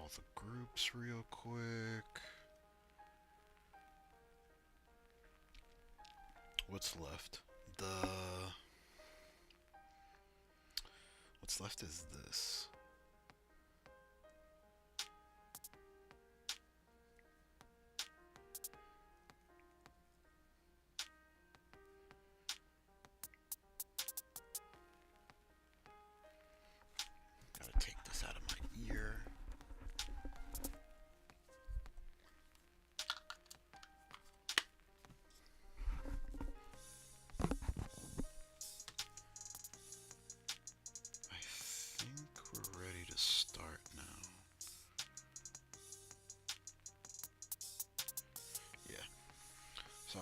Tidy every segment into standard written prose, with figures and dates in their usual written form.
all the groups real quick. What's left? The what's left is this. Gotta take this out of my ear. I think we're ready to start now. Yeah. So,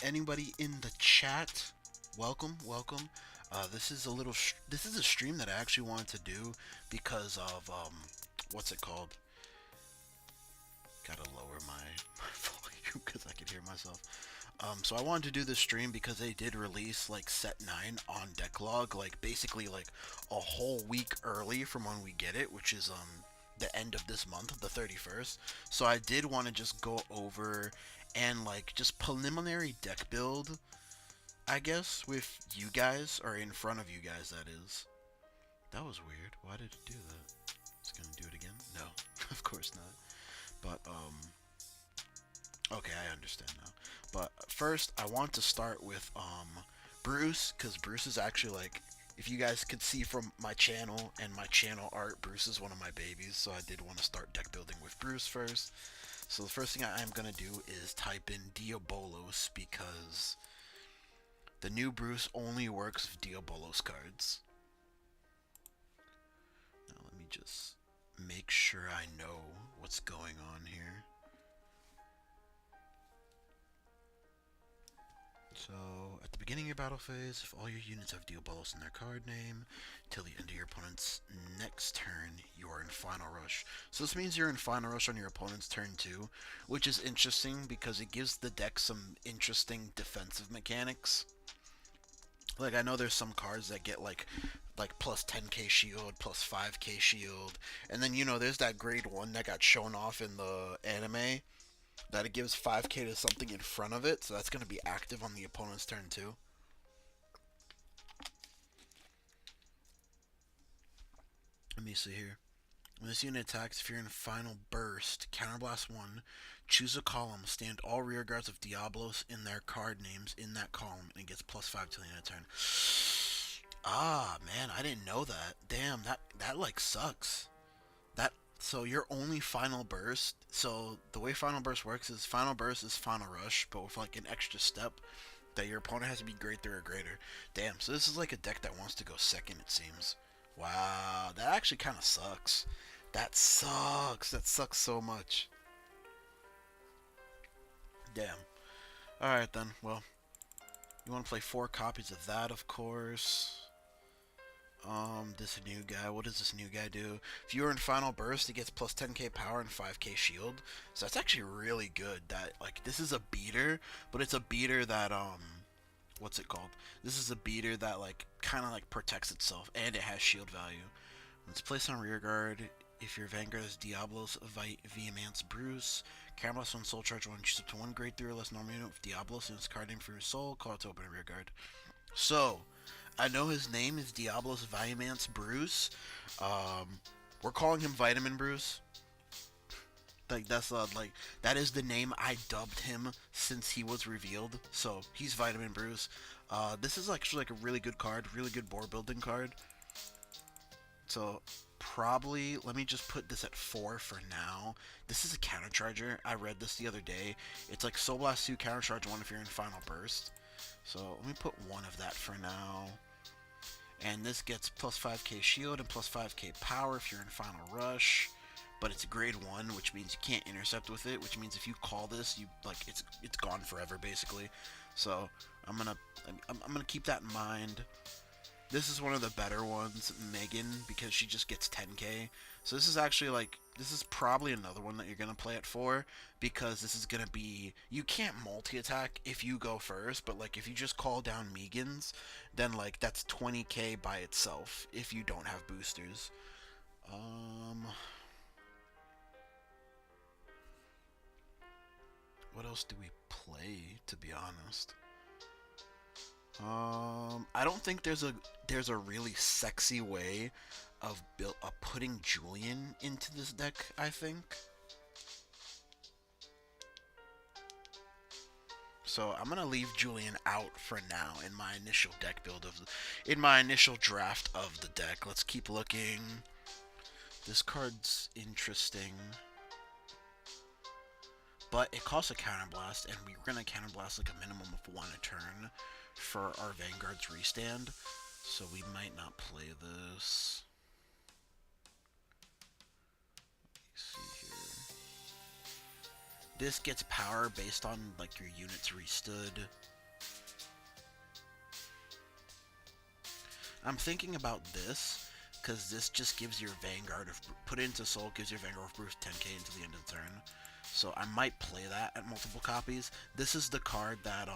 anybody in the chat, welcome. This is this is a stream that I actually wanted to do because of what's it called? Gotta lower my volume because I can hear myself. So I wanted to do this stream because they did release like set 9 on Decklog, like basically like a whole week early from when we get it, which is the end of this month, the 31st. So I did want to just go over and like just preliminary deck build, I guess, with you guys, or in front of you guys, that is. That was weird. Why did it do that? It's gonna do it again? No, of course not. But okay, I understand now. But first, I want to start with Bruce, because Bruce is actually like, if you guys could see from my channel and my channel art, Bruce is one of my babies. So I did want to start deck building with Bruce first. So the first thing I'm gonna do is type in Diabolos, because the new Bruce only works with Diabolos cards. Now let me just make sure I know what's going on here. So, at the beginning of your battle phase, if all your units have Diabolos in their card name, till the end of your opponent's next turn, you are in Final Rush. So this means you're in Final Rush on your opponent's turn too, which is interesting because it gives the deck some interesting defensive mechanics. Like, I know there's some cards that get like plus 10k shield, plus 5k shield, and then, you know, there's that grade 1 that got shown off in the anime that it gives 5k to something in front of it, so that's going to be active on the opponent's turn too. Let me see here. When this unit attacks, if you're in Final Burst, Counterblast 1, choose a column, stand all rear guards of Diablos in their card names in that column, and it gets plus 5 till the end of turn. Ah, man, I didn't know that. Damn, that like sucks. That So your only Final Burst. So the way Final Burst works is Final Burst is Final Rush, but with like an extra step that your opponent has to be grade 3 or greater. Damn, so this is like a deck that wants to go second, it seems. Wow, that actually kind of sucks. That sucks. That sucks so much. Damn. Alright then, well, you want to play 4 copies of that, of course. This new guy, what does this new guy do? If you're in Final Burst, he gets plus 10k power and 5k shield. So that's actually really good. That, like, this is a beater, but it's a beater that, what's it called? This is a beater that, like, kind of, like, protects itself, and it has shield value. Let's place on rear guard. If your Vanguard is Diablos, Vehemence, Bruce, Camelus 1 Soul Charge 1, choose up to 1 grade 3 or less normal unit with Diablos in its card name for your soul, call it to open a rear guard. So, I know his name is Diablos Vehemence Bruce. We're calling him Vitamin Bruce. Like, that's like, that is the name I dubbed him since he was revealed. So he's Vitamin Bruce. This is actually like a really good card, really good board building card. So probably let me just put this at 4 for now. This is a counter charger. I read this the other day. It's like Soul Blast 2 counter charge 1 if you're in Final Burst. So let me put 1 of that for now. And this gets plus 5k shield and plus 5k power if you're in Final Rush. But it's grade 1, which means you can't intercept with it, which means if you call this, you like it's gone forever basically. So I'm gonna keep that in mind. This is one of the better ones, Megan, because she just gets 10k. So this is actually like, this is probably another one that you're going to play it for, because this is going to be, you can't multi-attack if you go first, but like if you just call down Megan's, then like that's 20k by itself if you don't have boosters. What else do we play, to be honest? I don't think there's a really sexy way of putting Julian into this deck, I think. So I'm gonna leave Julian out for now in my initial deck build in my initial draft of the deck. Let's keep looking. This card's interesting, but it costs a counterblast, and we're gonna counterblast like a minimum of 1 a turn for our Vanguard's restand. So we might not play this. Let's see here. This gets power based on like your units restood. I'm thinking about this because this just gives your Vanguard of put it into Soul, gives your Vanguard of Bruce 10k until the end of the turn. So I might play that at multiple copies. This is the card that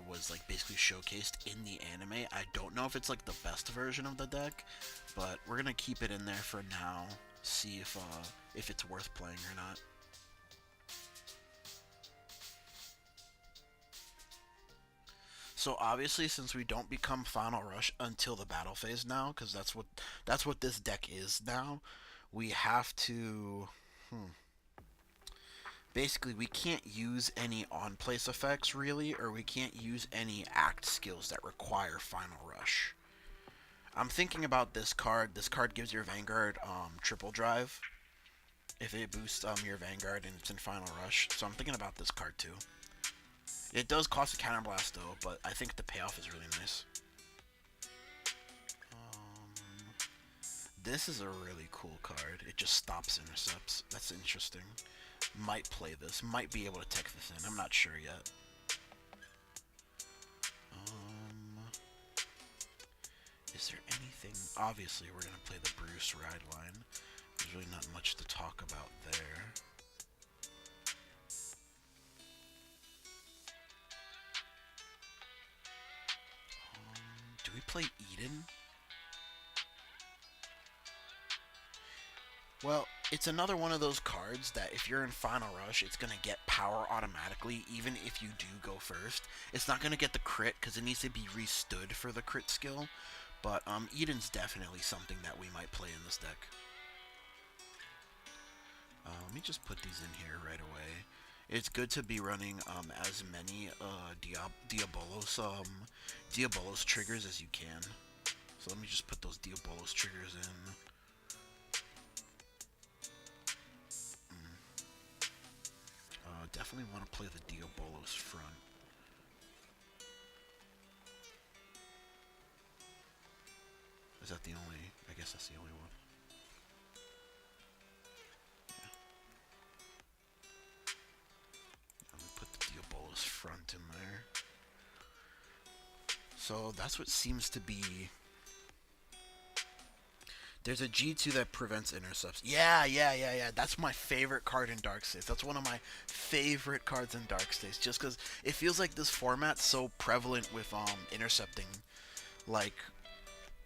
was like basically showcased in the anime. I don't know if it's like the best version of the deck, but we're gonna keep it in there for now. See if it's worth playing or not. So obviously, since we don't become Final Rush until the battle phase now, because that's what this deck is now, we have to. Basically, we can't use any on-place effects, really, or we can't use any act skills that require Final Rush. I'm thinking about this card. This card gives your Vanguard triple drive if it boosts your Vanguard and it's in Final Rush. So I'm thinking about this card too. It does cost a counterblast though, but I think the payoff is really nice. This is a really cool card. It just stops intercepts. That's interesting. Might play this. Might be able to tech this in. I'm not sure yet. Is there anything? Obviously, we're going to play the Bruce ride line. There's really not much to talk about there. Do we play Eden? Well, it's another one of those cards that if you're in Final Rush, it's going to get power automatically, even if you do go first. It's not going to get the crit, because it needs to be restood for the crit skill. But Eden's definitely something that we might play in this deck. Let me just put these in here right away. It's good to be running as many Diabolos triggers as you can. So let me just put those Diabolos triggers in. Definitely want to play the Diabolos front. Is that the only? I guess that's the only one. Yeah. Let me put the Diabolos front in there. So that's what seems to be. There's a G2 that prevents intercepts. Yeah. That's my favorite card in Dark States. That's one of my favorite cards in Dark States. Just because it feels like this format's so prevalent with intercepting. Like,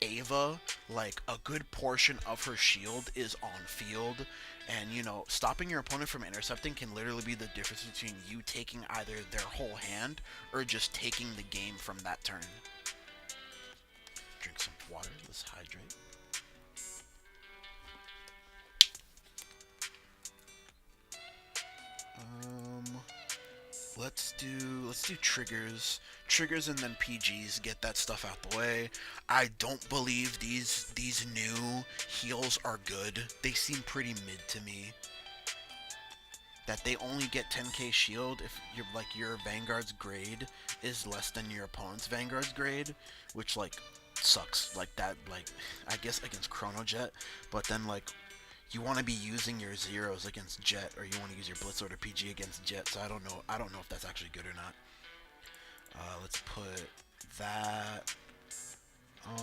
Ava, like, a good portion of her shield is on field. And, you know, stopping your opponent from intercepting can literally be the difference between you taking either their whole hand or just taking the game from that turn. Drink some water. Let's hydrate. Let's do triggers and then PGs. Get that stuff out the way. I don't believe these new heals are good. They seem pretty mid to me. That they only get 10k shield if your Vanguard's grade is less than your opponent's Vanguard's grade, which like sucks. Like that, like I guess against Chrono Jet, but then like. You want to be using your zeros against Jet, or you want to use your Blitz Order PG against Jet. So I don't know if that's actually good or not. Let's put that. I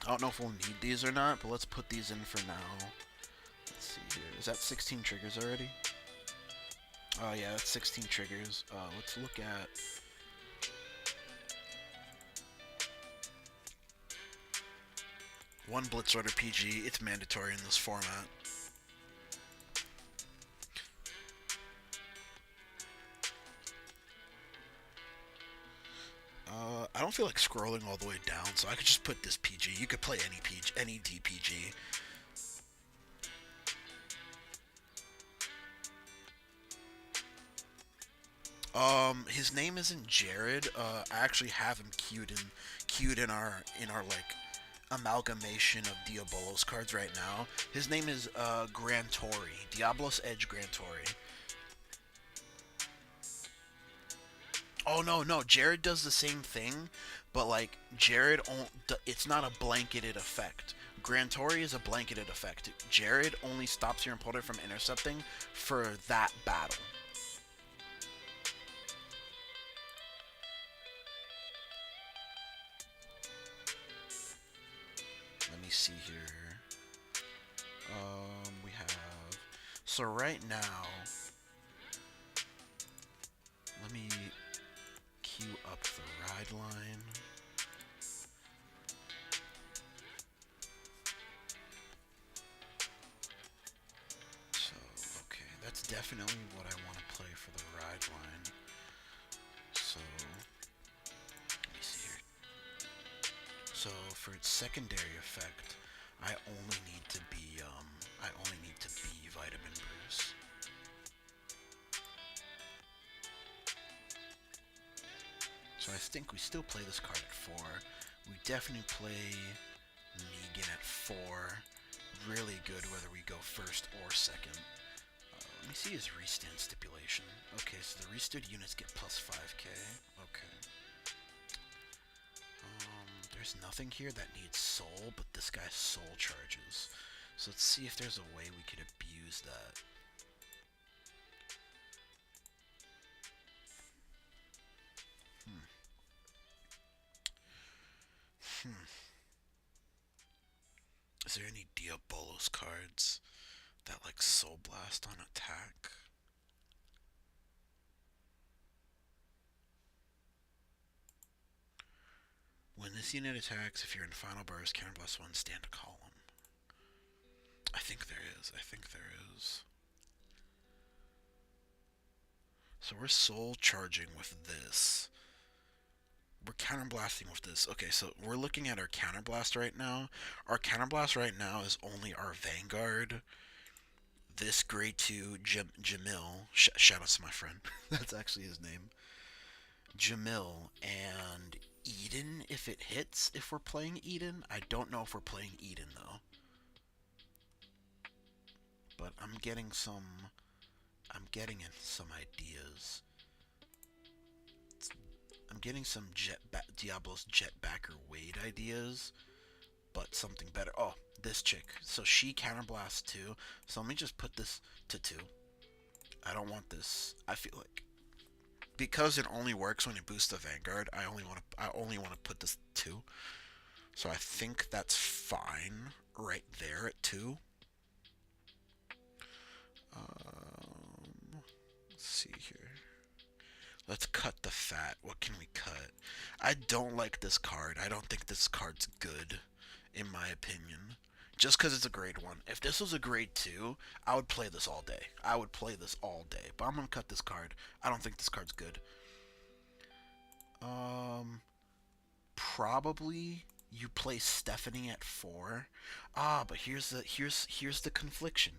don't know if we'll need these or not, but let's put these in for now. Let's see here. Is that 16 triggers already? Oh yeah, that's 16 triggers. Let's look at. One Blitz Order PG, it's mandatory in this format. don't feel like scrolling all the way down, so I could just put this PG. You could play any PG, any DPG. His name isn't Jared. I actually have him queued in our like amalgamation of Diabolos cards right now. His name is Grantori, Diablos Edge Grantori. Oh no, Jared does the same thing, but like it's not a blanketed effect. Grantori is a blanketed effect. Jared only stops your opponent from intercepting for that battle. Let me see here. We have so right now. Let me queue up the ride line. So, okay, that's definitely what I want to play for the ride line. So, let me see here. So, for its secondary effect, I only need to be Vitamin Bruce. So I think we still play this card at 4. We definitely play Negan at 4. Really good whether we go first or second. Let me see his restand stipulation. Okay, so the restood units get plus 5k. Okay. There's nothing here that needs soul, but this guy soul charges. So let's see if there's a way we could abuse that. Is there any Diabolos cards that like Soul Blast on attack? When this unit attacks, if you're in final burst, counterblast 1, stand a column. I think there is. So we're soul charging with this. We're counterblasting with this. Okay, so we're looking at our counterblast right now. Our counterblast right now is only our Vanguard. This grade 2 Jamil. Shout out to my friend. That's actually his name. Jamil and Eden if it hits, if we're playing Eden. I don't know if we're playing Eden though. But I'm getting some ideas. I'm getting some Diablos Jetbacker Wade ideas, but something better. Oh, this chick. So she counterblasts 2. So let me just put this to 2. I don't want this. I feel like because it only works when you boost the Vanguard, I only want to put this 2. So I think that's fine right there at 2. Let's see here. Let's cut the fat. What can we cut? I don't like this card. I don't think this card's good, in my opinion. Just because it's a grade 1. If this was a grade 2, I would play this all day. But I'm going to cut this card. I don't think this card's good. Probably you play Stephanie at 4. But here's the confliction.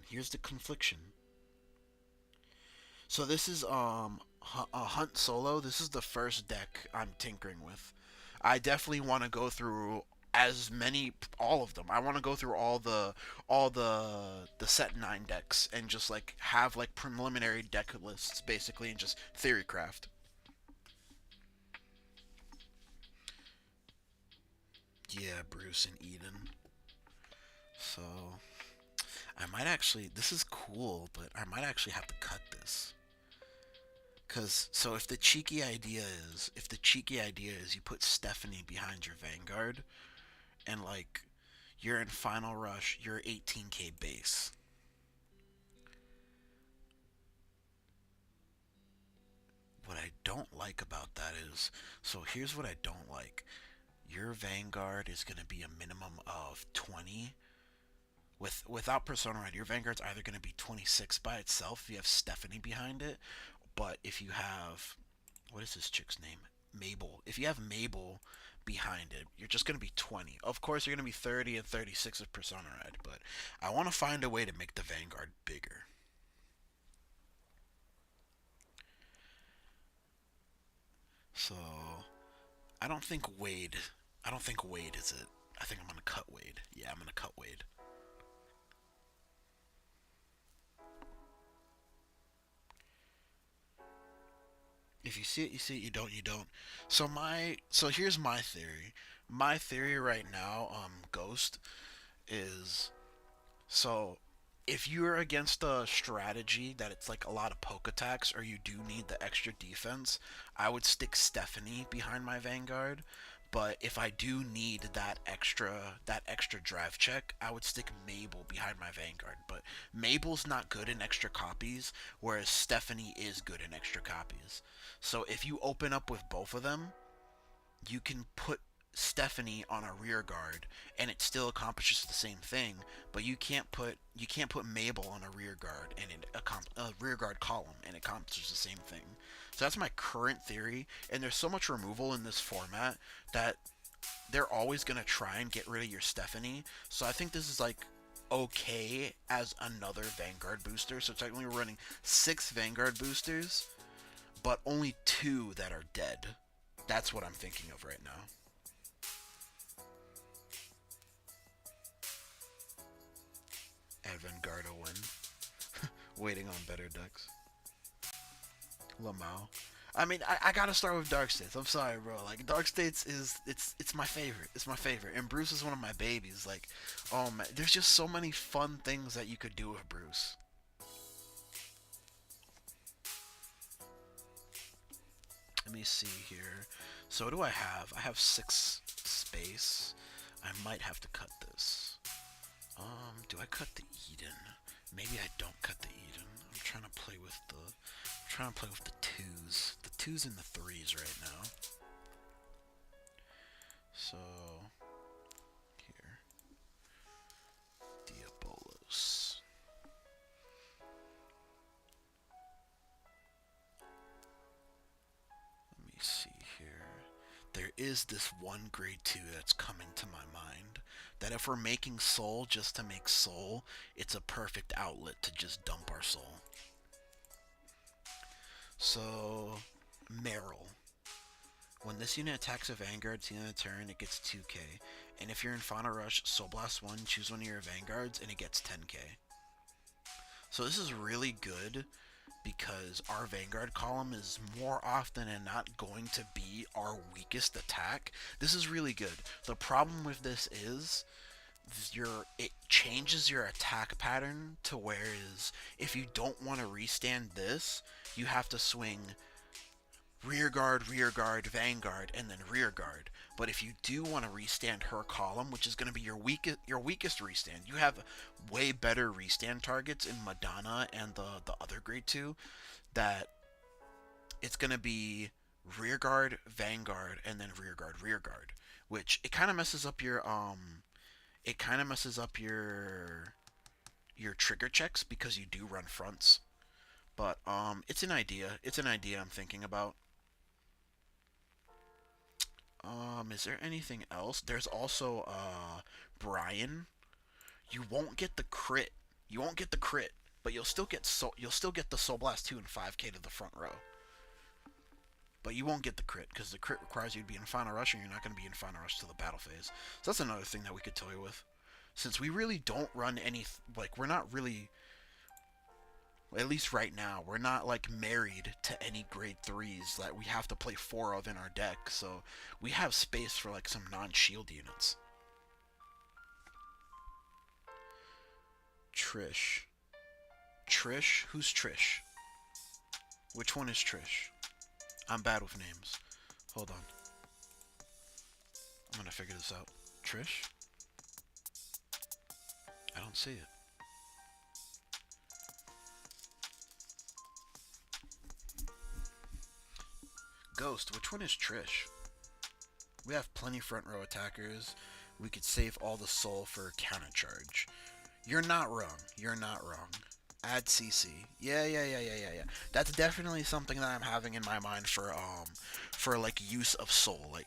So this is a Hunt Solo. This is the first deck I'm tinkering with. I definitely want to go through all of them. I want to go through all the set 9 decks and just like have like preliminary deck lists basically and just theory craft. Yeah, Bruce and Eden. So I might actually, this is cool, but I might actually have to cut this. So if the cheeky idea is you put Stephanie behind your Vanguard and like you're in final rush, you're 18k base. What I don't like about that is, so here's what I don't like. Your Vanguard is going to be a minimum of 20. Without Persona Red, your Vanguard's either going to be 26 by itself if you have Stephanie behind it, but if you have, what is this chick's name? Mabel. If you have Mabel behind it, you're just going to be 20. Of course, you're going to be 30 and 36 of Persona Red, but I want to find a way to make the Vanguard bigger. So, I don't think Wade. I don't think Wade is it. I think I'm going to cut Wade. Yeah, I'm going to cut Wade. If you see it, you see it. You don't, you don't. So here's my theory. My theory right now, Ghost, is so if you're against a strategy that it's like a lot of poke attacks or you do need the extra defense, I would stick Stephanie behind my Vanguard. But if I do need that extra drive check, I would stick Mabel behind my Vanguard. But Mabel's not good in extra copies, whereas Stephanie is good in extra copies. So if you open up with both of them, you can put Stephanie on a rear guard and it still accomplishes the same thing, but you can't put Mabel on a rear guard and a rear guard column and it accomplishes the same thing. So that's my current theory, and there's so much removal in this format that they're always going to try and get rid of your Stephanie. So I think this is like okay as another Vanguard booster. So technically we're running 6 Vanguard boosters, but only 2 that are dead. That's what I'm thinking of right now. Vanguard win. Waiting on better decks. Lamau. I mean, I gotta start with Dark States. I'm sorry, bro. Like Dark States is it's my favorite. It's my favorite. And Bruce is one of my babies. Like, oh man, there's just so many fun things that you could do with Bruce. Let me see here. So what do I have? I have 6 space. I might have to cut this. Do I cut the Eden? Maybe I don't cut the Eden. I'm trying to play with the 2s. The 2s and the 3s right now. So here. Diabolos. Let me see here. There is this one grade 2 that's coming to my mind. That if we're making soul just to make soul, it's a perfect outlet to just dump our soul. So, Meryl. When this unit attacks a Vanguard at the end of the turn, it gets 2k. And if you're in Fauna Rush, Soul Blast 1, choose one of your Vanguards, and it gets 10k. So this is really good, because our Vanguard column is more often than not going to be our weakest attack. This is really good. The problem with this is it changes your attack pattern to whereas if you don't want to restand this, you have to swing rear guard, Vanguard, and then rear guard. But if you do want to restand her column, which is going to be your weakest restand, you have way better restand targets in Madonna and the other grade 2, that it's going to be rear guard, Vanguard, and then rear guard, which it kind of messes up your trigger checks because you do run fronts. But it's an idea. It's an idea I'm thinking about. Is there anything else? There's also Brian. You won't get the crit. You won't get the crit, but you'll still get the Soul Blast 2 and 5k to the front row. But you won't get the crit because the crit requires you to be in Final Rush, and you're not going to be in Final Rush till the battle phase. So that's another thing that we could toy with. Since we really don't run any, like, we're not really, at least right now, we're not like married to any grade 3s that we have to play 4 of in our deck, so we have space for like some non-shield units. Trish. Trish? Who's Trish? Which one is Trish? I'm bad with names. Hold on. I'm gonna figure this out. Trish? I don't see it. Ghost, which one is Trish? We have plenty front row attackers. We could save all the soul for counter charge. You're not wrong. You're not wrong. Add CC. Yeah. That's definitely something that I'm having in my mind for like use of soul. Like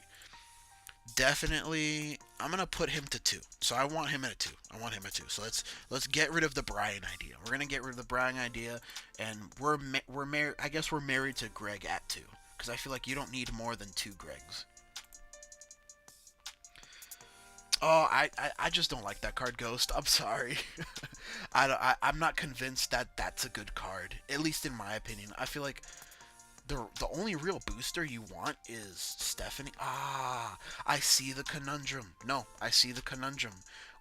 definitely, I'm gonna put him to 2. So I want him at a 2. I want him at 2. So let's get rid of the Brian idea. We're gonna get rid of the Brian idea, and we're married. I guess we're married to Greg at 2, because I feel like you don't need more than 2 Gregs. Oh, I just don't like that card, Ghost. I'm sorry. I'm not convinced that that's a good card. At least in my opinion. I feel like the only real booster you want is Stephanie. Ah, I see the conundrum. No, I see the conundrum.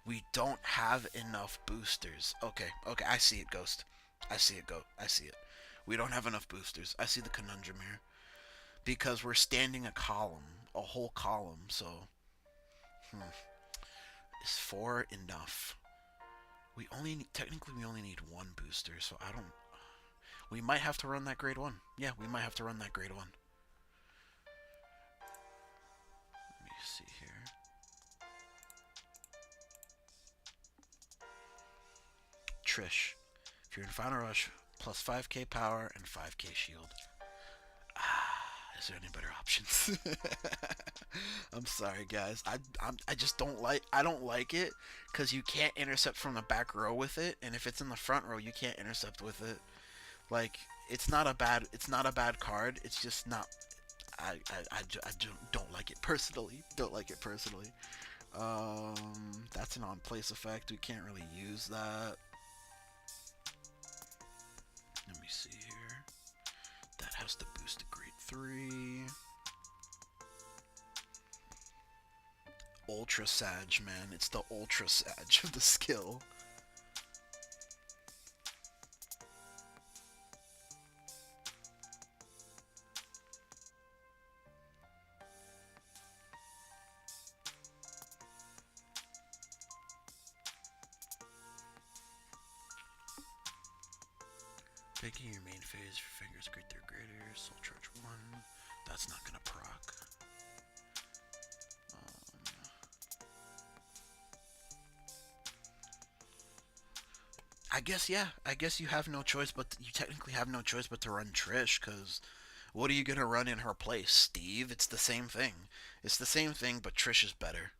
We don't have enough boosters. Okay, I see it, Ghost. I see it, I see it. We don't have enough boosters. I see the conundrum here. Because we're standing a column, a whole column, so... Hmm. Is 4 enough? Technically we only need 1 booster, so I don't... We might have to run that grade 1. Yeah, we might have to run that grade 1. Let me see here. Trish. If you're in Final Rush, plus 5k power and 5k shield. Is there any better options? I'm sorry, guys. I just don't like. I don't like it because you can't intercept from the back row with it, and if it's in the front row, you can't intercept with it. Like it's not a bad card. It's just not. I don't like it personally. Don't like it personally. That's an on-place effect. We can't really use that. Let me see here. That has to boost to grade 3. Ultra Sag, man. It's the Ultra Sag of the skill. Taking your main phase, your fingers grade 3 greater, Soul Charge 1. That's not gonna proc. I guess, yeah. I guess you have no choice, but you technically have no choice but to run Trish, because what are you gonna run in her place, Steve? It's the same thing. It's the same thing, but Trish is better.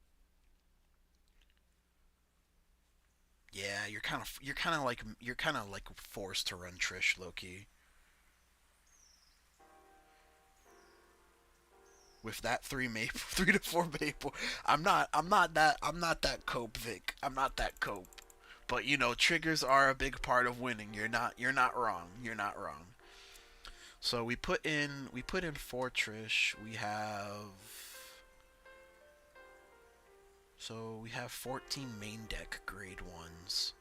Yeah, you're kind of like forced to run Trish, Loki. With that 3 maple, 3 to 4 maple. I'm not that cope, Vic. I'm not that cope. But you know, triggers are a big part of winning. You're not wrong. You're not wrong. So we put in Fortress. We have 14 main deck grade 1s.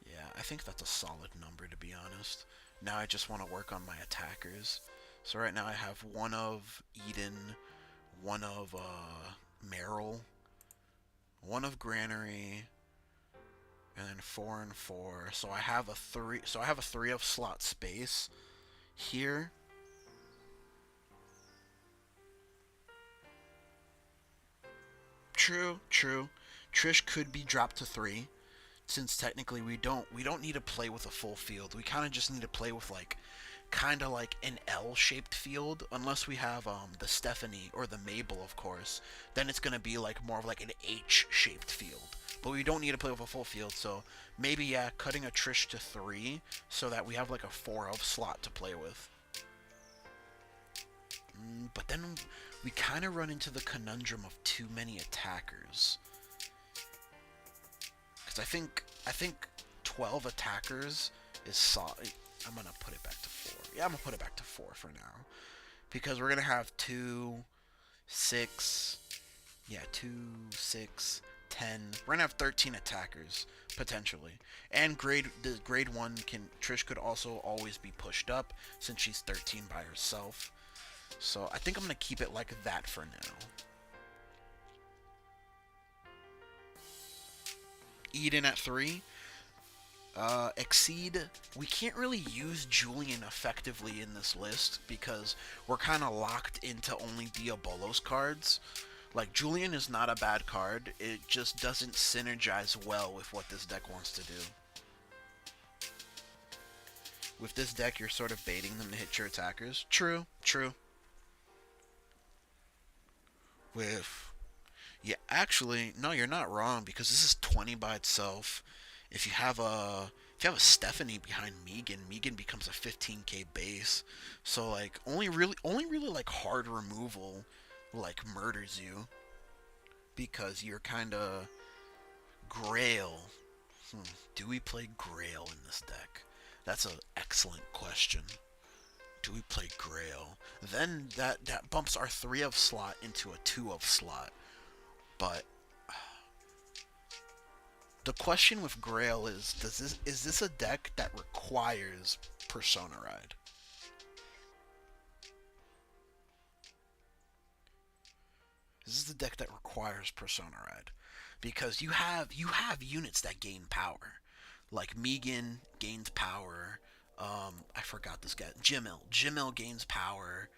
Yeah, I think that's a solid number, to be honest. Now I just want to work on my attackers. So right now I have 1 of Eden, 1 of Meryl, 1 of Granary, and then 4 and 4. So I have a 3. So I have a 3 of slot space here. True. Trish could be dropped to 3, since technically we don't need to play with a full field. We kind of just need to play with like kind of like an L-shaped field, unless we have the Stephanie or the Mabel, of course. Then it's gonna be like more of like an H-shaped field. But we don't need to play with a full field, so maybe yeah, cutting a Trish to 3 so that we have like a 4 of slot to play with. But then we kind of run into the conundrum of too many attackers. Because I think 12 attackers is solid. I'm gonna put it back to 4. Yeah, I'm gonna put it back to 4 for now, because we're gonna have 2, 6. Yeah, 2, 6, 10. We're gonna have 13 attackers potentially, and the grade 1 Trish could also always be pushed up since she's 13 by herself. So I think I'm gonna keep it like that for now. Eden at 3. Exceed. We can't really use Julian effectively in this list because we're kind of locked into only Diabolos cards. Like, Julian is not a bad card. It just doesn't synergize well with what this deck wants to do. With this deck, you're sort of baiting them to hit your attackers. True, true. With... Yeah, actually, no, you're not wrong, because this is 20 by itself. If you have a... If you have a Stephanie behind Megan, Megan becomes a 15k base. So, like, only really, like, hard removal, like, murders you. Because you're kind of... Grail. Do we play Grail in this deck? That's an excellent question. Do we play Grail? Then that bumps our 3 of slot into a 2 of slot. But the question with Grail is this a deck that requires Persona Ride? This is the deck that requires Persona Ride. Because you have units that gain power. Like Megan gains power. I forgot this guy. Jimil gains power.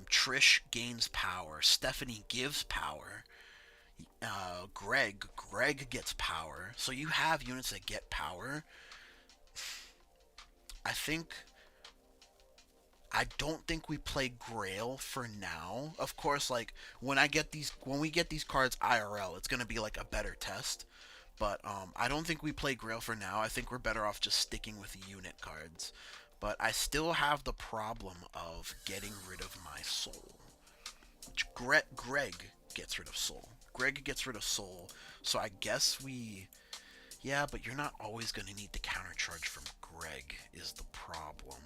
Trish gains power. Stephanie gives power. Greg gets power. So you have units that get power. I don't think we play Grail for now. Of course, like when we get these cards IRL, it's gonna be like a better test. But I don't think we play Grail for now. I think we're better off just sticking with unit cards. But I still have the problem of getting rid of my soul. Which Greg gets rid of soul. Greg gets rid of soul. So I guess we... Yeah, but you're not always going to need the counter charge from Greg is the problem.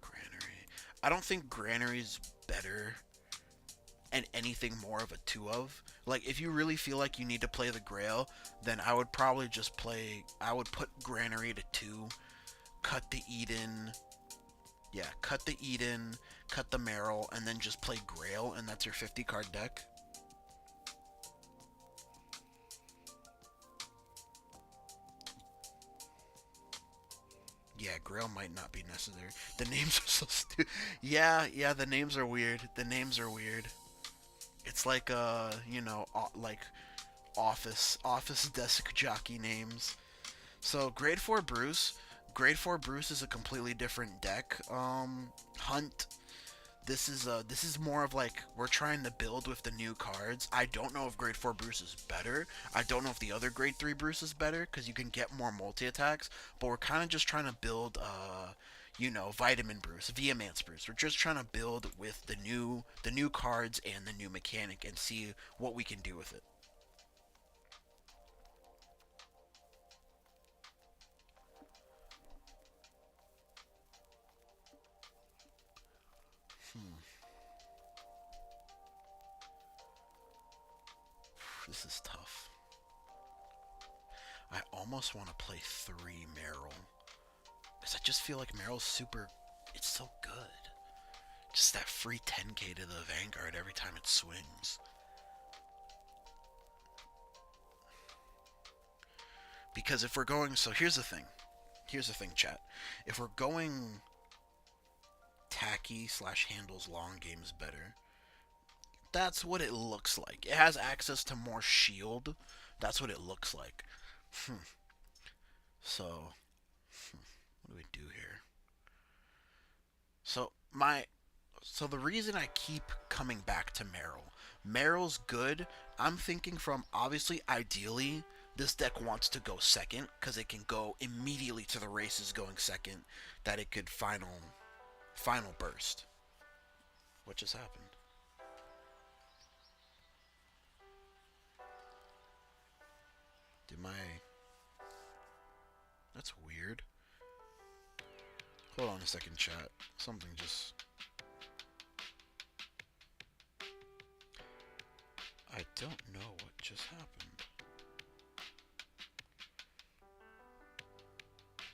Granary. I don't think Granary's better and anything more of a 2 of. Like, if you really feel like you need to play the Grail, then I would probably just play... I would put Granary to 2, cut the Eden... Yeah, cut the Eden, cut the Meryl, and then just play Grail, and that's your 50-card deck. Yeah, Grail might not be necessary. The names are so stupid. Yeah, the names are weird. The names are weird. It's like, like office desk jockey names. So, Grade 4 Bruce. Grade 4 Bruce is a completely different deck. Hunt. This is more of like we're trying to build with the new cards. I don't know if Grade 4 Bruce is better. I don't know if the other Grade 3 Bruce is better because you can get more multi attacks. But we're kind of just trying to build, Vitamin Bruce, Vehemance Bruce. We're just trying to build with the new cards and the new mechanic and see what we can do with it. This is tough. I almost want to play 3 Meryl. Because I just feel like Meryl's super... It's so good. Just that free 10k to the Vanguard every time it swings. Because if we're going... So here's the thing. Here's the thing, chat. If we're going... Tacky / handles long games better... That's what it looks like. It has access to more shield. That's what it looks like. So, what do we do here? So the reason I keep coming back to Meryl's good. I'm thinking from, obviously, ideally, this deck wants to go second, because it can go immediately to the races going second, that it could final burst. What just happened? That's weird. Hold on a second, chat. Something just... I don't know what just happened.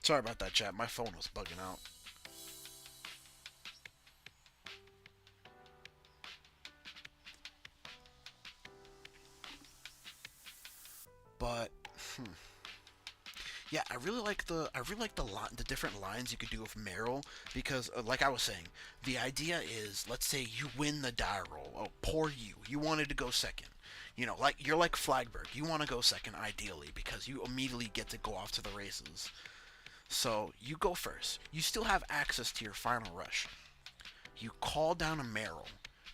Sorry about that, chat. My phone was bugging out. But, yeah, I really like the different lines you could do with Meryl because, like I was saying, the idea is, let's say you win the die roll. Oh, poor you. You wanted to go second. You know, like you're like Flagberg. You want to go second ideally because you immediately get to go off to the races. So you go first. You still have access to your final rush. You call down a Meryl.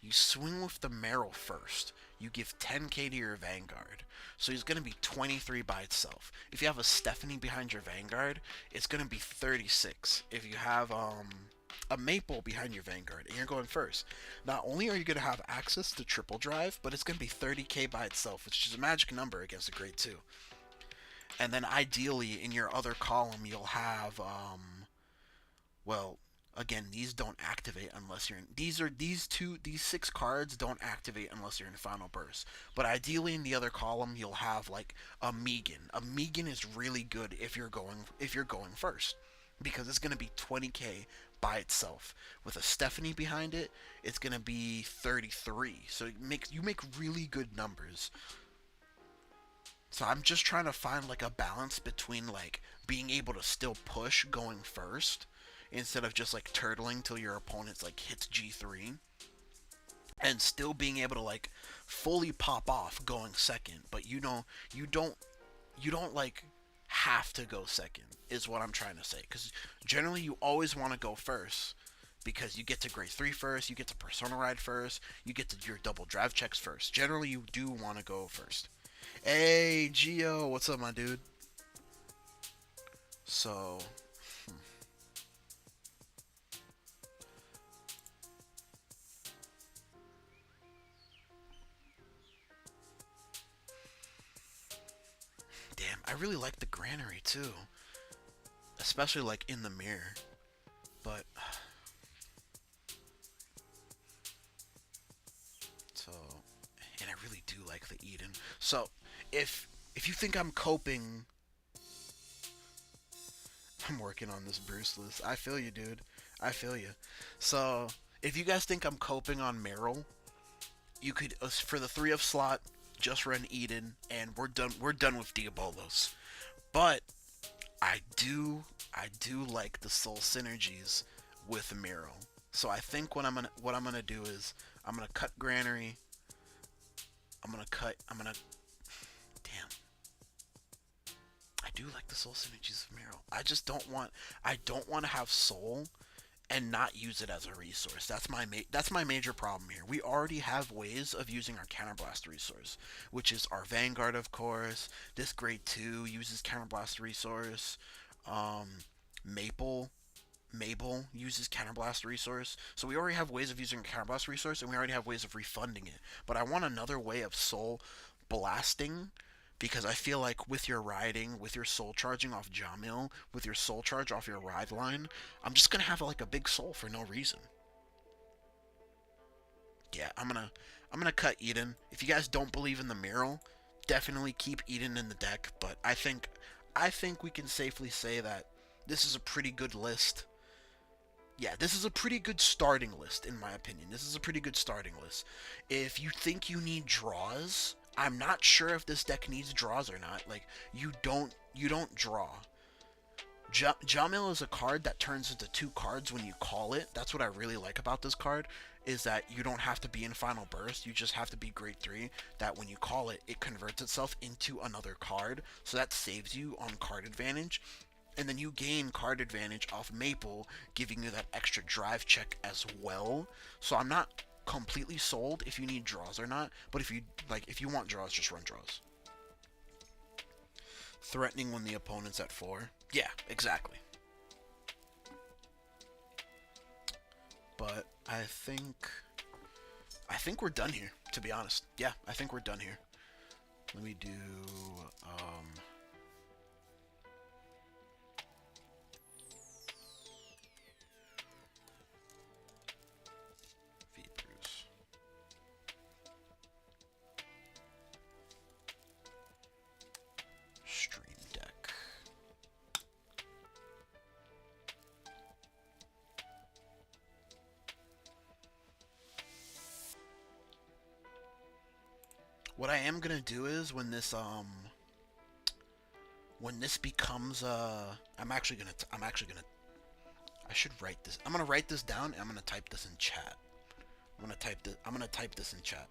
You swing with the Meryl first. You give 10k to your Vanguard. So he's going to be 23 by itself. If you have a Stephanie behind your Vanguard, it's going to be 36. If you have a Maple behind your Vanguard and you're going first, not only are you going to have access to triple drive, but it's going to be 30k by itself, which is a magic number against a grade 2. And then ideally in your other column you'll have well, again, these don't activate unless you're in. These 6 cards don't activate unless you're in final burst. But ideally, in the other column, you'll have like a Megan. A Megan is really good if you're going first, because it's gonna be 20k by itself. With a Stephanie behind it, it's gonna be 33. So you make really good numbers. So I'm just trying to find like a balance between like being able to still push going first instead of just like turtling till your opponent's like hits G3, and still being able to like fully pop off going second, but you don't like have to go second is what I'm trying to say, because generally you always want to go first because you get to grade 3 first, you get to persona ride first, you get to your double drive checks first. Generally you do want to go first. Hey Geo, what's up my dude? So damn, I really like the granary too, especially like in the mirror. But so, and I really do like the Eden. So if you think I'm coping, I'm working on this Bruce list. I feel you, dude. I feel you. So if you guys think I'm coping on Meryl, you could for the 3 of slot just run Eden, and we're done. We're done with Diabolos. But I do like the soul synergies with Miro. So I think what I'm gonna do is I'm gonna cut Granary. I'm gonna damn. I do like the soul synergies of Miro. I don't want to have soul and not use it as a resource. That's my major problem here. We already have ways of using our counterblast resource, which is our Vanguard, of course. This grade 2 uses counterblast resource. Um, Maple Mabel uses counterblast resource. So we already have ways of using a counterblast resource, and we already have ways of refunding it. But I want another way of soul blasting, because I feel like with your riding, with your soul charging off Jamil, with your soul charge off your ride line, I'm just gonna have like a big soul for no reason. Yeah, I'm gonna cut Eden. If you guys don't believe in the mural, definitely keep Eden in the deck. But I think we can safely say that this is a pretty good list. Yeah, this is a pretty good starting list, in my opinion. This is a pretty good starting list. If you think you need draws, I'm not sure if this deck needs draws or not. Like, you don't draw. Jamil is a card that turns into 2 cards when you call it. That's what I really like about this card, is that you don't have to be in Final Burst. You just have to be grade 3. That when you call it, it converts itself into another card. So that saves you on card advantage. And then you gain card advantage off Maple, giving you that extra drive check as well. So I'm not completely sold if you need draws or not, but if you want draws, just run draws. Threatening when the opponent's at 4. Yeah, exactly. But I think we're done here, to be honest. Yeah, I think we're done here. Let me do Bruce. Stream deck. What I am gonna do is when this becomes I should write this. I'm gonna write this down and I'm gonna type this in chat. I'm gonna type this in chat.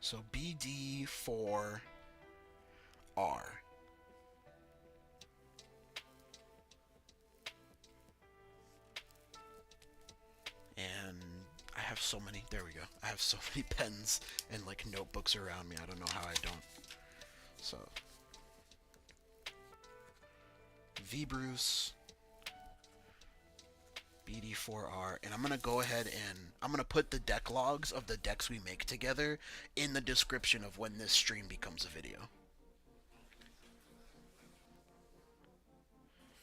So BD4R. And I have so many, there we go. I have so many pens and like notebooks around me. I don't know how I don't. So V Bruce, BD4R, and I'm going to go ahead and I'm going to put the deck logs of the decks we make together in the description of when this stream becomes a video.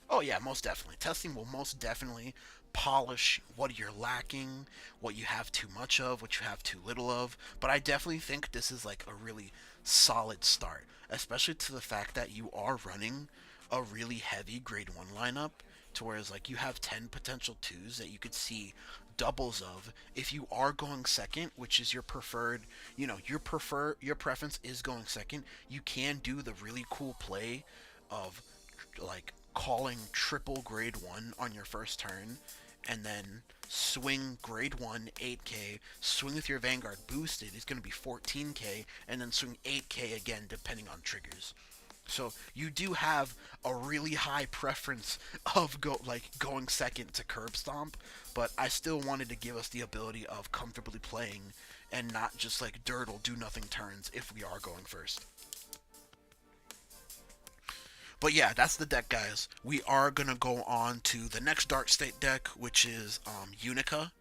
Oh yeah, most definitely. Testing will most definitely polish what you're lacking, what you have too much of, what you have too little of, but I definitely think this is like a really solid start, especially to the fact that you are running a really heavy grade 1 lineup, to whereas like you have 10 potential 2s that you could see doubles of if you are going second, which is your preferred, your preference is going second. You can do the really cool play of like calling triple grade 1 on your first turn and then swing grade 1 8k, swing with your Vanguard boosted is going to be 14k, and then swing 8k again depending on triggers. So you do have a really high preference of going second to curb stomp, but I still wanted to give us the ability of comfortably playing and not just like dirtle do nothing turns if we are going first. But yeah, that's the deck, guys. We are gonna go on to the next Dark State deck, which is Unica.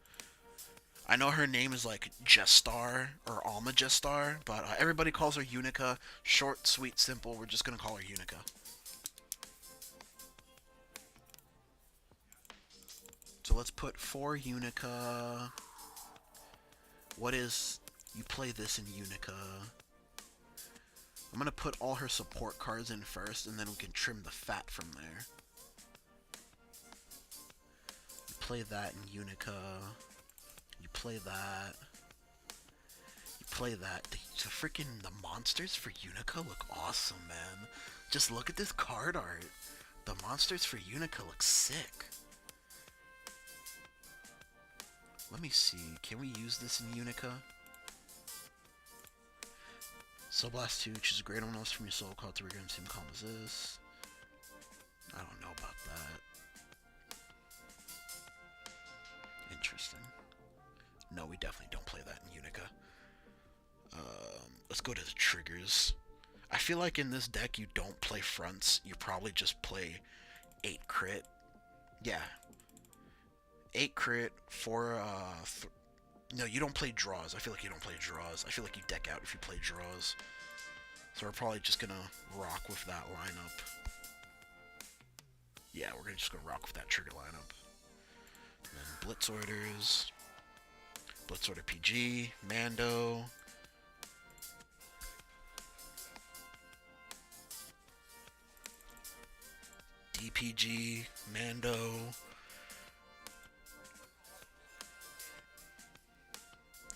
I know her name is like Jestar or Alma Jestar, but everybody calls her Unica. Short, sweet, simple. We're just gonna call her Unica. So let's put 4 Unica. What is... You play this in Unica. I'm going to put all her support cards in first, and then we can trim the fat from there. You play that in Unica. You play that. You play that. The monsters for Unica look awesome, man. Just look at this card art. The monsters for Unica look sick. Let me see. Can we use this in Unica? Soul Blast 2, choose a great one else from your soul card to regain the same column as this. I don't know about that. Interesting. No, we definitely don't play that in Unica. Let's go to the triggers. I feel like in this deck you don't play fronts. You probably just play 8 crit. Yeah. 8 crit, 4, no, you don't play draws. I feel like you don't play draws. I feel like you deck out if you play draws. So we're probably just gonna rock with that lineup. Yeah, we're gonna just go rock with that trigger lineup. And then Blitz Orders. Blitz Order PG. Mando. DPG. Mando.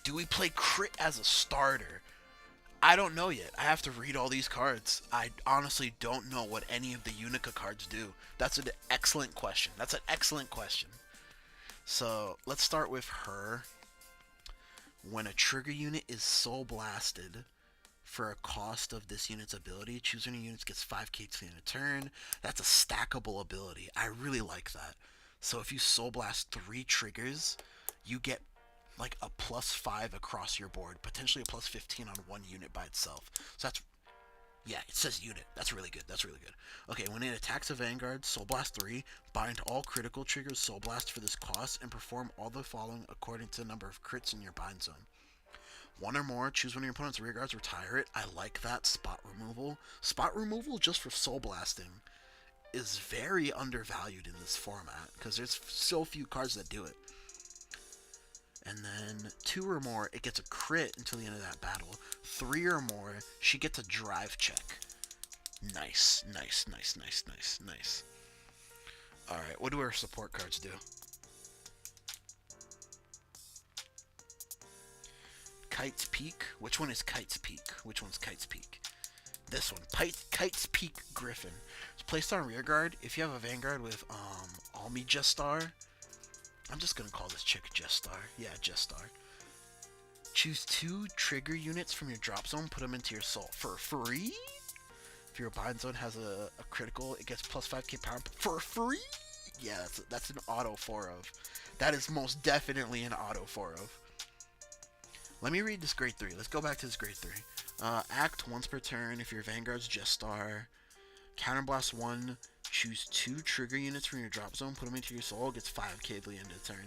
Do we play crit as a starter? I don't know yet. I have to read all these cards. I honestly don't know what any of the Unica cards do. That's an excellent question. That's an excellent question. So, let's start with her. When a trigger unit is soul blasted for a cost of this unit's ability, choose any units gets 5k to the end of turn. That's a stackable ability. I really like that. So if you soul blast 3 triggers, you get like a +5 across your board, potentially a +15 on one unit by itself. So that's, yeah, it says unit. That's really good. That's really good. Okay, when it attacks a Vanguard, Soul Blast 3, bind all critical triggers Soul Blast for this cost, and perform all the following according to the number of crits in your bind zone. 1 or more, choose one of your opponent's rear guards, retire it. I like that. Spot removal. Spot removal just for Soul Blasting is very undervalued in this format, because there's so few cards that do it. And then 2 or more, it gets a crit until the end of that battle. 3 or more, she gets a drive check. Nice, nice, nice, nice, nice, nice. Alright, what do our support cards do? Kite's Peak? Which one is Kite's Peak? Which one's Kite's Peak? This one. Kite's Peak Griffin. It's placed on rear guard. If you have a Vanguard with Almi Jestar, I'm just gonna call this chick Jestar. Yeah, Jestar. Choose 2 trigger units from your drop zone, put them into your soul for free. If your bind zone has a critical, it gets plus 5k power for free. Yeah, that's an auto 4 of. That is most definitely an auto 4 of. Let me read this grade 3. Let's go back to this grade 3. Act once per turn. If your Vanguard's Jestar, Counterblast 1. Choose 2 trigger units from your drop zone, put them into your soul, gets 5k at the end of the turn.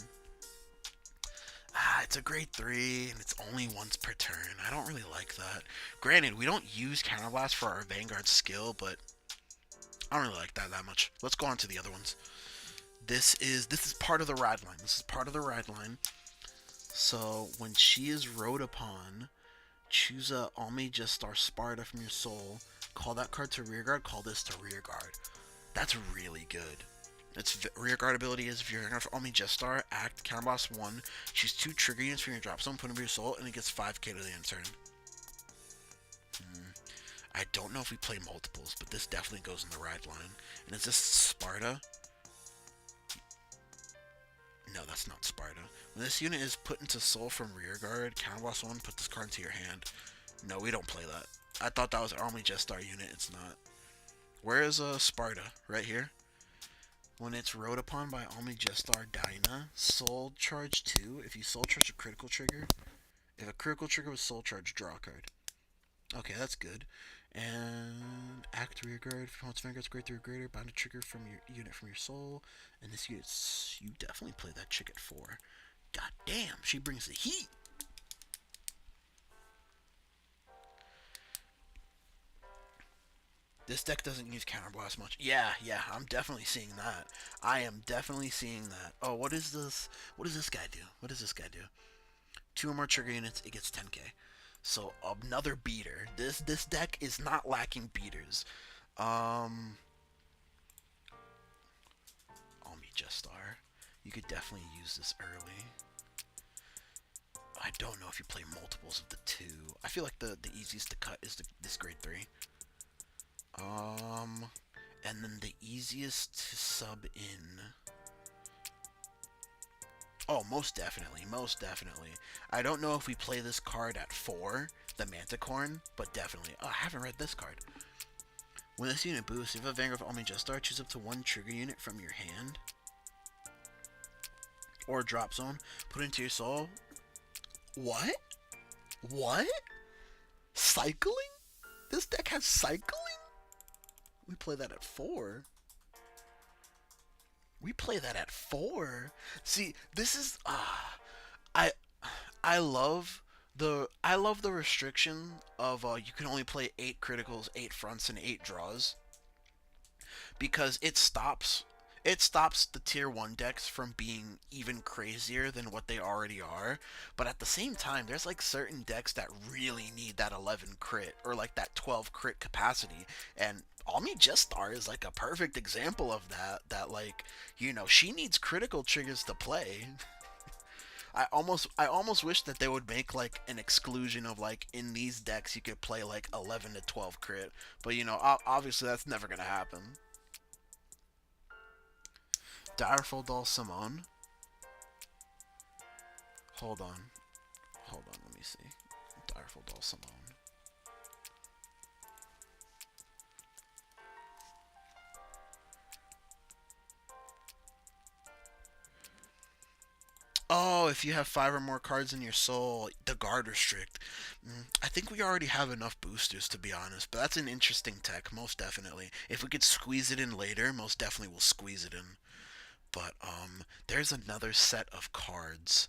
It's a grade 3, and it's only once per turn. I don't really like that. Granted, we don't use Counterblast for our Vanguard skill, but I don't really like that much. Let's go on to the other ones. This is part of the ride line. This is part of the ride line. So, when she is rode upon, choose a Almi Jestar Sparta from your soul, call that card to rearguard, call this to rearguard. That's really good. Its rearguard ability is if you're going for Almi Jestar, act, counterblast 1, choose 2 trigger units from your drop zone, put them in your soul, and it gets 5k to the end turn. I don't know if we play multiples, but this definitely goes in the ride line. And is this Sparta? No, that's not Sparta. When this unit is put into soul from rearguard, counterblast 1, put this card into your hand. No, we don't play that. I thought that was an Almi Jestar unit. It's not. Where is Sparta? Right here. When it's rode upon by Almi Jestar Dyna, soul charge 2. If you soul charge a critical trigger, if a critical trigger was soul charge, draw a card. Okay, that's good. And act rearguard. If you want Vanguard's grade 3 or greater, bind a trigger from your unit from your soul. And this unit, you definitely play that chick at 4. God damn, she brings the heat. This deck doesn't use Counterblast much. Yeah, I'm definitely seeing that. I am definitely seeing that. Oh, what is this? What does this guy do? What does this guy do? 2 or more trigger units, it gets 10k. So, another beater. This deck is not lacking beaters. Almi Jestar. You could definitely use this early. I don't know if you play multiples of the 2. I feel like the easiest to cut is this grade 3. And then the easiest to sub in. Oh, most definitely. I don't know if we play this card at 4, the Manticorn, but definitely. Oh, I haven't read this card. When this unit boosts, if you have a Vanguard of Almi Jestar, choose up to 1 trigger unit from your hand or drop zone, put it into your soul. What? Cycling? This deck has cycling? We play that at 4. See, this is I love the restriction of you can only play 8 criticals, 8 fronts, and 8 draws, because it stops the tier 1 decks from being even crazier than what they already are. But at the same time, there's like certain decks that really need that 11 crit or like that 12 crit capacity, and Almi Jestar is like a perfect example of that like, you know, she needs critical triggers to play. I almost wish that they would make like an exclusion of like in these decks you could play like 11 to 12 crit, but you know, obviously that's never gonna happen. Direful Doll Simone. Hold on, let me see. Direful Doll Simone. Oh, if you have 5 or more cards in your soul, the guard restrict. I think we already have enough boosters, to be honest, but that's an interesting tech, most definitely. If we could squeeze it in later, most definitely we'll squeeze it in. But there's another set of cards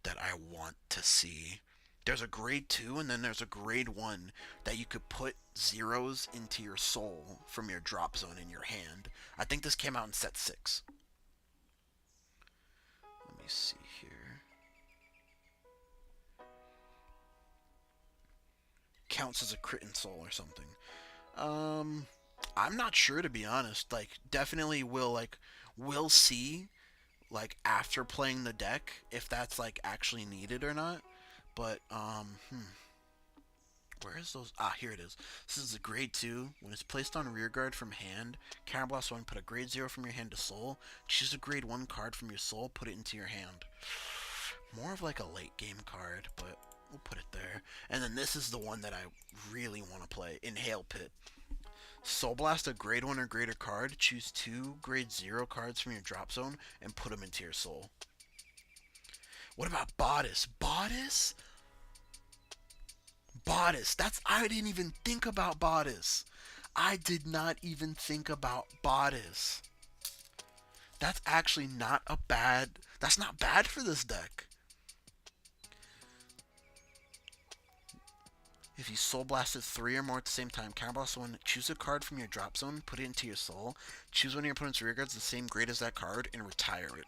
that I want to see. There's a grade 2 and then there's a grade 1 that you could put zeros into your soul from your drop zone in your hand. I think this came out in set 6. Let me see here. Counts as a crit in soul or something. I'm not sure, to be honest. Like, definitely we'll see like after playing the deck if that's like actually needed or not. But where is those? Ah, here it is. This is a grade 2. When it's placed on rearguard from hand, Counterblast 1, put a grade 0 from your hand to soul. Choose a grade 1 card from your soul, put it into your hand. More of like a late game card, but We'll put it there. And then this is the one that I really want to play. Inhale Pit. Soul Blast a grade 1 or greater card. Choose 2 grade 0 cards from your drop zone and put them into your soul. What about Bodice? Bodice? Bodice. I didn't even think about Bodice. I did not even think about Bodice. That's actually not a bad... That's not bad for this deck. If you Soul Blasted 3 or more at the same time, counterblast 1, choose a card from your drop zone, put it into your soul, choose one of your opponent's rear guards the same grade as that card, and retire it.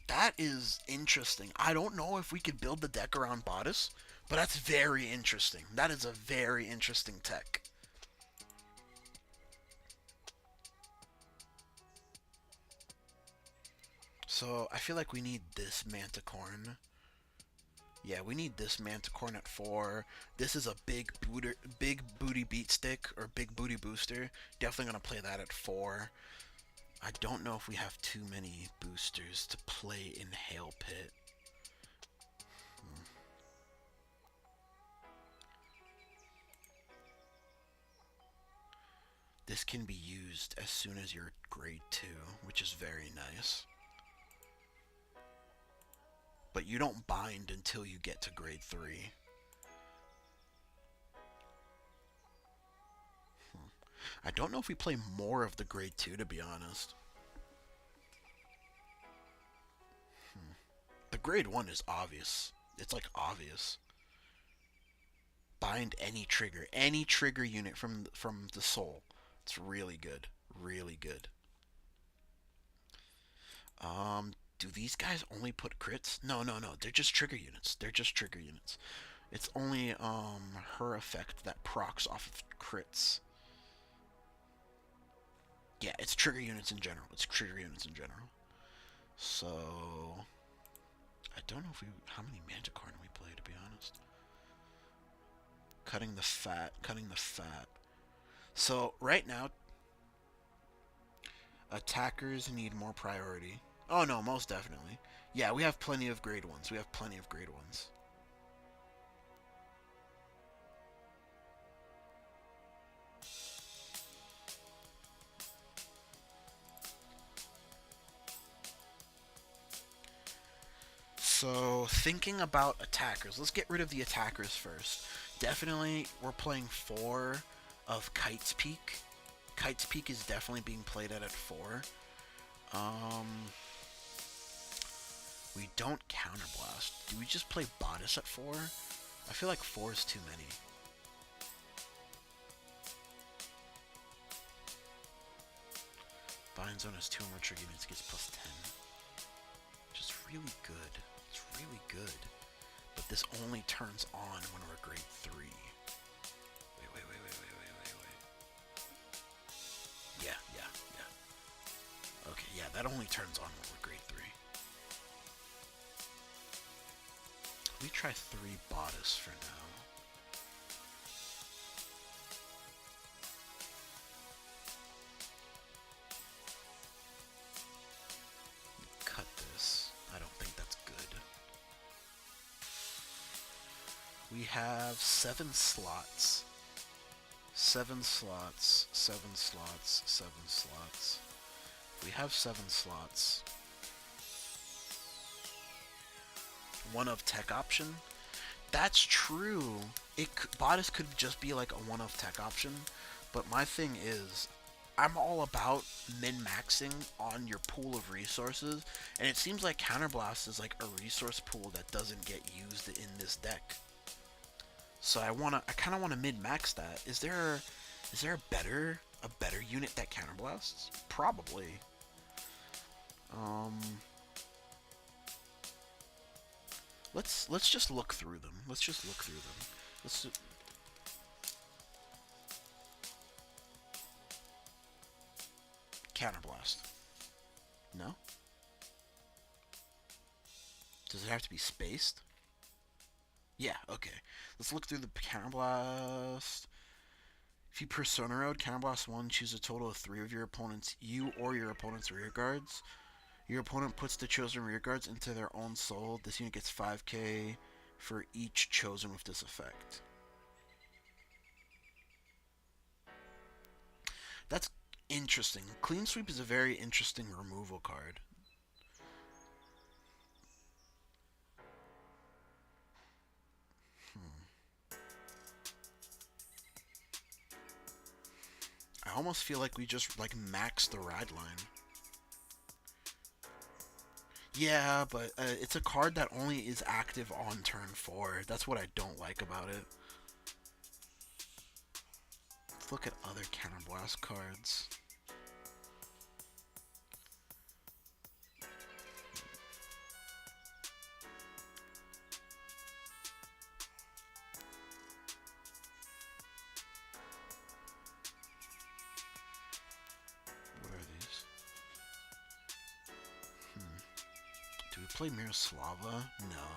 That is interesting. I don't know if we could build the deck around Bodice, but that's very interesting. That is a very interesting tech. So, I feel like we need this Manticorn. Yeah, we need this Manticorn at 4. This is a big booty beat stick, or big booty booster. Definitely going to play that at 4. I don't know if we have too many boosters to play Inhale Pit. This can be used as soon as you're grade 2, which is very nice. But you don't bind until you get to grade 3. I don't know if we play more of the grade 2, to be honest. The grade 1 is obvious. It's like obvious. Bind any trigger unit from the soul. It's really good. Really good. Do these guys only put crits? No. They're just trigger units. It's only her effect that procs off of crits. Yeah, it's trigger units in general. So I don't know how many Manticorn we play, to be honest. Cutting the fat. So right now, attackers need more priority. Oh no, most definitely. Yeah, we have plenty of grade 1s. So, thinking about attackers, let's get rid of the attackers first. Definitely, we're playing 4 of Kite's Peak. Kite's Peak is definitely being played at 4. We don't counterblast. Do we just play Bodice at 4? I feel like 4 is too many. Bind Zone has 2 or more trigger units, gets plus 10. Which is really good. It's really good. But this only turns on when we're grade 3. Wait. Yeah. Okay, yeah, that only turns on when we're grade 3. Let me try 3 Bodice for now. Cut this. I don't think that's good. We have 7 slots. 7 slots. We have 7 slots. One of tech option. That's true. Bodice could just be like a one of tech option, but my thing is, I'm all about min-maxing on your pool of resources, and it seems like Counterblast is like a resource pool that doesn't get used in this deck. So I kind of wanna min-max that. Is there a better unit that counterblasts? Probably. Let's just look through them. Counterblast. No? Does it have to be spaced? Yeah, okay. Let's look through the counterblast. If you Persona Road, counterblast 1, choose a total of 3 of your opponent's, you or your opponent's rear guards. Your opponent puts the chosen rearguards into their own soul. This unit gets 5k for each chosen with this effect. That's interesting. Clean Sweep is a very interesting removal card. I almost feel like we just like max the ride line. Yeah, but it's a card that only is active on turn 4. That's what I don't like about it. Let's look at other Counterblast cards. What are these? Do we play Miroslava? No.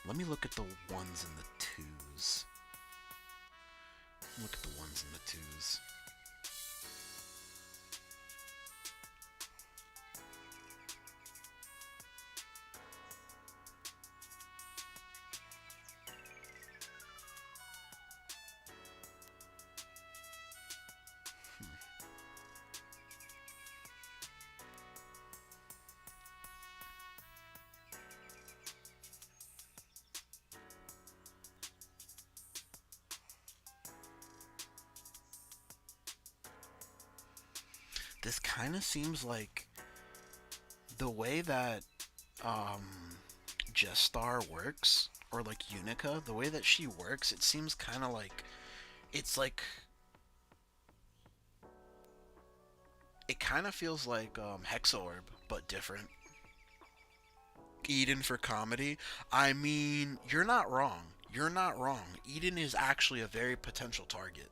Let me look at the ones and the twos. Look at the ones and the twos. This kind of seems like the way that Deathster works, or like Unica, the way that she works, it seems kind of like it's like it kind of feels like Hexorb, but different. Eden for comedy. I mean, you're not wrong. You're not wrong. Eden is actually a very potential target.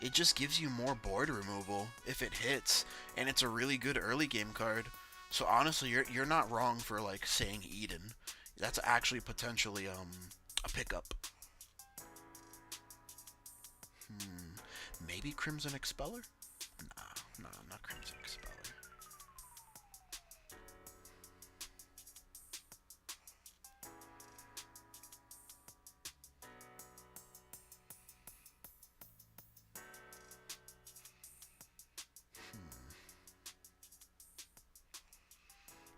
It just gives you more board removal if it hits, and it's a really good early game card. So honestly, you're not wrong for like saying Eden. That's actually potentially a pickup. Maybe Crimson Expeller? Nah, not Crimson Expeller.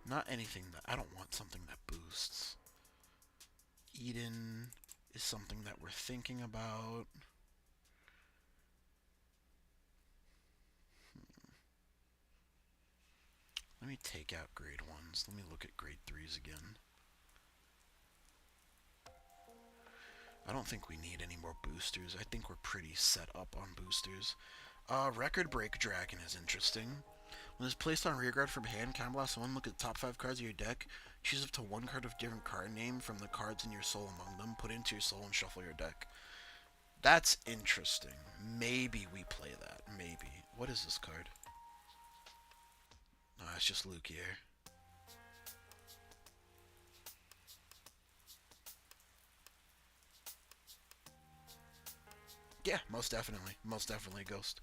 Not anything that I don't want something that boosts. Eden is something that we're thinking about. Let me take out grade 1s. Let me look at grade 3s again. I don't think we need any more boosters. I think we're pretty set up on boosters. Record Break Dragon is interesting. When it's placed on rearguard from hand, counterblast someone, look at the top 5 cards of your deck, choose up to 1 card of different card name from the cards in your soul among them, put it into your soul, and shuffle your deck. That's interesting. Maybe we play that. Maybe. What is this card? No, it's just Luke here. Yeah, most definitely. Most definitely Ghost.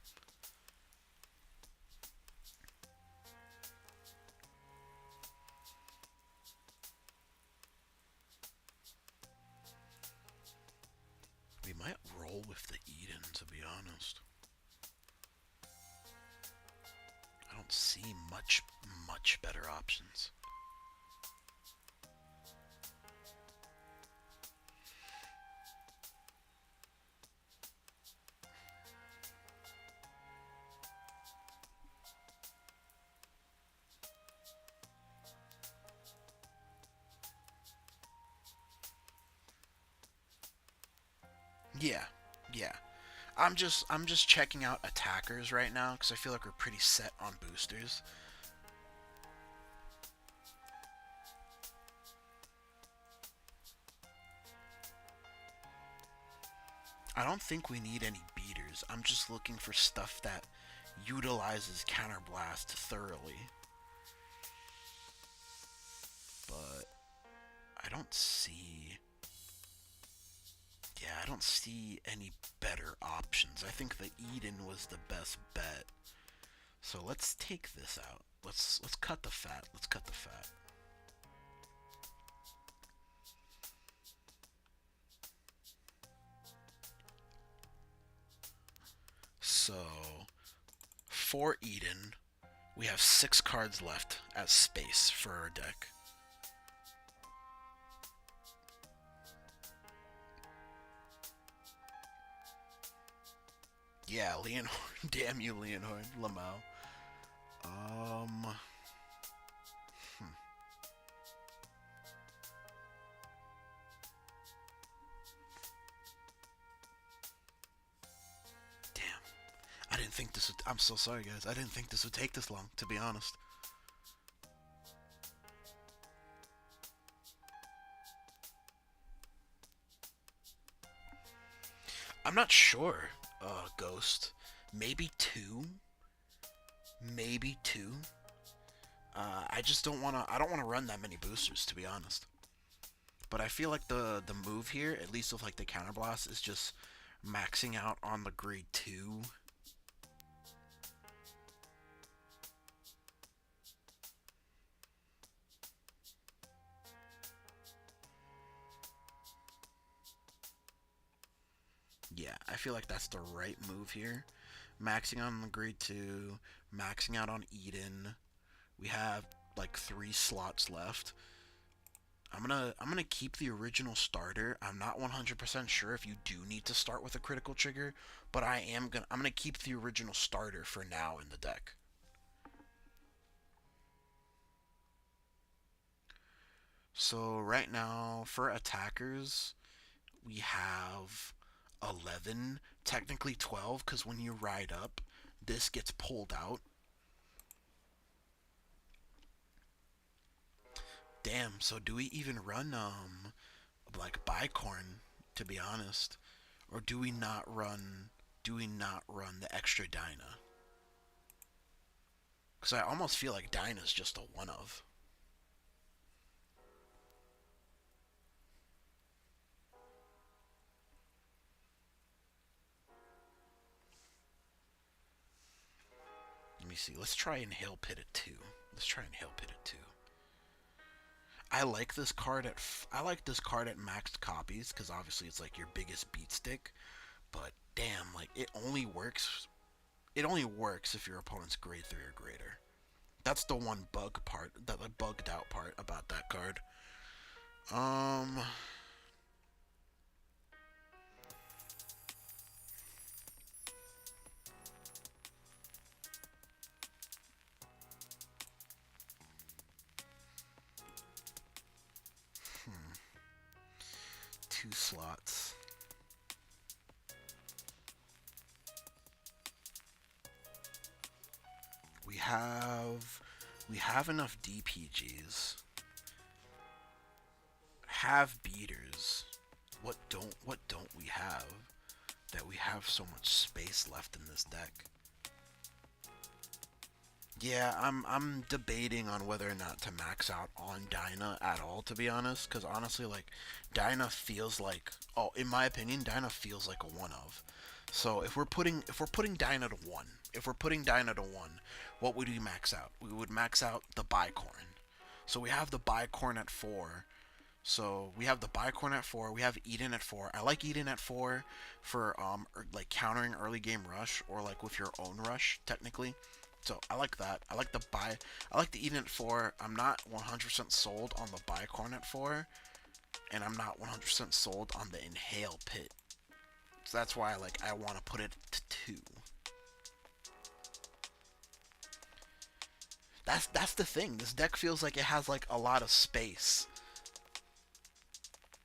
We might roll with the Eden, to be honest. I don't see much better options. Yeah, yeah. I'm just checking out attackers right now because I feel like we're pretty set on boosters. I don't think we need any beaters. I'm just looking for stuff that utilizes Counterblast thoroughly. But I don't see... Yeah, I don't see any better options. I think the Eden was the best bet. So let's take this out. Let's cut the fat. Let's cut the fat. So for Eden, we have 6 cards left as space for our deck. Yeah, Leonhard. Damn you, Leonhard. Lamau. Damn. I didn't think this would... I'm so sorry, guys. I didn't think this would take this long, to be honest. I'm not sure, Ghost. Maybe 2? Maybe 2? I just don't want to... I don't want to run that many boosters, to be honest. But I feel like the move here, at least with like the counterblast, is just maxing out on the grade 2. Yeah, I feel like that's the right move here. Maxing out on the grade 2, maxing out on Eden. We have like 3 slots left. I'm gonna keep the original starter. I'm not 100% sure if you do need to start with a critical trigger, but I'm gonna keep the original starter for now in the deck. So right now for attackers, we have 11, technically 12, because when you ride up, this gets pulled out. Damn, so do we even run like Bicorn, to be honest? Or do we not run the extra Dyna? Because I almost feel like Dyna's just a one of. Let me see. Let's try Inhale Pit at 2. Let's try Inhale Pit at 2. I like this card at maxed copies because obviously it's like your biggest beat stick. But damn, like it only works. It only works if your opponent's grade 3 or greater. That's the one bugged out part about that card. Um. Hmm. 2 slots. We have enough DPGs. Have beaters. What don't we have that we have so much space left in this deck? Yeah, I'm debating on whether or not to max out on Dyna at all, to be honest, because honestly, like, Dyna feels like, oh, in my opinion, Dyna feels like a one of. So if we're putting Dyna to 1, what would we max out? We would max out the Bicorn. So we have the Bicorn at 4. So we have the Bicorn at 4. We have Eden at 4. I like Eden at 4 for like countering early game rush or like with your own rush technically. So I like that. I like the Eden at 4. I'm not 100% sold on the Bicorn at 4, and I'm not 100% sold on the Inhale Pit. So that's why I want to put it to 2. That's the thing. This deck feels like it has like a lot of space.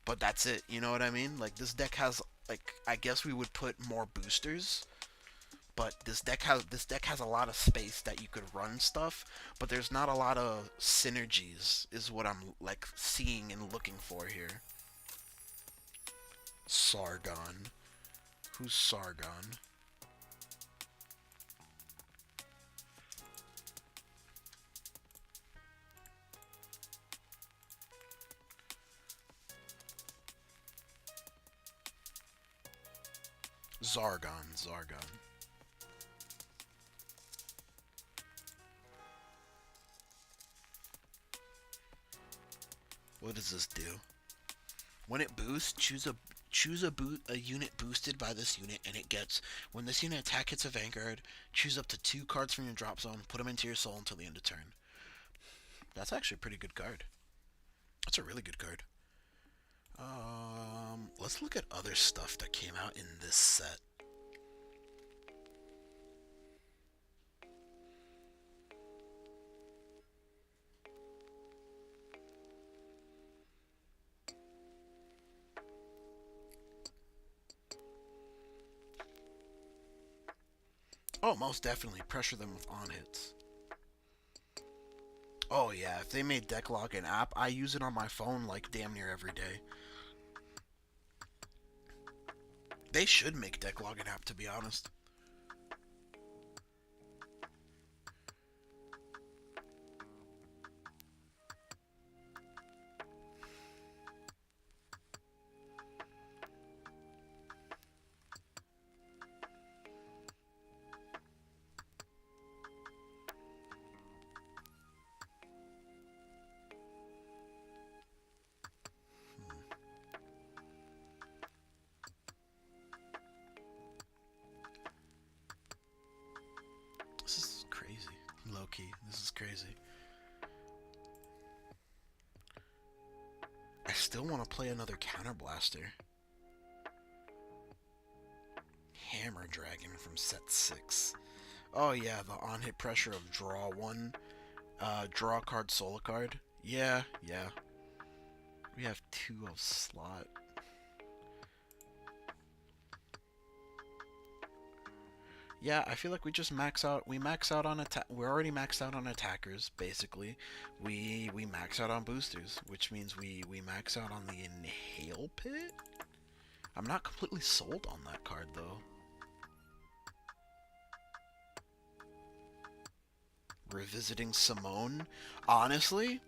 But that's it, you know what I mean? Like this deck has like I guess we would put more boosters, but this deck has a lot of space that you could run stuff, but there's not a lot of synergies is what I'm like seeing and looking for here. Sargon. Who's Sargon? Zargon. What does this do? When it boosts, choose a unit boosted by this unit, and it gets, when this unit attack hits a Vanguard, choose up to 2 cards from your drop zone, put them into your soul until the end of turn. That's actually a pretty good card. That's a really good card. Let's look at other stuff that came out in this set. Oh, most definitely. Pressure them with on hits. Oh yeah, if they made Decklog an app, I use it on my phone like damn near every day. They should make Decklog an app, to be honest. This is crazy. Low-key, this is crazy. I still want to play another Counterblaster. Hammer Dragon from set 6. Oh yeah, the on-hit pressure of draw 1, draw a card, soul a card. Yeah. We have 2 of slot. Yeah, I feel like we just max out. We max out on We're already maxed out on attackers, basically. We max out on boosters, which means we max out on the Inhale Pit. I'm not completely sold on that card though. Revisiting Simone. Honestly,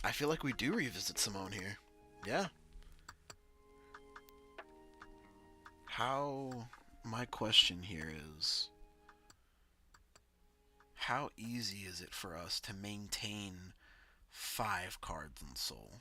I feel like we do revisit Simone here. Yeah. My question here is, how easy is it for us to maintain 5 cards in Soul?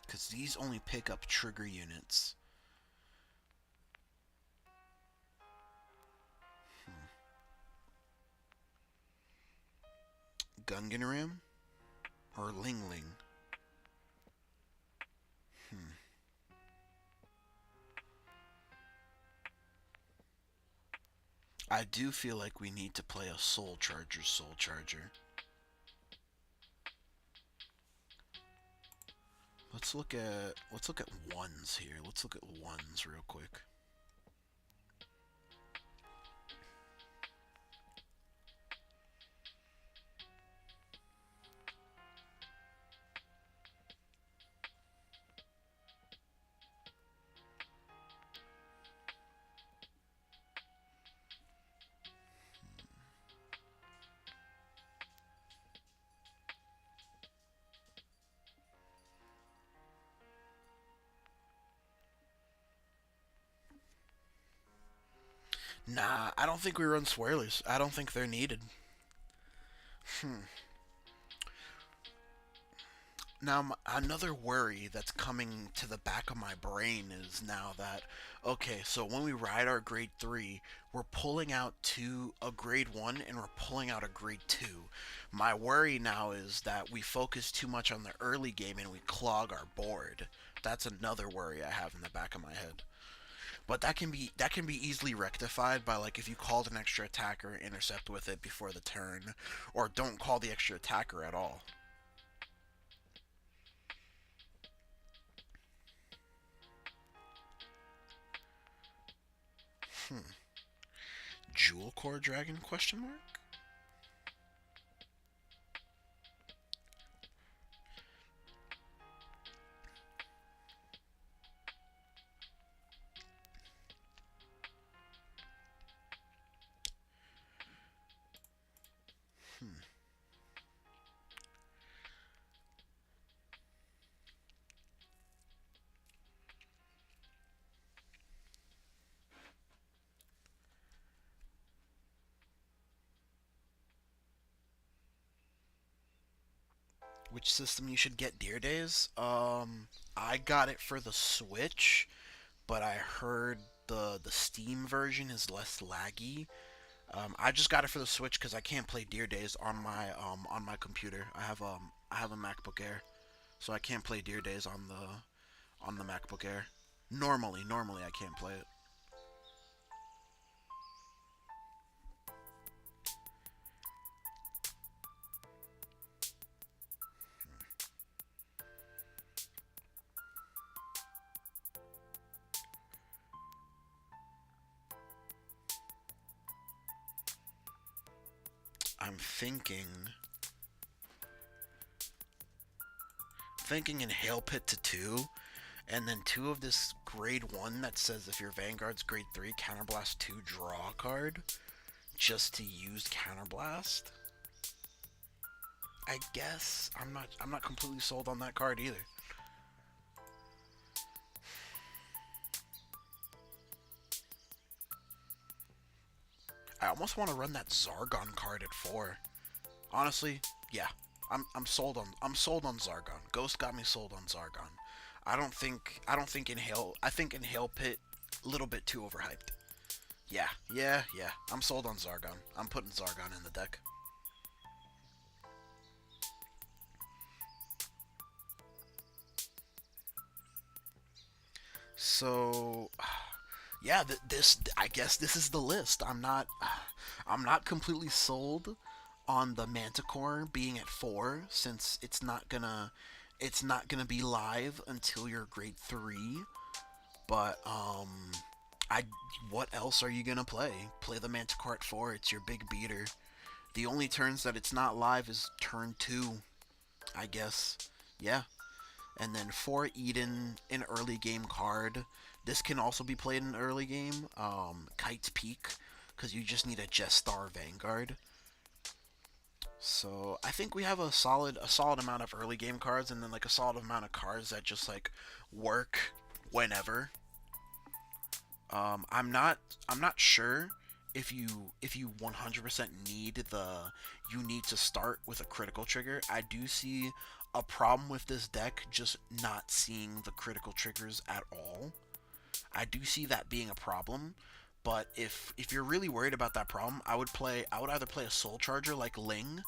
Because these only pick up trigger units. Gunganram? Or Ling Ling? I do feel like we need to play a Soul Charger. Let's look at ones here. Let's look at ones real quick. Nah, I don't think we run Swirlers. I don't think they're needed. Now, another worry that's coming to the back of my brain is now that, okay, so when we ride our grade 3, we're pulling out a grade 1 and we're pulling out a grade 2. My worry now is that we focus too much on the early game and we clog our board. That's another worry I have in the back of my head. But that can be easily rectified by, like, if you called an extra attacker, intercept with it before the turn, or don't call the extra attacker at all. Jewel Core Dragon question mark? Which system you should get Deer Days? I got it for the Switch, but I heard the Steam version is less laggy. I just got it for the Switch because I can't play Deer Days on my computer. I have a MacBook Air, so I can't play Deer Days on the MacBook Air. Normally I can't play it. I'm thinking Inhale Pit to 2, and then 2 of this grade 1 that says if your Vanguard's grade 3, Counterblast 2, draw a card, just to use Counterblast. I guess I'm not completely sold on that card either. I almost want to run that Zargon card at 4. Honestly, yeah. I'm sold on Zargon. Ghost got me sold on Zargon. I don't think Inhale I think Inhale Pit a little bit too overhyped. Yeah. I'm sold on Zargon. I'm putting Zargon in the deck. So, yeah, this I guess this is the list. I'm not completely sold on the Manticore being at 4 since it's not gonna be live until you're grade 3. But I what else are you gonna play? Play the Manticore at 4. It's your big beater. The only turns that it's not live is turn 2, I guess. Yeah. And then for Eden, an early game card. This can also be played in early game. Kite's Peak, because you just need a Jestar Vanguard. So I think we have a solid amount of early game cards, and then like a solid amount of cards that just like work whenever. I'm not sure if you 100% you need to start with a critical trigger. I do see a problem with this deck just not seeing the critical triggers at all. I do see that being a problem, but if you're really worried about that problem, I would either play a Soul Charger like Ling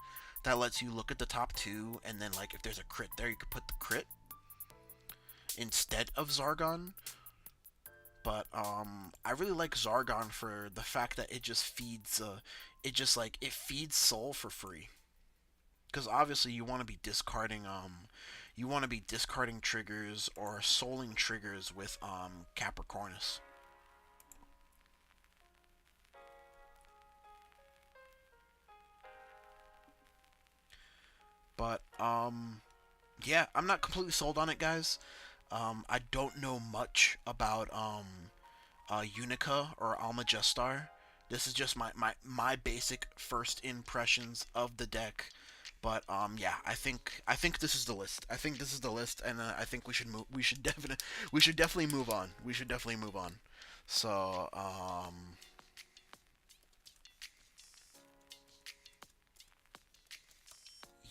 that lets you look at the top 2, and then like if there's a crit there, you could put the crit instead of Zargon. But I really like Zargon for the fact that it just feeds it feeds Soul for free. Because obviously you want to be discarding triggers or souling triggers with Capricornus. But yeah, I'm not completely sold on it, guys. I don't know much about Unica or Almagestar. This is just my basic first impressions of the deck. But yeah, I think this is the list. I think this is the list, and I think we should move. We should definitely move on. We should definitely move on. So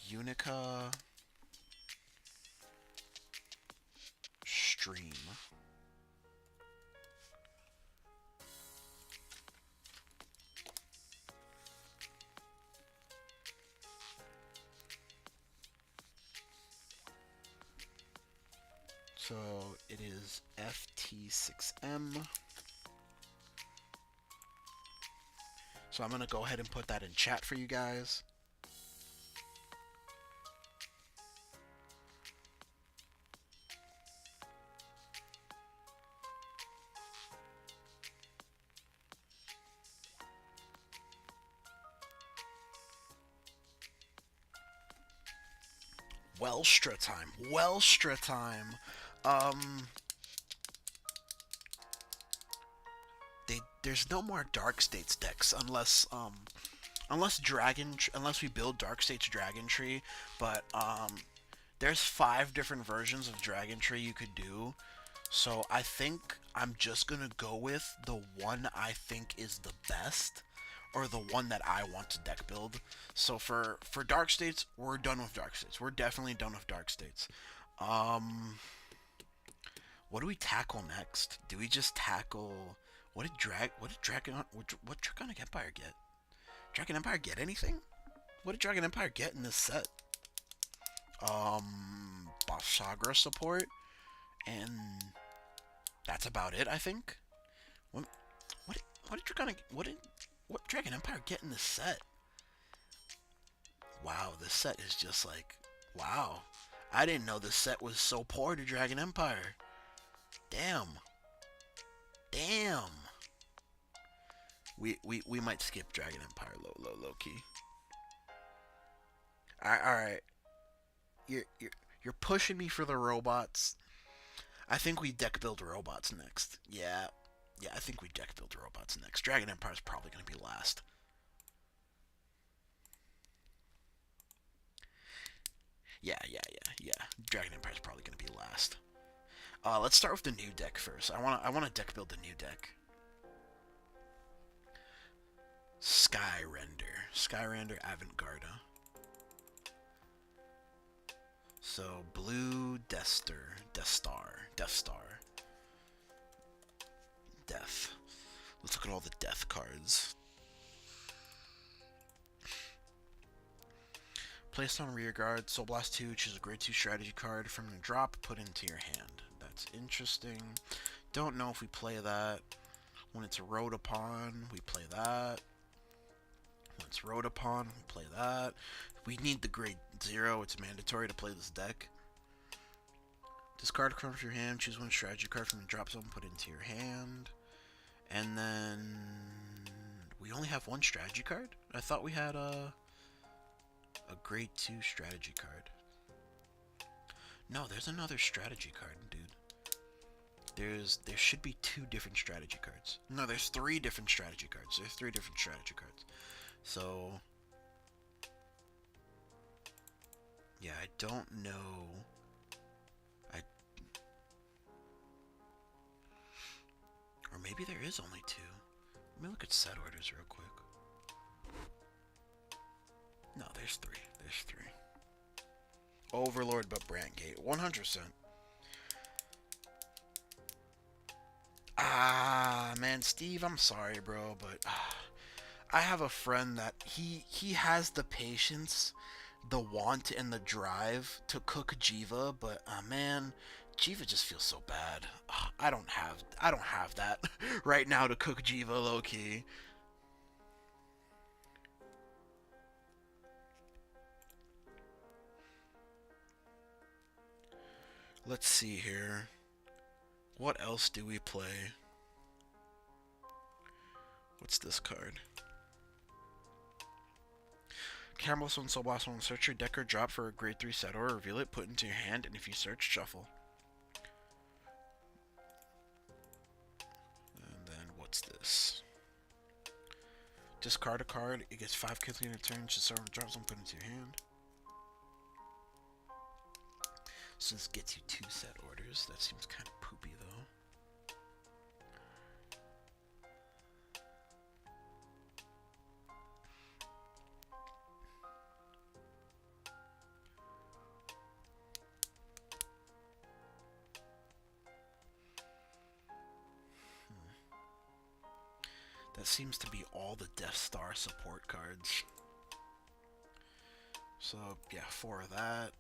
Unica stream. So it is FT6M. So I'm going to go ahead and put that in chat for you guys. Welstra time. Welstra time. There's no more Dark States decks unless we build Dark States Dragontree, but there's 5 different versions of Dragontree you could do. So I think I'm just gonna go with the one I think is the best, or the one that I want to deck build. So for Dark States, we're done with Dark States. We're definitely done with Dark States. What do we tackle next? Do we just tackle what did Draconic Empire get? Dragon Empire get anything? What did Dragon Empire get in this set? Sagra support, and that's about it, I think. What Dragon Empire get in this set? Wow, this set is just like, wow. I didn't know this set was so poor to Dragon Empire. Damn. Damn. We might skip Dragon Empire low key. Alright. You're pushing me for the robots. I think we deck build robots next. Yeah, I think we deck build robots next. Dragon Empire is probably going to be last. Yeah. Dragon Empire is probably going to be last. Let's start with the new deck first. I want to deck build the new deck. Skyrender Avantgarda. So blue Deathster. Death. Let's look at all the death cards. Placed on rear guard, Soul Blast 2, choose a grade 2 strategy card from the drop, put into your hand. That's interesting. Don't know if we play that. When it's rode upon, we play that. When it's rode upon, we play that. We need the grade 0, it's mandatory to play this deck. Discard a card from your hand, choose one strategy card from the drop zone, put into your hand. And then we only have one strategy card? I thought we had a grade 2 strategy card. No, there's another strategy card, dude. There should be 2 different strategy cards. No, there's 3 different strategy cards. There's 3 different strategy cards. So yeah, I don't know. Or maybe there is only 2. Let me look at set orders real quick. No, there's 3. There's 3. Overlord but Brandgate. 100%. Ah, man, Steve, I'm sorry, bro, but I have a friend that he has the patience, the want, and the drive to cook Jiva, but man, Jiva just feels so bad. I don't have that right now to cook Jiva low key. Let's see here. What else do we play? What's this card? Caramel Stone, Soul Blast 1. Search your deck or drop for a grade 3 set or reveal it, put into your hand, and if you search, shuffle. And then what's this? Discard a card. It gets 5 kills in a turn. Just start with drop zone, put into your hand. So this gets you 2 set orders. That seems kind of poopy though. That seems to be all the Deathstar support cards. So yeah, 4 of that.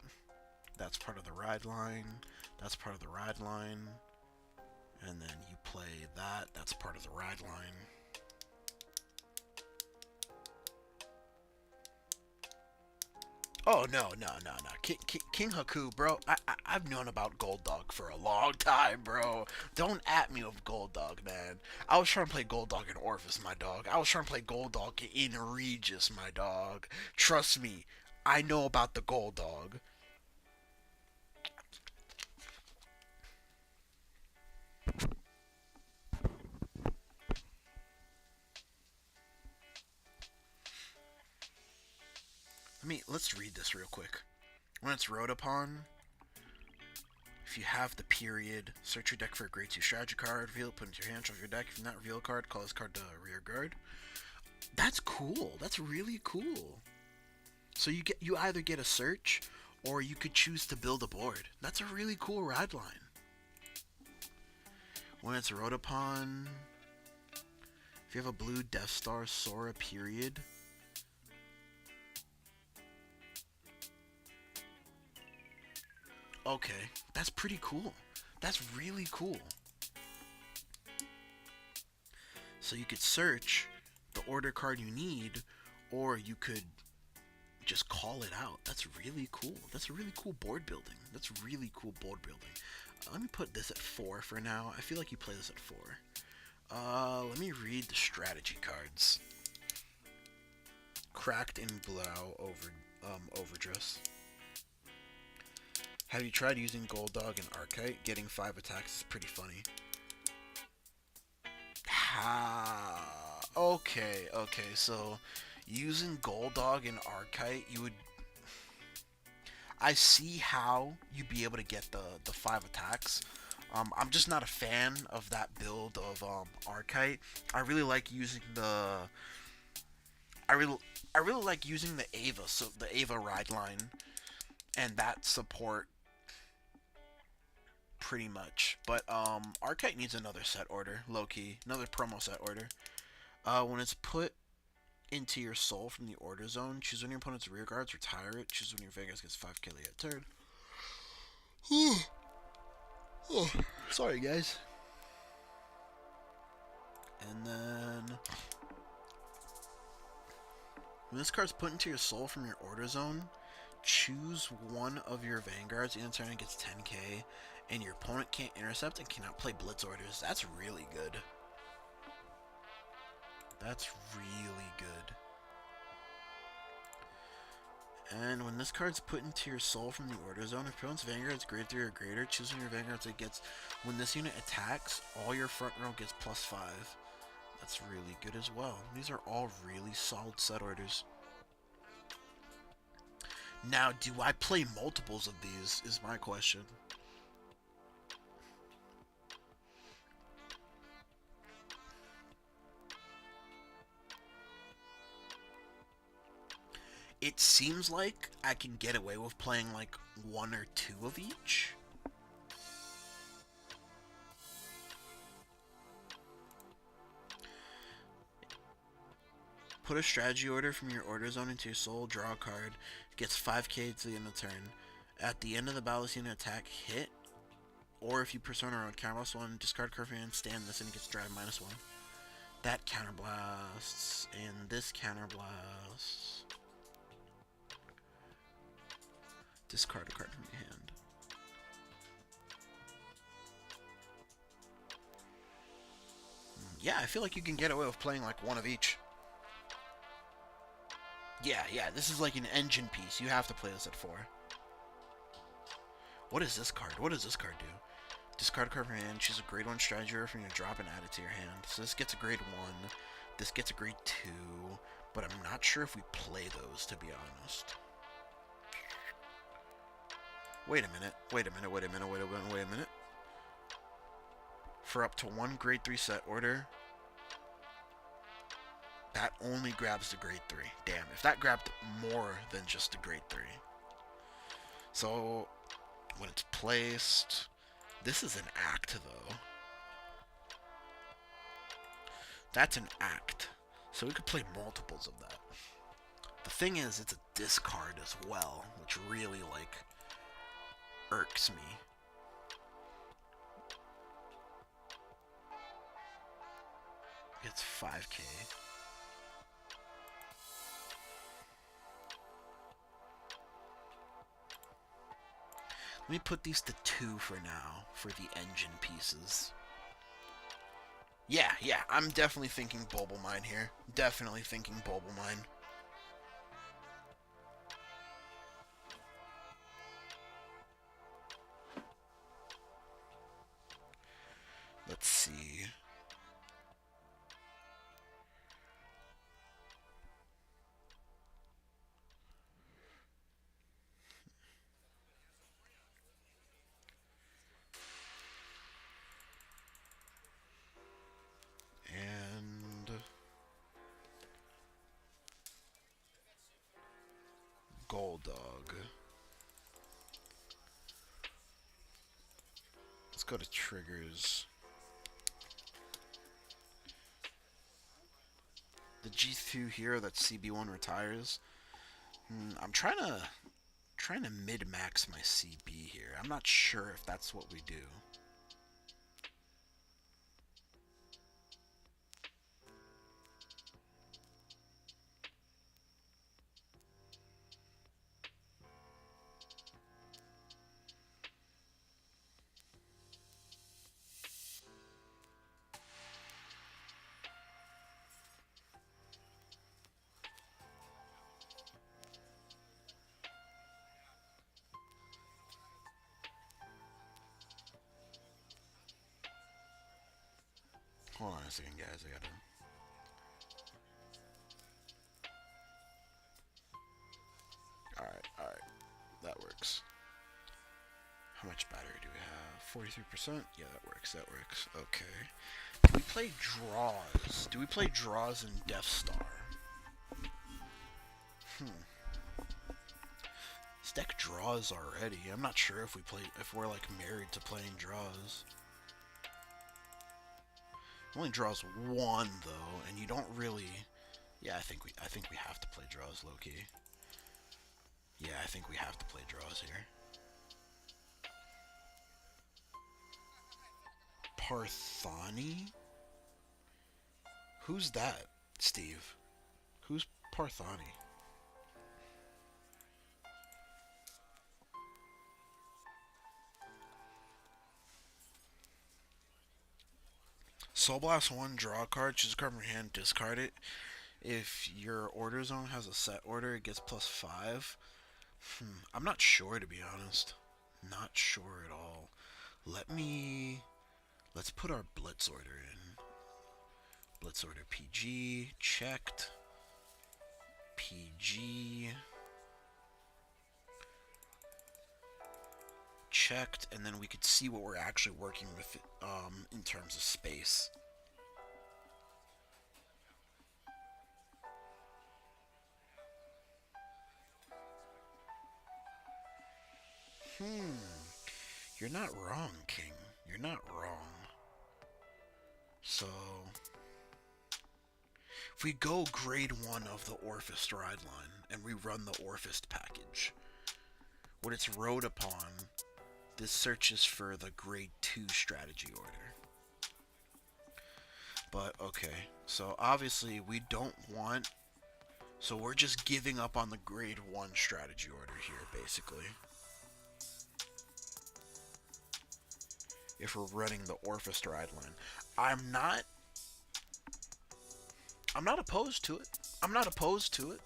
That's part of the ride line. That's part of the ride line. And then you play that. That's part of the ride line. Oh, no. King Haku, bro. I've known about Gold Dog for a long time, bro. Don't at me with Gold Dog, man. I was trying to play Gold Dog in Orphis, my dog. I was trying to play Gold Dog in Regis, my dog. Trust me, I know about the Gold Dog. Let's read this real quick. When it's rode upon, if you have the period, search your deck for a grade 2 strategy card, reveal it, put it into your hand, shuffle your deck. If you not reveal a card, call this card to rear guard. That's cool. That's really cool. So you either get a search, or you could choose to build a board. That's a really cool ride line. When it's rode upon, if you have a blue Deathstar Sora period. Okay, that's pretty cool. That's really cool. So you could search the order card you need, or you could just call it out. That's really cool. That's a really cool board building. That's really cool board building. Let me put this at 4 for now. I feel like you play this at 4. Let me read the strategy cards. Cracked in Blau Overdress. Have you tried using Gold Dog and Archite? Getting 5 attacks is pretty funny. Okay, so using Gold Dog and Archite, you would... I see how you'd be able to get the 5 attacks. I'm just not a fan of that build of Archite. I really like using the... I really like using the Ava, so the Ava ride line, and that support pretty much. But Archite needs another set order, low key, another promo set order. When it's put into your soul from the order zone, choose one of your opponent's rear guards, retire it. Choose one of your Vegas gets 5k at turn. Oh, sorry guys. And then when this card's put into your soul from your order zone, choose one of your vanguards in turn and gets 10k, and your opponent can't intercept and cannot play blitz orders. That's really good. That's really good. And when this card's put into your soul from the order zone, if opponent's vanguard's grade 3 or greater, choose one of your vanguards that gets, when this unit attacks, all your front row gets +5. That's really good as well. These are all really solid set orders. Now, do I play multiples of these, is my question. It seems like I can get away with playing like 1 or 2 of each. Put a strategy order from your order zone into your soul, draw a card, gets 5k to the end of the turn. At the end of the battle, this unit attack hit, or if you persona on counterblast 1, discard card from your hand, stand this, and it gets drive -1. That counterblasts, and this counterblasts. Discard a card from your hand. Yeah, I feel like you can get away with playing like 1 of each. Yeah, this is like an engine piece. You have to play this at 4. What is this card? What does this card do? Discard a card from your hand, choose a grade 1 strategy order from your drop and add it to your hand. So this gets a grade 1, this gets a grade 2, but I'm not sure if we play those, to be honest. Wait a minute. For up to 1 grade 3 set order, that only grabs the grade 3. Damn, if that grabbed more than just the grade 3. So, when it's placed, this is an act, though. That's an act. So we could play multiples of that. The thing is, it's a discard as well, which really, like, irks me. It's 5k. Let me put these to 2 for now, for the engine pieces. Yeah, I'm definitely thinking Bulble Mine here. Definitely thinking Bulble Mine. Let's see. And Gold Dog. Let's go to triggers. The G2 hero that CB1 retires. I'm trying to mid-max my CB here. I'm not sure if that's what we do. Hold on a second, guys. I gotta... Alright. That works. How much battery do we have? 43%? Yeah, that works. Okay. Do we play draws? Do we play draws in Deathster? This deck draws already. I'm not sure if we're like married to playing draws. It only draws one though, and you don't really. Yeah, I think we have to play draws, low-key. Yeah, I think we have to play draws here. Parthani? Who's that, Steve? Who's Parthani? Soul Blast 1, draw a card, choose a card from your hand, discard it. If your order zone has a set order, it gets +5. I'm not sure, to be honest. Not sure at all. Let's put our Blitz order in. Blitz order PG, checked. PG. Checked, and then we could see what we're actually working with in terms of space. You're not wrong, King. You're not wrong. So, if we go grade 1 of the Orphist ride line, and we run the Orphist package, what it's wrote upon, this searches for the grade 2 strategy order. But, okay, so obviously we don't want, so we're just giving up on the grade 1 strategy order here, basically. If we're running the Orphist ride line. I'm not opposed to it. I'm not opposed to it.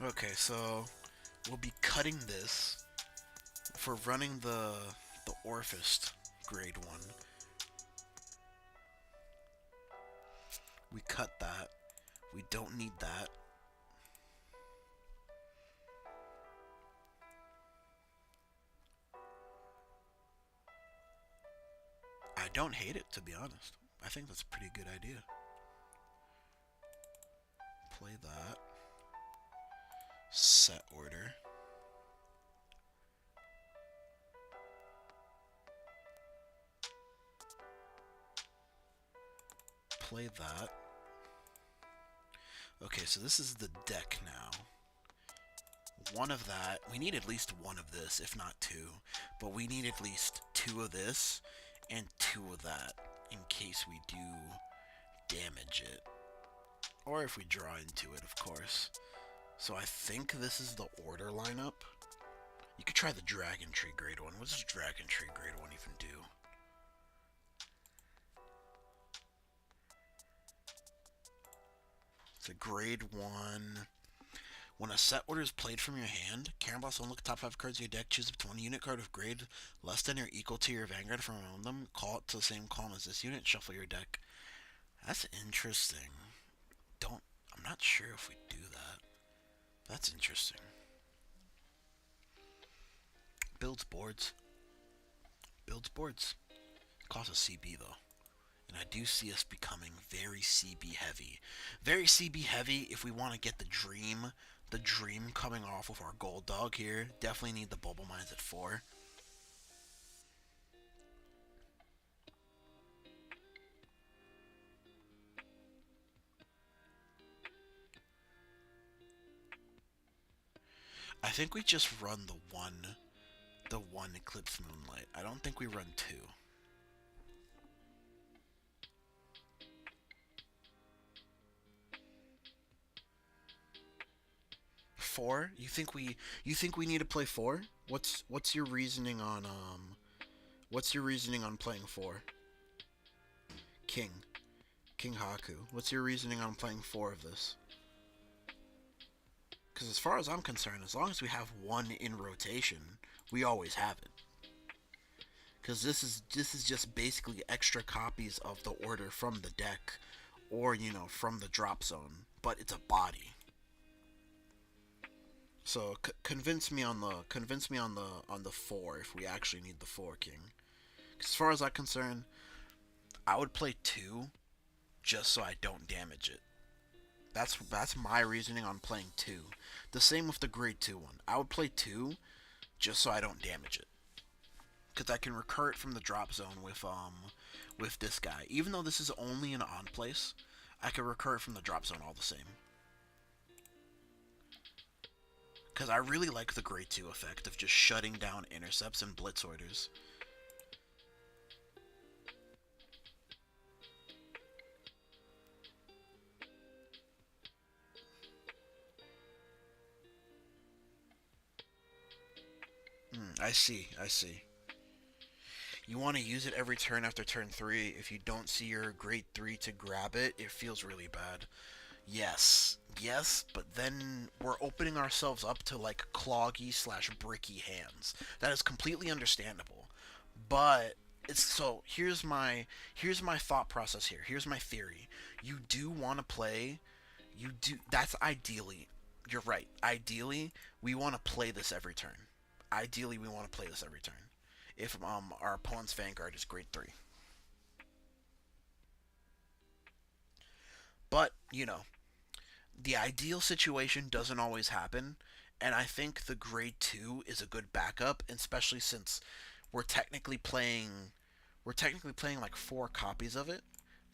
Okay, so we'll be cutting this for running the Orphist grade 1. We cut that. We don't need that. I don't hate it, to be honest. I think that's a pretty good idea. Play that. Set order. Play that. Okay, so this is the deck now. One of that. We need at least one of this, if not two. But we need at least 2 of this and 2 of that in case we do damage it. Or if we draw into it, of course. So I think this is the order lineup. You could try the Dragontree grade 1. What does Dragontree grade 1 even do? It's a grade 1. When a set order is played from your hand, Caramboss will look top 5 cards of your deck, choose up to one unit card of grade less than or equal to your Vanguard from among them, call it to the same column as this unit, shuffle your deck. That's interesting. I'm not sure if we do that. That's interesting. Builds boards. Builds boards. Costs a CB though. And I do see us becoming very CB heavy. Very CB heavy if we want to get the dream coming off of our gold dog here. Definitely need the bubble mines at 4. I think we just run the one Eclipse Moonlight. I don't think we run 2. 4? You think we need to play 4? What's your reasoning on playing 4? King Haku. What's your reasoning on playing 4 of this? Because as far as I'm concerned, as long as we have 1 in rotation, we always have it. Because this is just basically extra copies of the order from the deck, or from the drop zone, but it's a body. So convince me on the 4 if we actually need the 4 king. As far as I'm concerned, I would play 2 just so I don't damage it. That's my reasoning on playing 2. The same with the grade 2 one. I would play 2 just so I don't damage it. Because I can recur it from the drop zone with this guy. Even though this is only an on place, I can recur it from the drop zone all the same. Because I really like the grade 2 effect of just shutting down intercepts and blitz orders. I see. You want to use it every turn after turn 3. If you don't see your grade 3 to grab it, it feels really bad. Yes, but then we're opening ourselves up to like cloggy / bricky hands. That is completely understandable. But here's my thought process here. Here's my theory. You do want to play. That's ideally. You're right. Ideally, we want to play this every turn. If our opponent's Vanguard is grade 3. But, the ideal situation doesn't always happen, and I think the grade 2 is a good backup, especially since we're technically playing like 4 copies of it,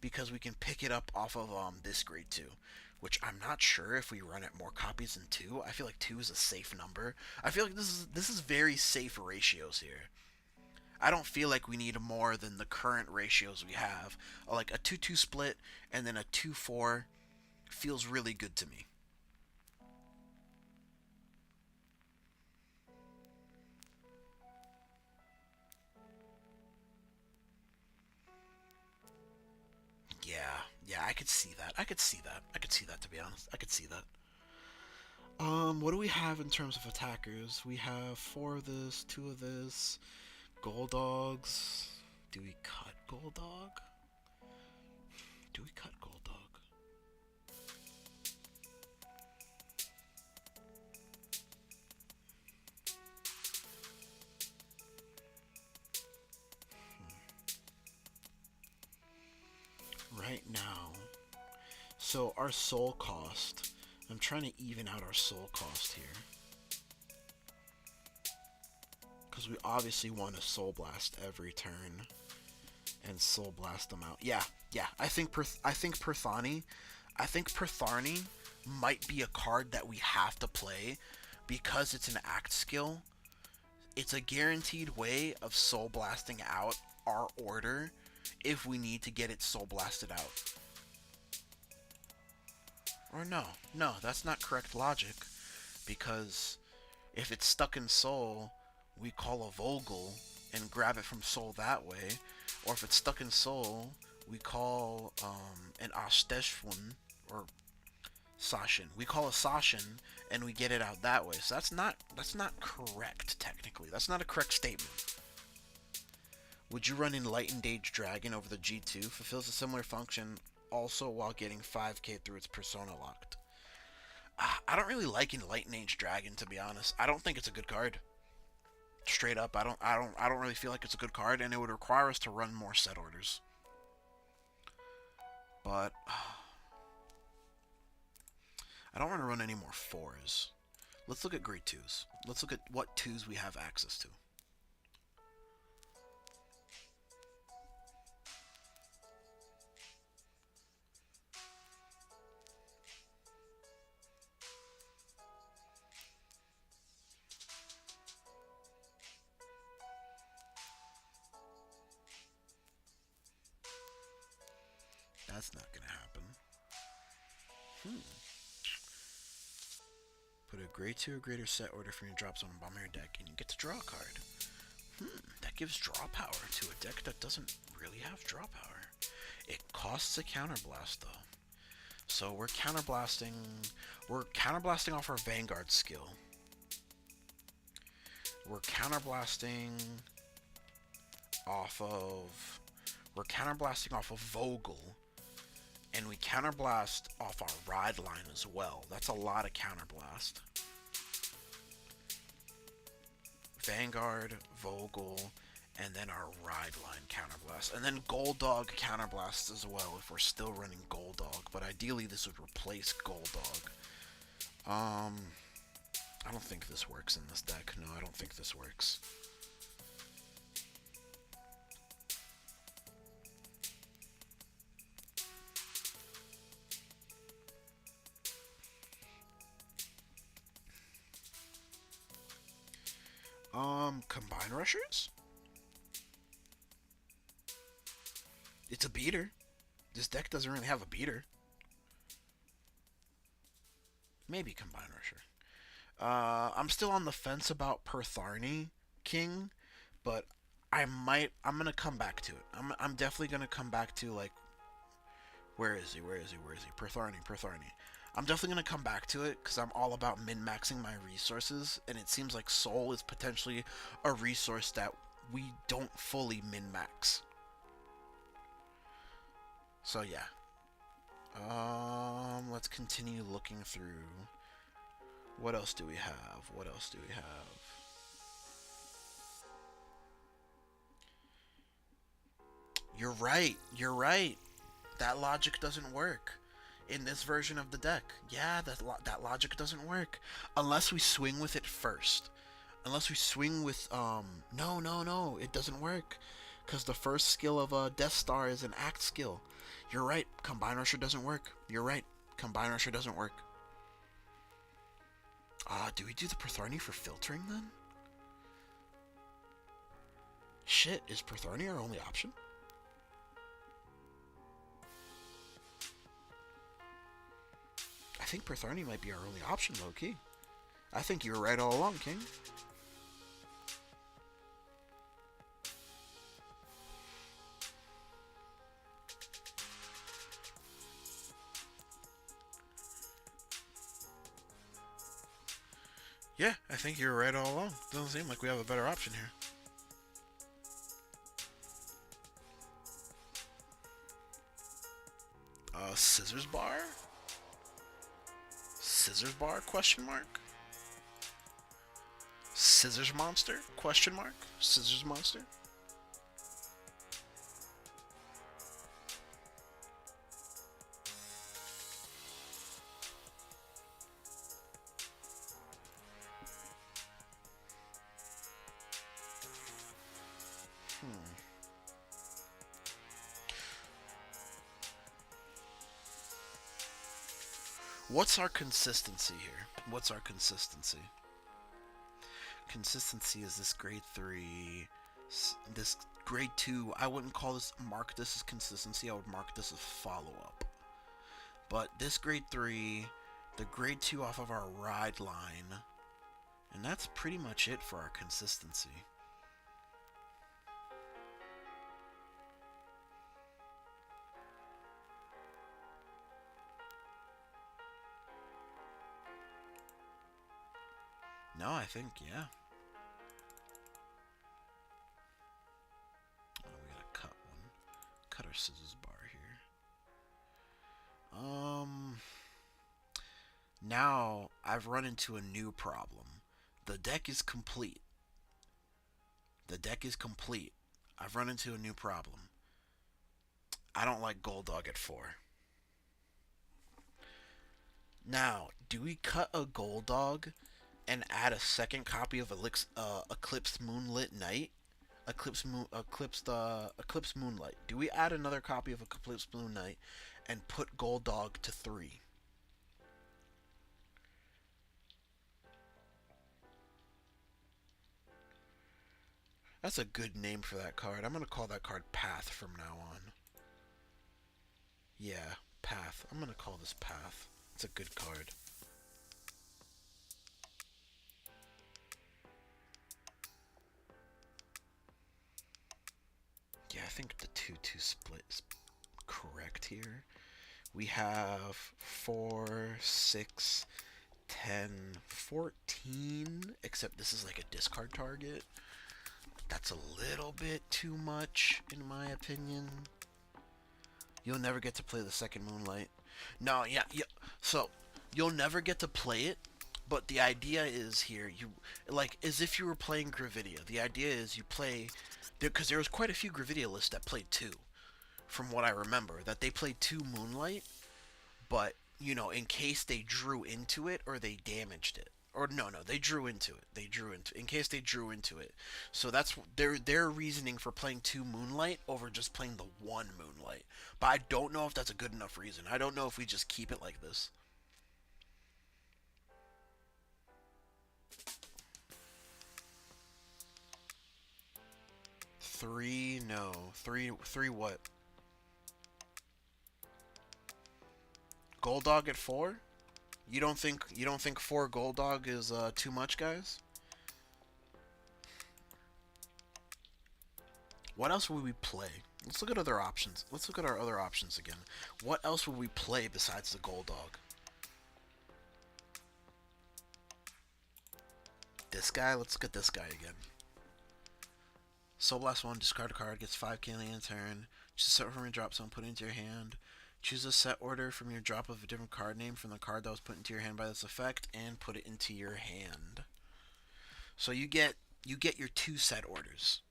because we can pick it up off of this grade 2, which I'm not sure if we run it more copies than 2. I feel like 2 is a safe number. I feel like this is very safe ratios here. I don't feel like we need more than the current ratios we have. Like a 2-2 split and then a 2-4 feels really good to me. Yeah, I could see that. I could see that, to be honest. I could see that. What do we have in terms of attackers? We have 4 of this, 2 of this, Gold Dogs. Do we cut Gold Dog? Right now. So our soul cost. I'm trying to even out our soul cost here. Because we obviously want to soul blast every turn. And soul blast them out. Yeah. I think Perthani might be a card that we have to play because it's an act skill. It's a guaranteed way of soul blasting out our order if we need to get it soul blasted out. Or no, that's not correct logic, because if it's stuck in soul, we call a Vogel and grab it from soul that way, or if it's stuck in soul, we call an Asteshwin or Sashin. We call a Sashin, and we get it out that way. So that's not correct, technically. That's not a correct statement. Would you run Enlightened Age Dragon over the G2? Fulfills a similar function, also while getting 5k through its persona locked. I don't really like Enlightened Age Dragon, to be honest. I don't think it's a good card. Straight up, I don't really feel like it's a good card, and it would require us to run more set orders. But I don't want to run any more 4s. Let's look at grade 2s. Let's look at what 2s we have access to. That's not gonna happen. Put a grade 2 or greater set order from your drop zone on bottom of your deck, and you get to draw a card. That gives draw power to a deck that doesn't really have draw power. It costs a counterblast though. So we're counterblasting off our Vanguard skill. We're counterblasting off of Vogel. And we counterblast off our Ride line as well. That's a lot of counterblast. Vanguard, Vogel, and then our Ride line counterblast. And then Gold Dog counterblasts as well if we're still running Gold Dog. But ideally this would replace Gold Dog. I don't think this works in this deck. No, I don't think this works. Combine Rushers? It's a beater. This deck doesn't really have a beater. Maybe Combine Rusher. I'm still on the fence about Pertharni King, but I'm gonna come back to it. I'm definitely gonna come back to, like, where is he? Pertharni. I'm definitely going to come back to it because I'm all about min-maxing my resources, and it seems like Soul is potentially a resource that we don't fully min-max. So yeah. Let's continue looking through. What else do we have? You're right. That logic doesn't work in this version of the deck. Yeah, that logic doesn't work unless we swing with it first. Unless we swing with no, it doesn't work because the first skill of a Deathster is an act skill. You're right. Combine Rusher doesn't work. You're right. Combine Rusher doesn't work. Do we do the Pertharni for filtering then? Shit, is Pertharni our only option? I think Pertharni might be our only option, low-key. I think you were right all along, King. Yeah, I think you were right all along. Doesn't seem like we have a better option here. Scissors Bar? Scissors Bar, question mark? Scissors Monster, question mark? Scissors Monster? What's our consistency here? What's our consistency? Consistency is this grade 3, this grade 2. I wouldn't mark this as consistency. I would mark this as follow-up. But this grade 3, the grade 2 off of our Ride line, and that's pretty much it for our consistency. No, I think, yeah. Oh, we gotta cut one. Cut our scissors bar here. Now I've run into a new problem. The deck is complete. The deck is complete. I've run into a new problem. I don't like Gold Dog at 4. Now, do we cut a Gold Dog and add a second copy of Eclipsed Moonlit Night? Eclipsed Moonlight. Do we add another copy of Eclipsed Moonlight and put Gold Dog to 3? That's a good name for that card. I'm gonna call that card Path from now on. Yeah, Path. I'm gonna call this Path. It's a good card. Yeah, I think the 2-2 split is correct here. We have 4, 6, 10, 14, except this is like a discard target. That's a little bit too much, in my opinion. You'll never get to play the second Moonlight. No, yeah. So, you'll never get to play it, but the idea is here, like, as if you were playing Gravidia. The idea is you play, because there was quite a few Gravidia lists that played 2, from what I remember, that they played 2 Moonlight, but, you know, in case they drew into it or they damaged it. Or no, they drew into it. In case they drew into it. So that's their reasoning for playing 2 Moonlight over just playing the 1 Moonlight. But I don't know if that's a good enough reason. I don't know if we just keep it like this. Three, no. Three what? Gold Dog at 4? You don't think 4 Gold Dog is too much, guys? What else would we play? Let's look at other options. Let's look at our other options again. What else would we play besides the Gold Dog? This guy? Let's look at this guy again. Soul Blast 1, discard a card, gets 5 killing in a turn. Choose a set from your drop zone, put it into your hand. Choose a set order from your drop of a different card name from the card that was put into your hand by this effect, and put it into your hand. So you get your 2 set orders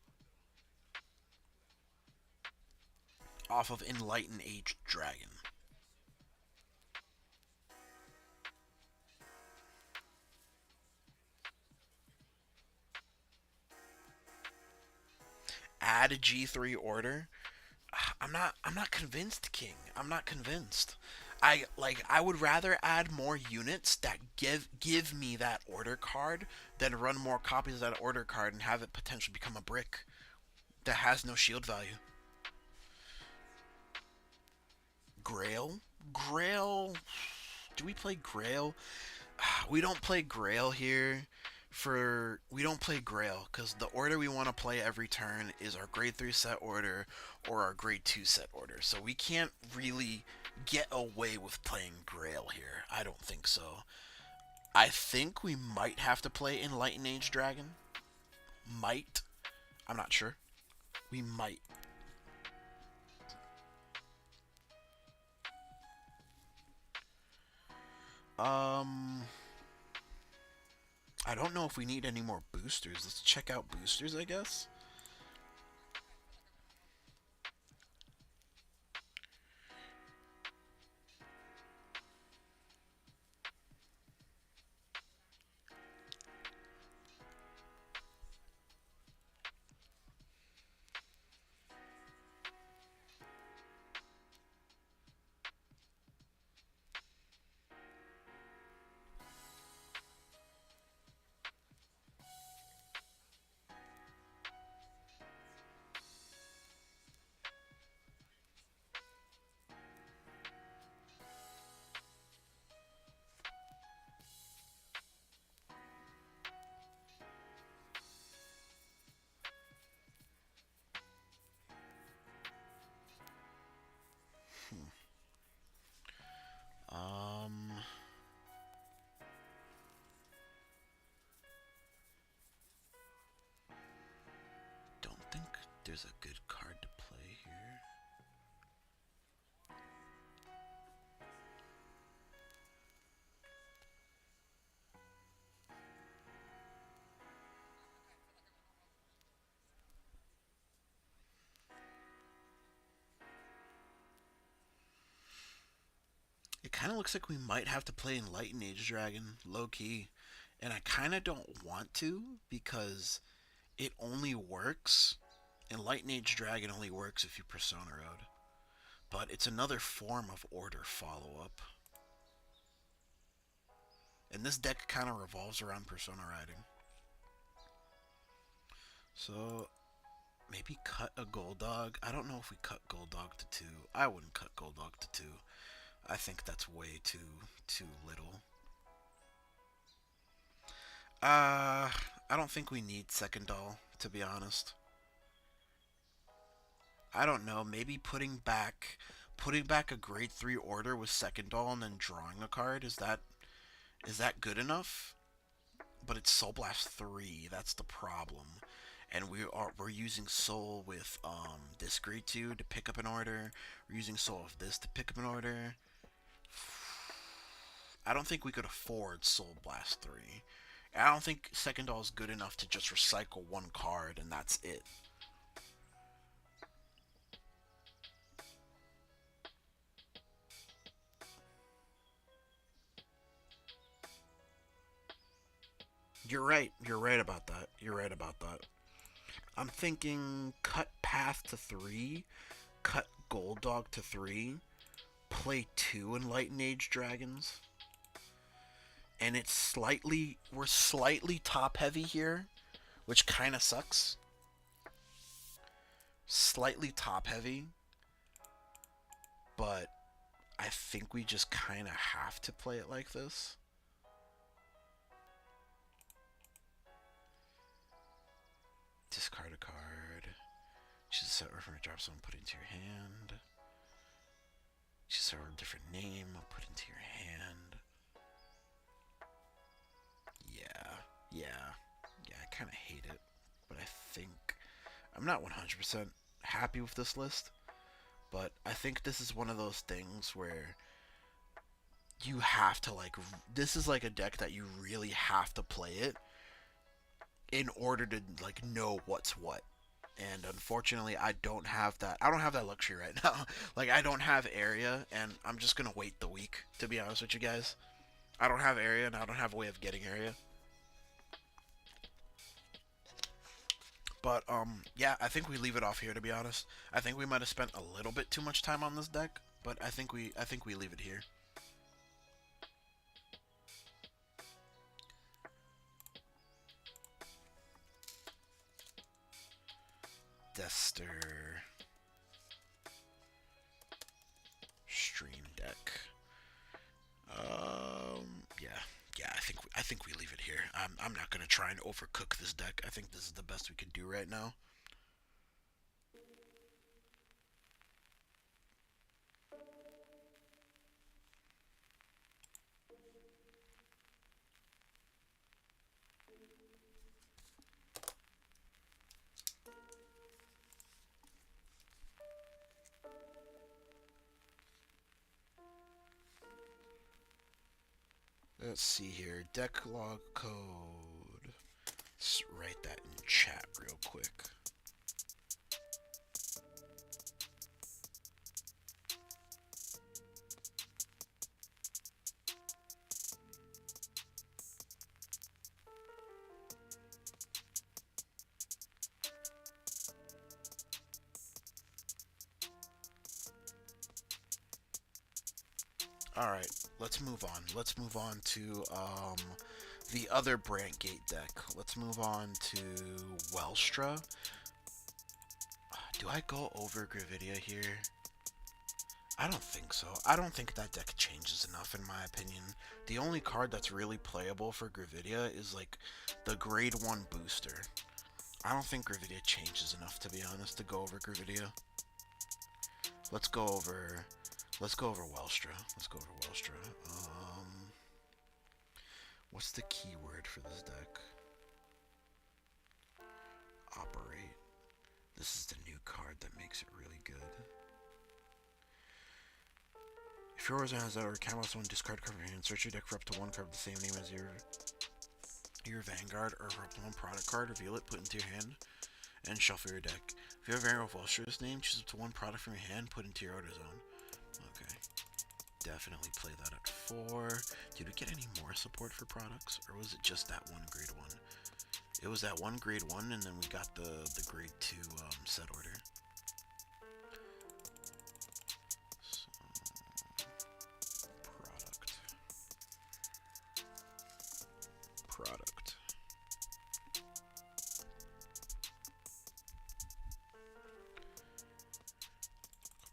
off of Enlightened Aged Dragon. Add a G3 order. I'm not convinced, King. I'm not convinced. I would rather add more units that give me that order card than run more copies of that order card and have it potentially become a brick that has no shield value. Grail? Grail? Do we play Grail? We don't play Grail here. We don't play Grail because the order we want to play every turn is our grade 3 set order or our grade 2 set order. So we can't really get away with playing Grail here. I don't think so. I think we might have to play Enlightened Age Dragon. Might. I'm not sure. We might. I don't know if we need any more boosters. Let's check out boosters, I guess. there's a good card to play here. It kind of looks like we might have to play Enlightened Age Dragon, low-key. And I kind of don't want to, because it only works. Enlightened Age Dragon only works if you Persona Road. But it's another form of order follow-up. And this deck kind of revolves around Persona Riding. So, maybe cut a Golduck. I don't know if we cut Golduck to 2. I wouldn't cut Golduck to 2. I think that's way too little. I don't think we need second doll, to be honest. I don't know, maybe putting back a grade 3 order with second doll and then drawing a card, is that good enough? But it's Soul Blast 3, that's the problem. And we're using Soul with this grade 2 to pick up an order. We're using Soul of this to pick up an order. I don't think we could afford Soul Blast 3. I don't think second doll is good enough to just recycle one card and that's it. You're right about that. I'm thinking cut Path to 3, cut Golduck to 3, play 2 Enlightened Age Dragons. And we're slightly top heavy here, which kind of sucks. Slightly top heavy, but I think we just kind of have to play it like this. Discard a card. Choose a set from a drop zone, put into your hand. Choose a different name, put into your hand. Yeah, I kind of hate it, but I think I'm not 100% happy with this list, but I think this is one of those things where you have to, like, this is like a deck that you really have to play it in order to, like, know what's what. And unfortunately, I don't have that luxury right now. Like, I don't have area, and I'm just gonna wait the week, to be honest with you guys. I don't have area, and I don't have a way of getting area. But, yeah, I think we leave it off here, to be honest. I think we might have spent a little bit too much time on this deck, but I think we leave it here. Deathster. Stream deck. Yeah, I think we leave it here. I'm not gonna try and overcook this deck. I think this is the best we can do right now. Let's see here. Decklog code. Let's write that in chat real quick. Alright, let's move on. Let's move on to the other Brandgate deck. Let's move on to Welstra. Do I go over Gravidia here? I don't think so. I don't think that deck changes enough, in my opinion. The only card that's really playable for Gravidia is, like, the grade 1 booster. I don't think Gravidia changes enough, to be honest, to go over Gravidia. Let's go over Welstra. What's the keyword for this deck? Operate. This is the new card that makes it really good. If yours has that or Camel someone discard card from your hand, search your deck for up to one card with the same name as your Vanguard, or for up to one product card, reveal it, put it into your hand, and shuffle your deck. If you have a Vanguard with Welstra's name, choose up to one product from your hand, put it into your order zone. Okay. Definitely play that at 4. Did we get any more support for products, or was it just that one grade 1? It was that one grade 1, and then we got the grade 2 set order. Product.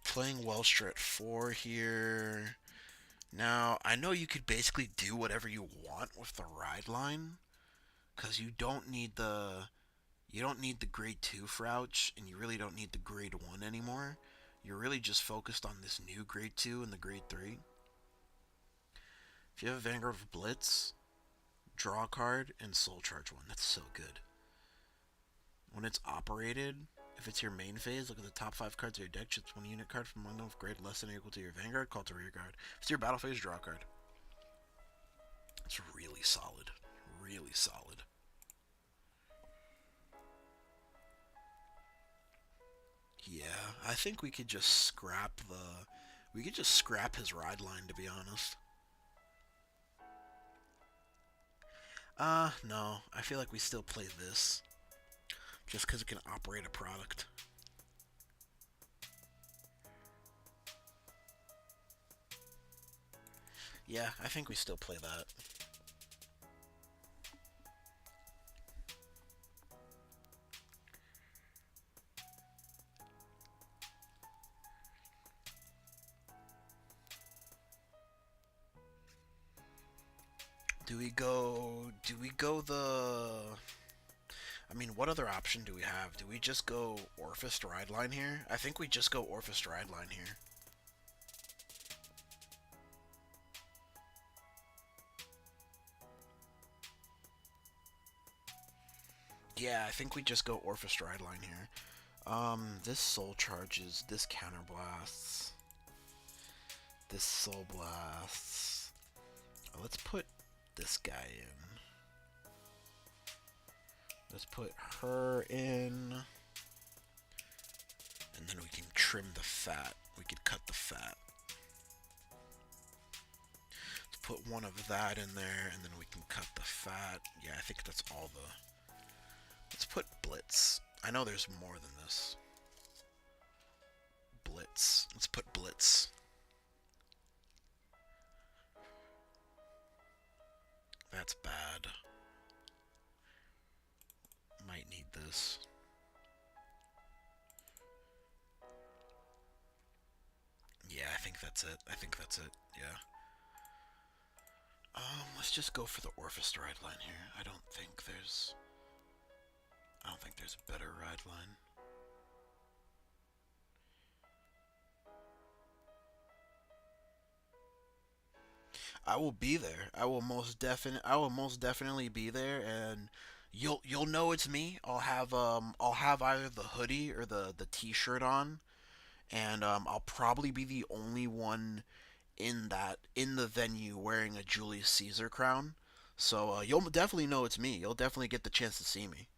Playing Welstra at 4 here. Now, I know you could basically do whatever you want with the ride line, because you don't need the grade 2 Frouch, and you really don't need the grade 1 anymore. You're really just focused on this new grade 2 and the grade 3. If you have a Vanguard of Blitz, draw a card, and soul charge 1. That's so good. When it's operated, if it's your main phase, look at the top 5 cards of your deck, choose one unit card from among them with grade less than or equal to your Vanguard, call to rear guard. If it's your battle phase, draw a card. It's really solid. Really solid. Yeah, I think we could just scrap his ride line, to be honest. No. I feel like we still play this. Just because it can operate a product. Yeah, I think we still play that. Do we go the... I mean, what other option do we have? Do we just go Orphist Ride Line here? I think we just go Orphist Ride Line here. Yeah, I think we just go Orphist Ride Line here. This Soul Charges, this Counterblasts, this Soul Blasts. Let's put this guy in. Let's put her in. And then we can trim the fat. We could cut the fat. Let's put one of that in there, and then we can cut the fat. Yeah, I think that's all the... Let's put Blitz. I know there's more than this. Blitz. Let's put Blitz. That's bad. Might need this. Yeah, I think that's it. Yeah. Let's just go for the Orphist Ride Line here. I don't think there's a better ride line. I will be there. I will most definitely be there, and you'll know it's me. I'll have either the hoodie or the t-shirt on, and I'll probably be the only one in the venue wearing a Julius Caesar crown. So you'll definitely know it's me. You'll definitely get the chance to see me.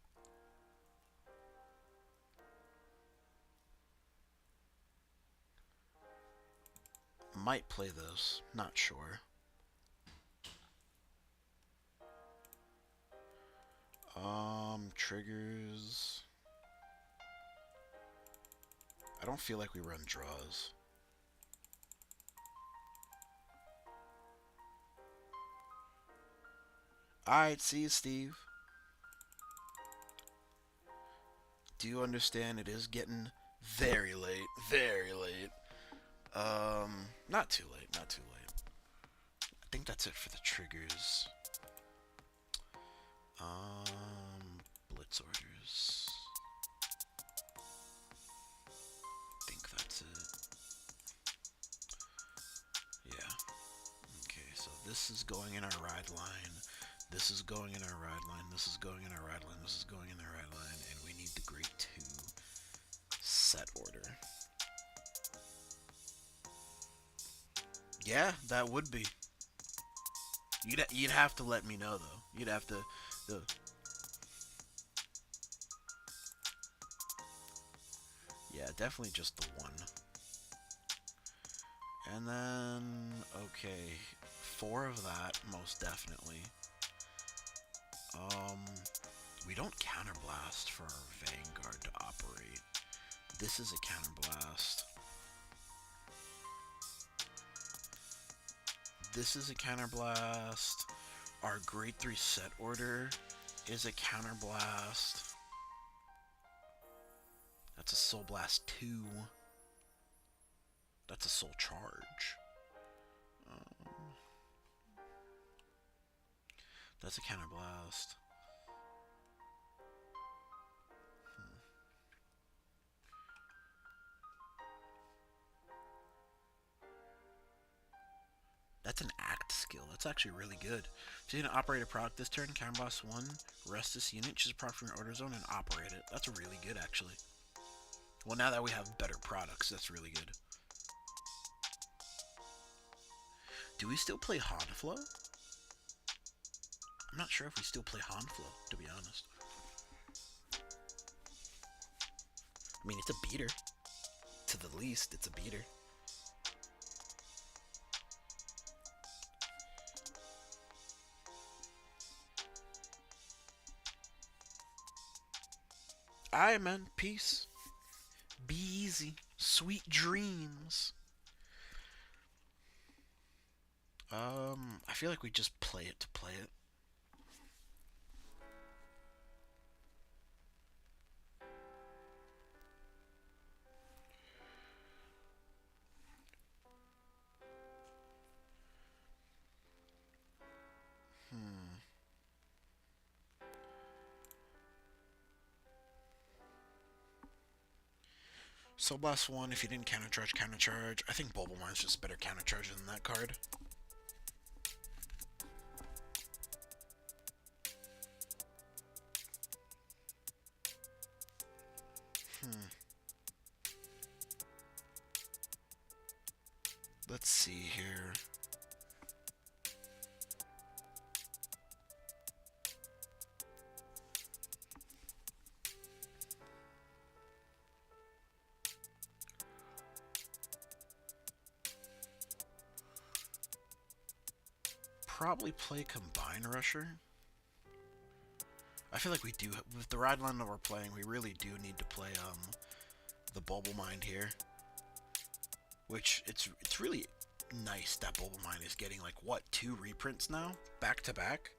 Might play this. Not sure. Triggers. I don't feel like we run draws. Alright, see you, Steve. Do you understand it is getting very late? Very late. Not too late, not too late. I think that's it for the triggers. Blitz orders. I think that's it. Yeah. Okay, so this is going in our ride line. This is going in our ride line. This is going in our ride line. This is going in our ride line. And we need the grade 2. Yeah, that would be. You'd have to let me know though. You'd have to. The, yeah, definitely just the one. And then okay, 4 of that most definitely. Um, we don't counterblast for our Vanguard to operate. This is a counterblast. This is a counterblast. Our grade 3 set order is a counterblast. That's a Soul Blast 2. That's a Soul Charge. That's a counterblast. That's an act skill. That's actually really good. So you're going to operate a product this turn, counterblast 1, rest this unit, choose a product from your order zone, and operate it. That's really good, actually. Well, now that we have better products, that's really good. Do we still play Hanflo? I'm not sure if we still play Hanflo, to be honest. I mean, it's a beater. To the least, it's a beater. Alright, man. Peace. Be easy. Sweet dreams. I feel like we just play it to play it. Soul Blast 1, if you didn't countercharge, countercharge. I think Bulbul Mine's just better countercharge than that card. Let's see here. Probably play Combine Rusher. I feel like we do, with the ride line that we're playing, we really do need to play the Bulbul Mine here. Which, it's really nice that Bulbul Mine is getting, like, what, 2 reprints now? Back to back?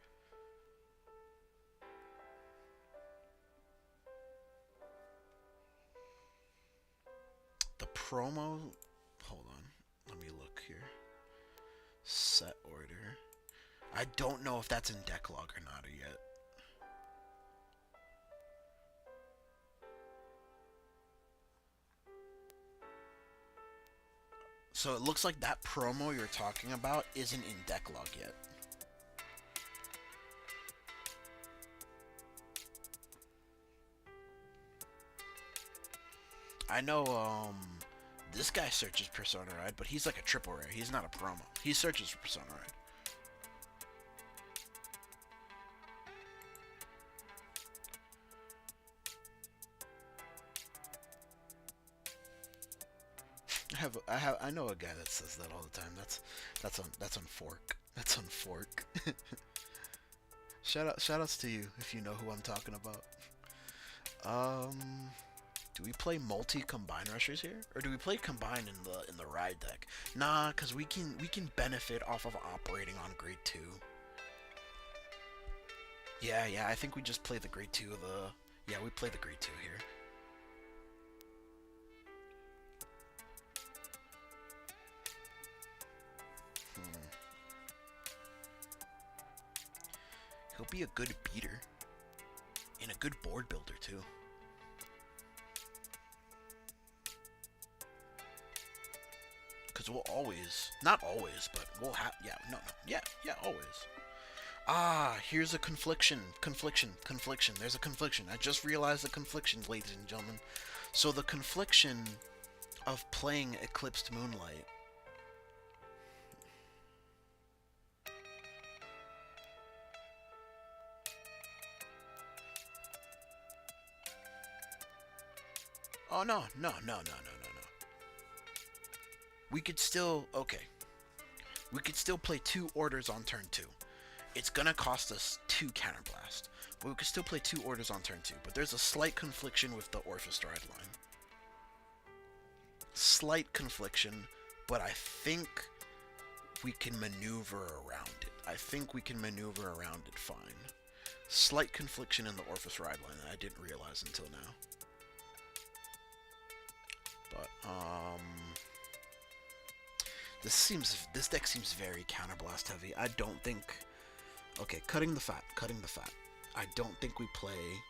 The promo... Hold on. Let me look here. Set order. I don't know if that's in Decklog or not yet. So it looks like that promo you're talking about isn't in Decklog yet. I know, this guy searches Persona Ride, but he's like a triple rare. He's not a promo. He searches for Persona Ride. I know a guy that says that all the time. That's on Fork. That's on Fork. Shoutouts to you if you know who I'm talking about. Do we play multi-combine rushers here, or do we play combine in the ride deck? Nah, cause we can benefit off of operating on grade 2. Yeah, I think we just play the grade 2 of the. Yeah, we play the grade 2 here. He'll be a good beater. And a good board builder, too. Because we'll always... Not always, but we'll have... Yeah, no. Yeah, always. Ah, here's a confliction. Confliction. There's a confliction. I just realized the confliction, ladies and gentlemen. So the confliction of playing Eclipsed Moonlight... Oh, no, no, no, no, no, no, no. We could still... Okay. We could still play 2 orders on turn 2. It's gonna cost us 2 Counterblast. But we could still play 2 orders on turn 2. But there's a slight confliction with the Orphestride line. Slight confliction, but I think we can maneuver around it. I think we can maneuver around it fine. Slight confliction in the Orphestride line that I didn't realize until now. But, this deck seems very Counterblast heavy. I don't think... Okay, cutting the fat. I don't think we play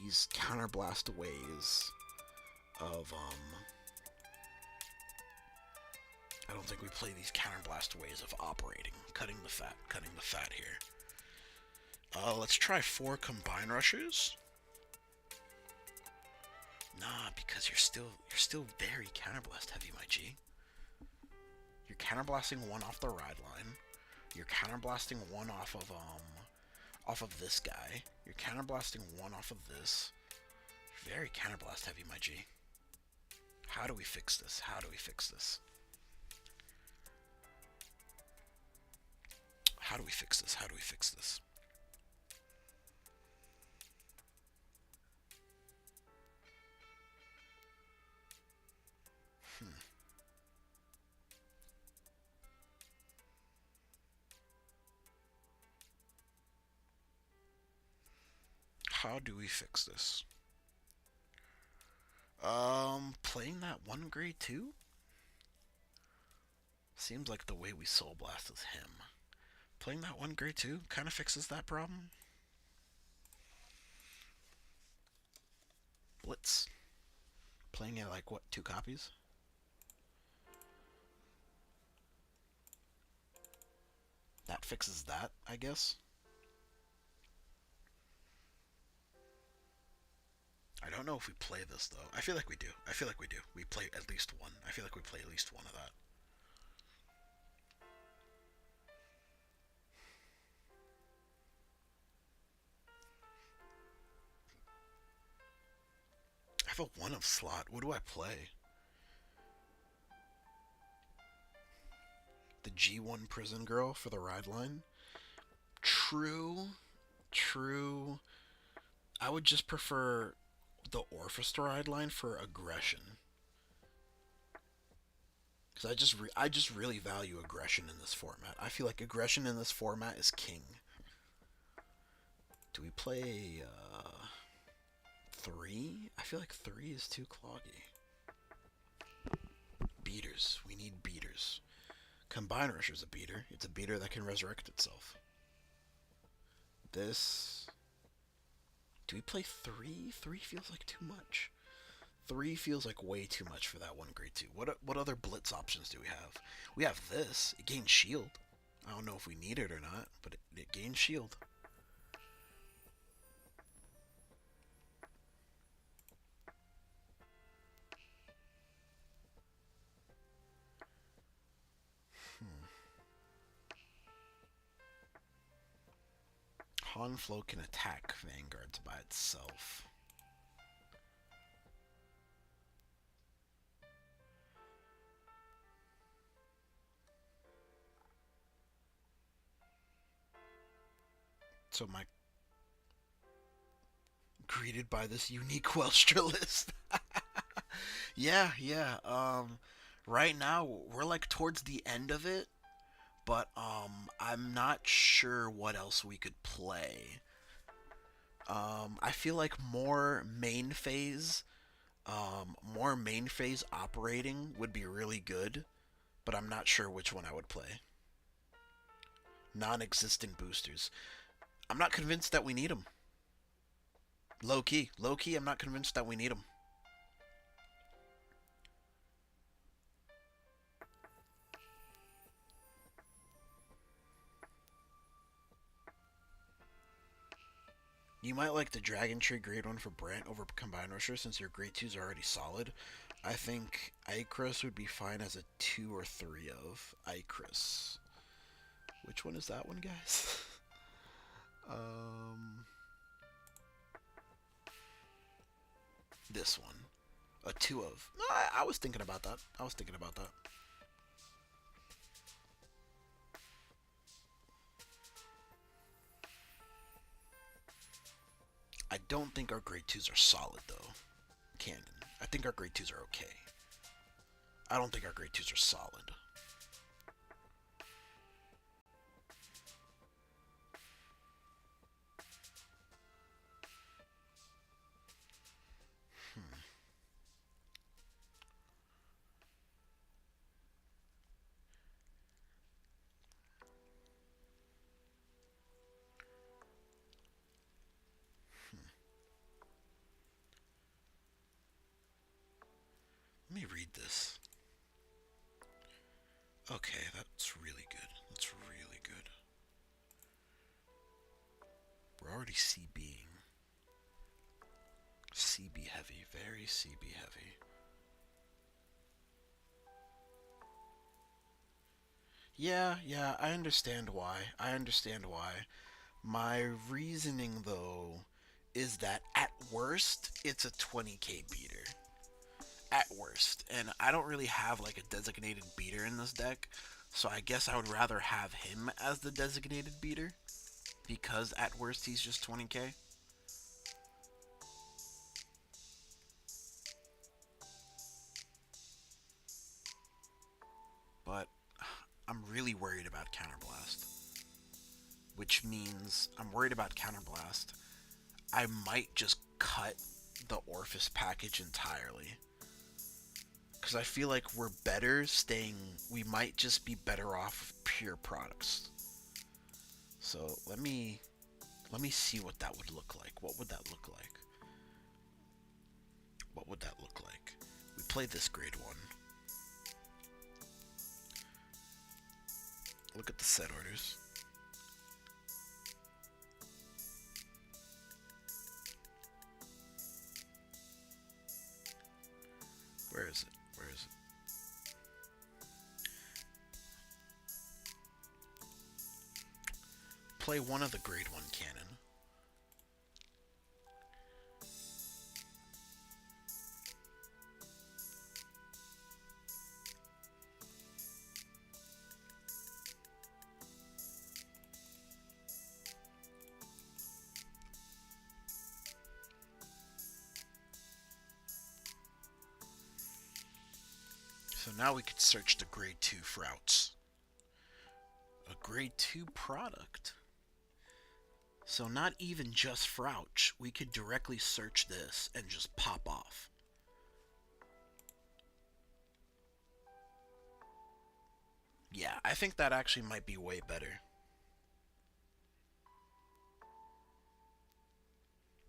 these Counterblast ways of, I don't think we play these Counterblast ways of operating. Cutting the fat here. Let's try 4 Combine Rushers. Nah, because you're still very Counterblast heavy, my G. You're Counterblasting 1 off the ride line. You're Counterblasting 1 off of this guy. You're Counterblasting 1 off of this. Very Counterblast heavy, my G. How do we fix this? How do we fix this? How do we fix this? How do we fix this? How do we fix this? Playing that 1 grade 2? Seems like the way we Soul Blast is him. Playing that 1 grade 2 kind of fixes that problem. Blitz. Playing it like, what, 2 copies? That fixes that, I guess. I don't know if we play this, though. I feel like we do. I feel like we do. We play at least 1. I feel like we play at least 1 of that. I have a 1 of slot. What do I play? The G1 Prison Girl for the ride line? True. True. I would just prefer the Orphestride line for aggression. Because I just really value aggression in this format. I feel like aggression in this format is king. Do we play 3? I feel like 3 is too cloggy. Beaters. We need beaters. Combine Rusher's a beater. It's a beater that can resurrect itself. This... Do we play 3? 3 feels like too much. 3 feels like way too much for that 1 grade 2. What other blitz options do we have? We have this. It gains shield. I don't know if we need it or not, but it gains shield. Hanflo can attack Vanguards by itself. So my greeted by this unique Welstra list. Yeah. Right now we're like towards the end of it, but I'm not sure what else we could play. I feel like more main phase operating would be really good, but I'm not sure which one I would play. Non-existent boosters. I'm not convinced that we need them. Low key, I'm not convinced that we need them. You might like the Dragontree grade 1 for Brant over Combine Rusher since your grade 2s are already solid. I think Icris would be fine as a 2 or 3 of Icris. Which one is that one, guys? This one. A 2 of. No, I was thinking about that. I was thinking about that. I don't think our grade 2s are solid, though. Canon. I think our grade 2s are okay. I don't think our grade 2s are solid. Let me read this. Okay, that's really good. That's really good. We're already CBing. CB heavy. Very CB heavy. Yeah, I understand why. I understand why. My reasoning, though, is that at worst, it's a 20k beater. At worst. And I don't really have like a designated beater in this deck, so I guess I would rather have him as the designated beater, because at worst he's just 20k. But I'm really worried about Counterblast, which means I'm worried about Counterblast. I might just cut the Orphis package entirely, because I feel like we're better staying. We might just be better off with pure products. So let me see what that would look like. What would that look like? What would that look like? We played this grade 1. Look at the set orders. Where is it? Where is it? Play one of the grade 1 cannon. So now we could search the grade 2 Frouts. A grade 2 product. So not even just Frouch. We could directly search this and just pop off. Yeah, I think that actually might be way better.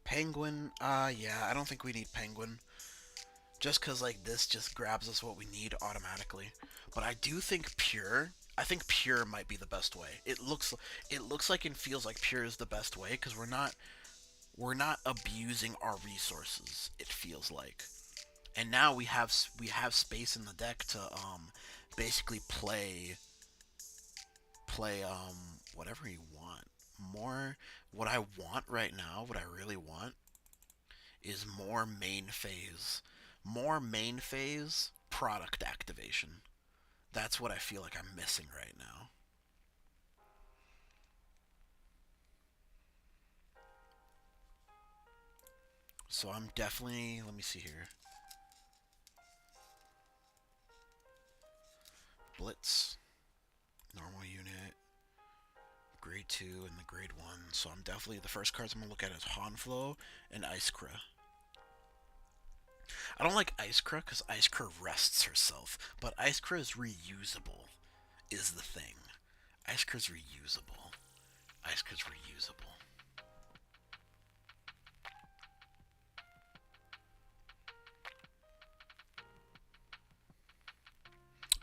Penguin, yeah, I don't think we need Penguin. Just because, like, this just grabs us what we need automatically. But I do think Pure, I think Pure might be the best way. It looks like and feels like Pure is the best way, because we're not abusing our resources, it feels like. And now we have space in the deck to basically play whatever you want. More what I want right now, what I really want is more main phase. More main phase product activation. That's what I feel like I'm missing right now. So I'm definitely, let me see here. Blitz, normal unit, grade 2 and the grade 1. So I'm definitely, the first cards I'm going to look at is Honflow and Icecra. I don't like Icecra because Icecra rests herself, but Icecra is reusable, is the thing. Icecra's reusable. Icecra's reusable.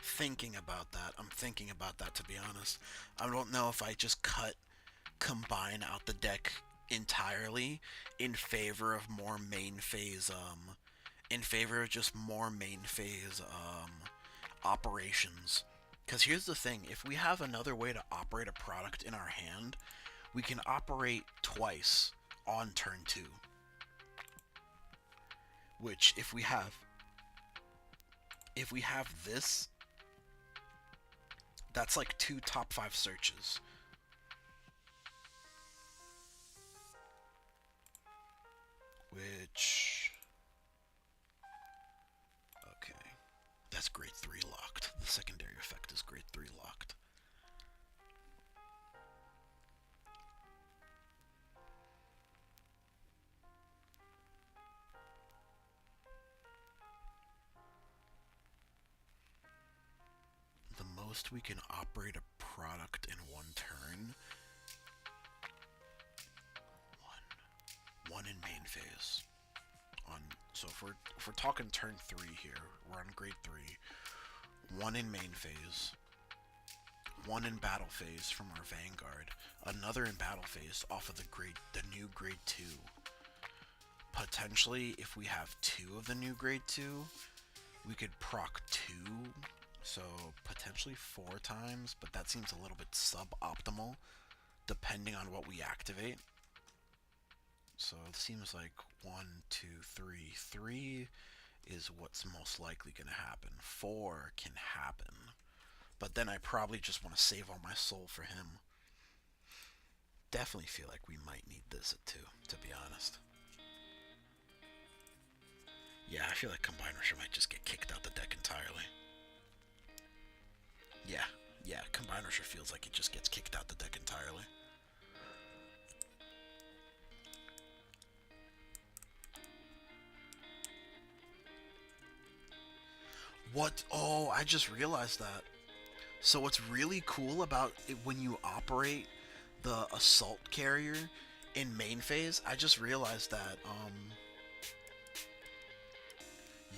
Thinking about that. I'm thinking about that, to be honest. I don't know if I just combine out the deck entirely in favor of more main phase, in favor of just more main phase, operations. Because here's the thing, if we have another way to operate a product in our hand, we can operate twice on turn 2. Which, if we have if we have this, that's like 2 top 5 searches. Which... okay. That's grade 3 locked. The secondary effect is grade 3 locked. The most we can operate a product in 1 turn. One in main phase. So if we're talking turn 3 here, we're on grade 3. 1 in main phase. 1 in battle phase from our Vanguard. Another in battle phase off of the new grade 2. Potentially, if we have 2 of the new grade 2, we could proc 2. So potentially 4 times, but that seems a little bit suboptimal depending on what we activate. So it seems like 1, 2, 3. 3 is what's most likely going to happen. 4 can happen. But then I probably just want to save all my soul for him. Definitely feel like we might need this at 2, to be honest. Yeah, I feel like Combiner might just get kicked out the deck entirely. Yeah, Combiner feels like it just gets kicked out the deck entirely. What? Oh, I just realized that. So what's really cool about it when you operate the assault carrier in main phase, I just realized that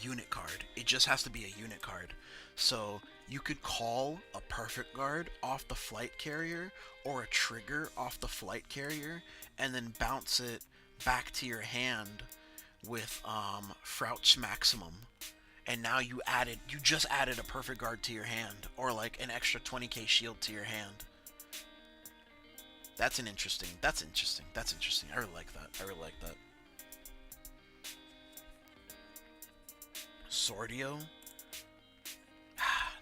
unit card. It just has to be a unit card. So you could call a perfect guard off the flight carrier or a trigger off the flight carrier and then bounce it back to your hand with Frouch Maximum. And now you just added a perfect guard to your hand, or like an extra 20k shield to your hand. That's interesting. I really like that. Sordio?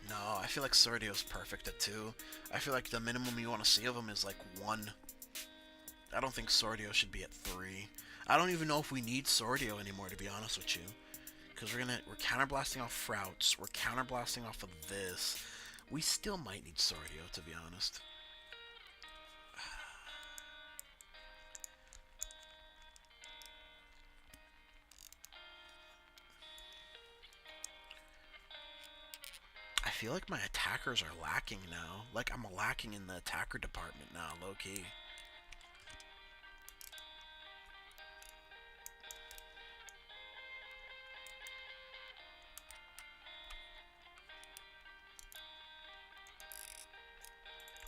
No, I feel like Sordio's perfect at 2. I feel like the minimum you want to see of him is like 1. I don't think Sordio should be at 3. I don't even know if we need Sordio anymore, to be honest with you. Because we're counterblasting off Frouts. We're counterblasting off of this. We still might need Sordio, to be honest. I feel like my attackers are lacking now. Like, I'm lacking in the attacker department now, low-key.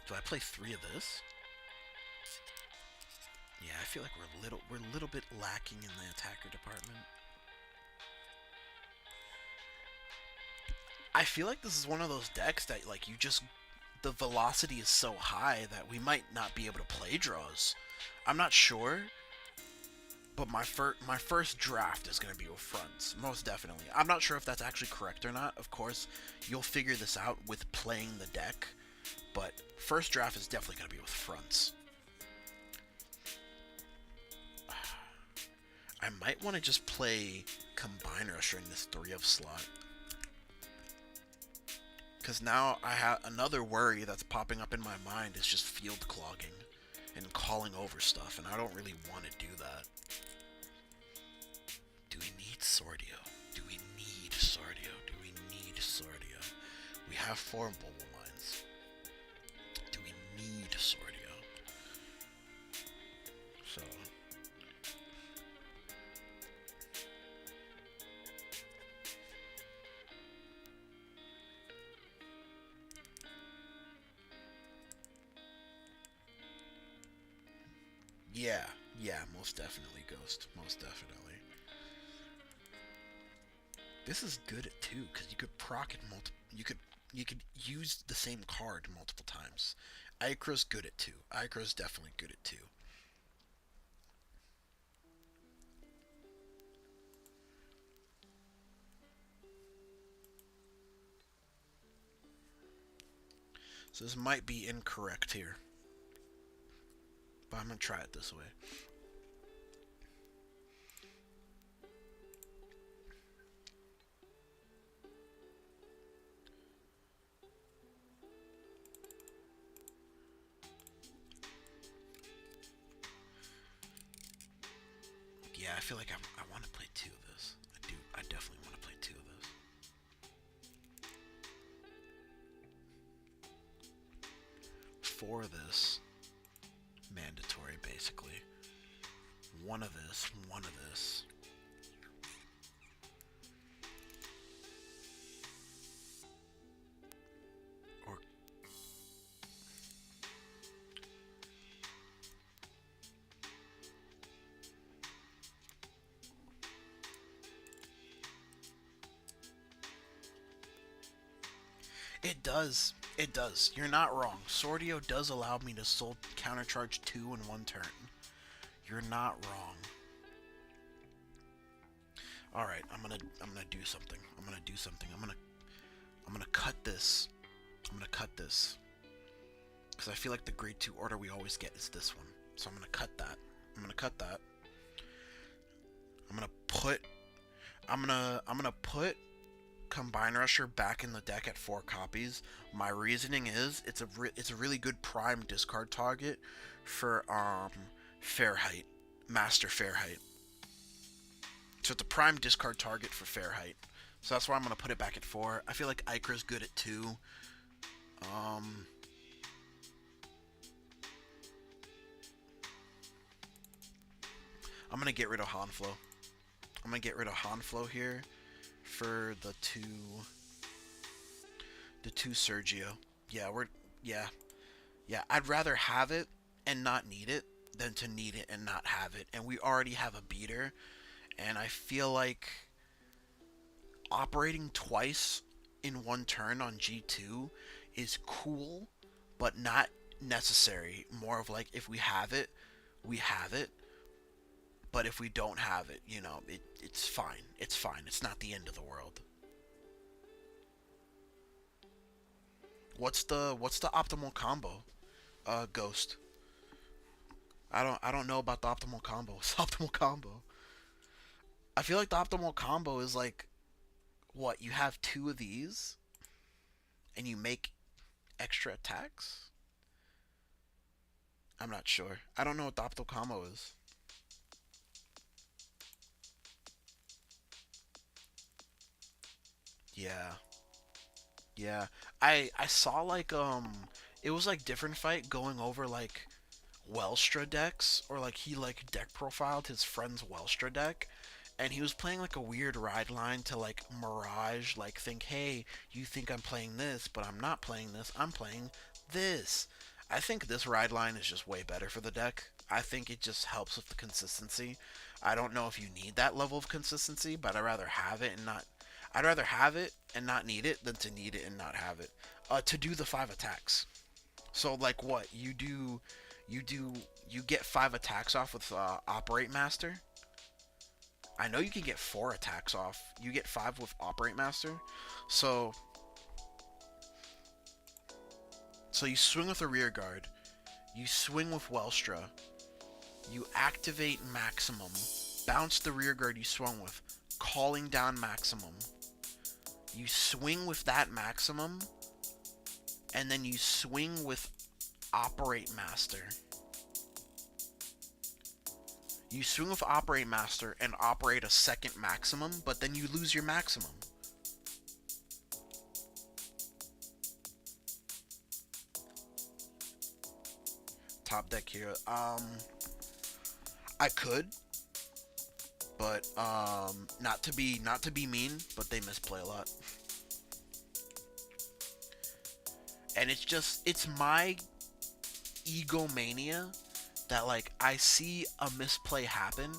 Do I play 3 of this? Yeah, I feel like we're a little bit lacking in the attacker department. I feel like this is one of those decks that like the velocity is so high that we might not be able to play draws. I'm not sure, but my first draft is going to be with fronts, most definitely. I'm not sure if that's actually correct or not. Of course, you'll figure this out with playing the deck, but first draft is definitely going to be with fronts. I might want to just play Combine Rusher in this 3 of slot. Because now I have another worry that's popping up in my mind is just field clogging and calling over stuff, and I don't really want to do that. Do we need Sordio? Do we need Sordio? Do we need Sordio? We have 4 Bubble Mines. Do we need Sordio? So... Yeah, most definitely, Ghost. Most definitely. This is good at 2, because you could proc it you could use the same card multiple times. Icra's good at 2. Icra's definitely good at 2. So this might be incorrect here, but I'm gonna try it this way. Yeah, I feel like I want to play 2 of this. I do. I definitely want to play 2 of this. 4 of this. Mandatory, basically. 1 of this. 1 of this. Or... It does. It does. You're not wrong. Sordio does allow me to soul countercharge 2 in 1 turn. You're not wrong. All right, I'm gonna do something. I'm gonna cut this. I'm gonna cut this because I feel like the grade 2 order we always get is this one. So I'm gonna cut that. I'm gonna put Combine Rusher back in the deck at 4 copies. My reasoning is it's a really good prime discard target for Fairheight, Master Fairheight. So it's a prime discard target for Fairheight. So that's why I'm gonna put it back at 4. I feel like Ikra's good at 2. I'm gonna get rid of Hanflo. I'm gonna get rid of Hanflo here for the two Sergio. Yeah. I'd rather have it and not need it than to need it and not have it. And we already have a beater, and I feel like operating twice in 1 turn on G2 is cool, but not necessary. More of like, if we have it, we have it. But if we don't have it, you know, it's fine. It's fine. It's not the end of the world. What's the optimal combo? Ghost. I don't know about the optimal combo. What's the optimal combo? I feel like the optimal combo is like, what, you have 2 of these and you make extra attacks? I'm not sure. I don't know what the optimal combo is. Yeah. I saw like it was like different fight going over like Welstra decks, or like he like deck profiled his friend's Welstra deck, and he was playing like a weird ride line to like Mirage, like think, hey, you think I'm playing this, but I'm not playing this, I'm playing this. I think this ride line is just way better for the deck. I think it just helps with the consistency. I don't know if you need that level of consistency, but I'd rather have it and not need it than to need it and not have it. To do the 5 attacks. So like what you do, you get 5 attacks off with Operate Master. I know you can get 4 attacks off. You get 5 with Operate Master. So you swing with a rear guard. You swing with Welstra. You activate Maximum. Bounce the rear guard you swung with, calling down Maximum. You swing with that Maximum, and then you swing with Operate Master. You swing with Operate Master and operate a second Maximum, but then you lose your Maximum. Top deck here. I could, but not to be mean, but they misplay a lot. And it's my egomania that like I see a misplay happen,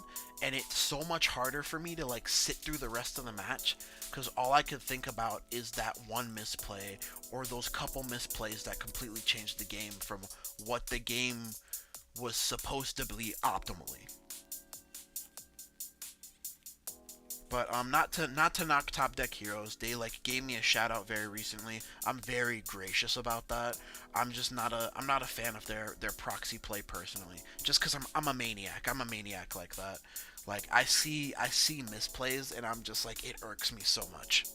and it's so much harder for me to like sit through the rest of the match, because all I could think about is that one misplay or those couple misplays that completely changed the game from what the game was supposed to be optimally. But not to knock top deck heroes. They like gave me a shout out very recently. I'm very gracious about that. I'm not a fan of their proxy play personally. Just because I'm a maniac. I'm a maniac like that. Like I see misplays and I'm just like it irks me so much.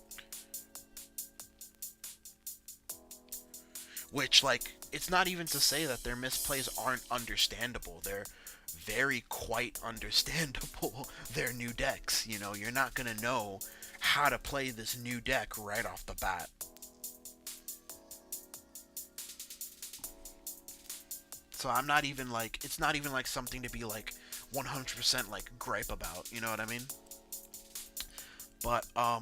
Which like it's not even to say that their misplays aren't understandable. They're very quite understandable. Their new decks. You know, you're not gonna know how to play this new deck right off the bat. So I'm not even like it's not even like something to be like 100% like gripe about. You know what I mean? But I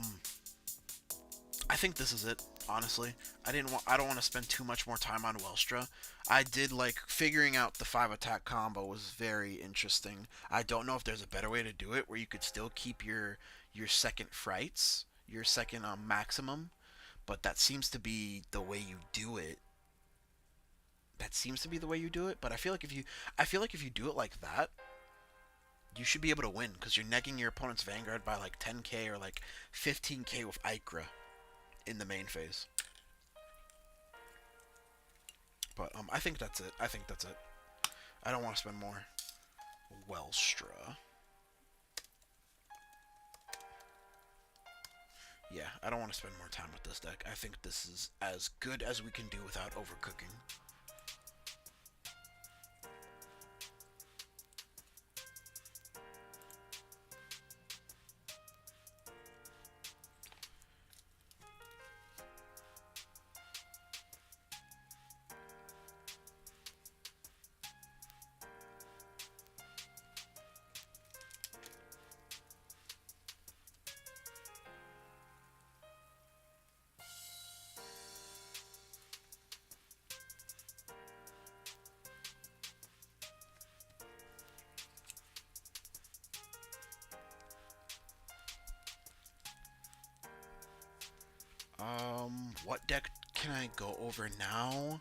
think this is it. Honestly, I don't want to spend too much more time on Welstra. I did like figuring out the 5 attack combo was very interesting. I don't know if there's a better way to do it where you could still keep your second frights, your second maximum, but that seems to be the way you do it. That seems to be the way you do it, but I feel like if you do it like that, you should be able to win because you're negging your opponent's Vanguard by like 10k or like 15k with Ikra in the main phase. But I think that's it. I think that's it. I don't want to spend more. Welstra. Yeah, I don't want to spend more time with this deck. I think this is as good as we can do without overcooking. What deck can I go over now?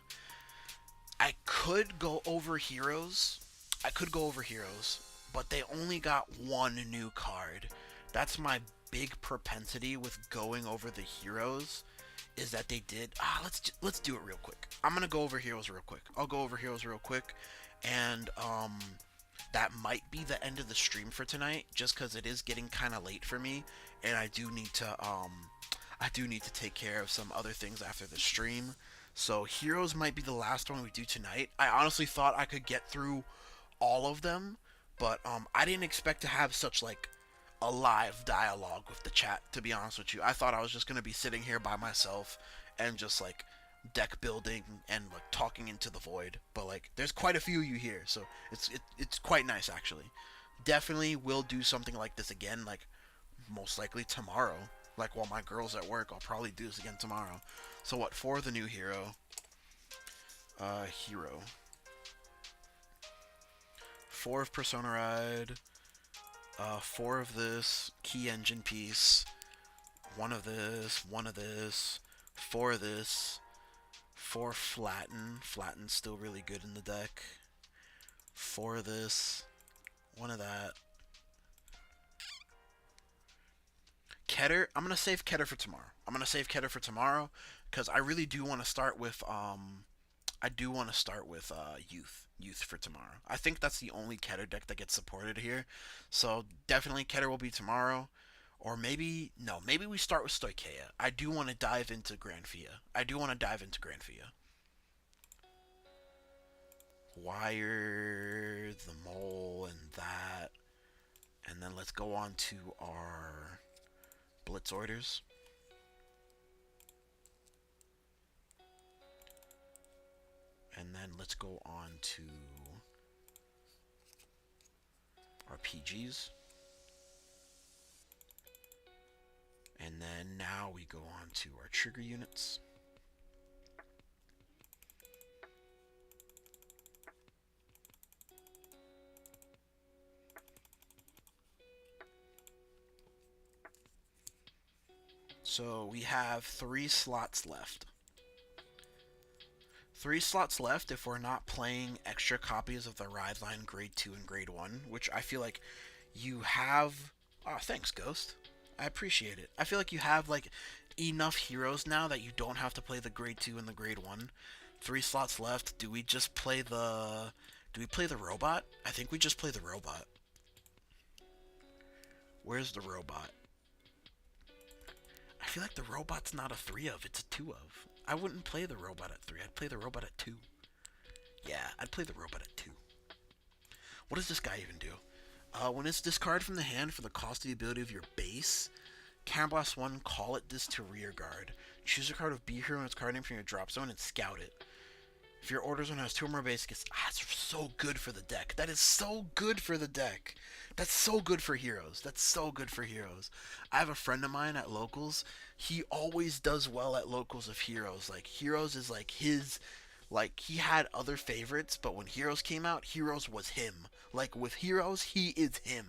I could go over Heroes. I could go over Heroes, but they only got one new card. That's my big propensity with going over the Heroes is that they did. Let's do it real quick. I'm gonna go over Heroes real quick. I'll go over Heroes real quick, and that might be the end of the stream for tonight, just because it is getting kind of late for me, and I do need to take care of some other things after the stream. So Heroes might be the last one we do tonight. I honestly thought I could get through all of them, but I didn't expect to have such like a live dialogue with the chat. To be honest with you, I thought I was just gonna be sitting here by myself and just like deck building and like talking into the void. But like, there's quite a few of you here, so it's quite nice actually. Definitely will do something like this again. Like most likely tomorrow. Like while my girl's at work, I'll probably do this again tomorrow. So what for the new hero? Hero. 4 of Persona Ride. 4 of this key engine piece. 1 of this. 1 of this. 4 of this. 4 flatten. Flatten's still really good in the deck. 4 of this. 1 of that. Keter, I'm gonna save Keter for tomorrow. Because I really do want to start with Youth for tomorrow. I think that's the only Keter deck that gets supported here. So definitely Keter will be tomorrow. Or maybe no, maybe we start with Stoicheia. I do want to dive into Granfia. Wire the mole and that. And then let's go on to our Blitz orders. And then let's go on to our PGs. And then now we go on to our trigger units. So we have 3 slots left. 3 slots left if we're not playing extra copies of the Ride Line Grade 2 and Grade 1, which I feel like you have... Oh, thanks, Ghost. I appreciate it. I feel like you have like enough heroes now that you don't have to play the grade 2 and the grade 1. 3 slots left. Do we just play the robot? I think we just play the robot. Where's the robot? I feel like the robot's not a 3 of, it's a 2 of. I wouldn't play the robot at 3. I'd play the robot at 2. Yeah, I'd play the robot at 2. What does this guy even do? When it's discarded from the hand for the cost of the ability of your base, Counterblast 1, call it this to rear guard. Choose a card of B hero and its card name from your drop zone and scout it. If your order zone has 2 or more basics, that's so good for the deck. That is so good for the deck. That's so good for heroes. That's so good for heroes. I have a friend of mine at locals. He always does well at locals of heroes. Like, heroes is like his. Like, he had other favorites, but when heroes came out, heroes was him. Like, with heroes, he is him.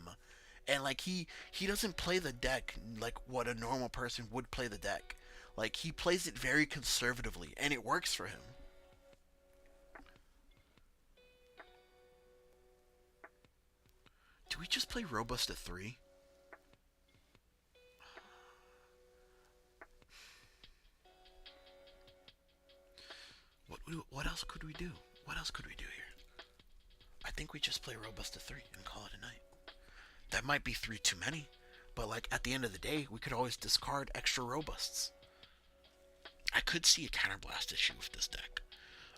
And like he doesn't play the deck like what a normal person would play the deck. Like, he plays it very conservatively, and it works for him. Do we just play Robust at 3? What else could we do? What else could we do here? I think we just play Robust at 3 and call it a night. That might be 3 too many, but like at the end of the day, we could always discard extra Robusts. I could see a Counterblast issue with this deck.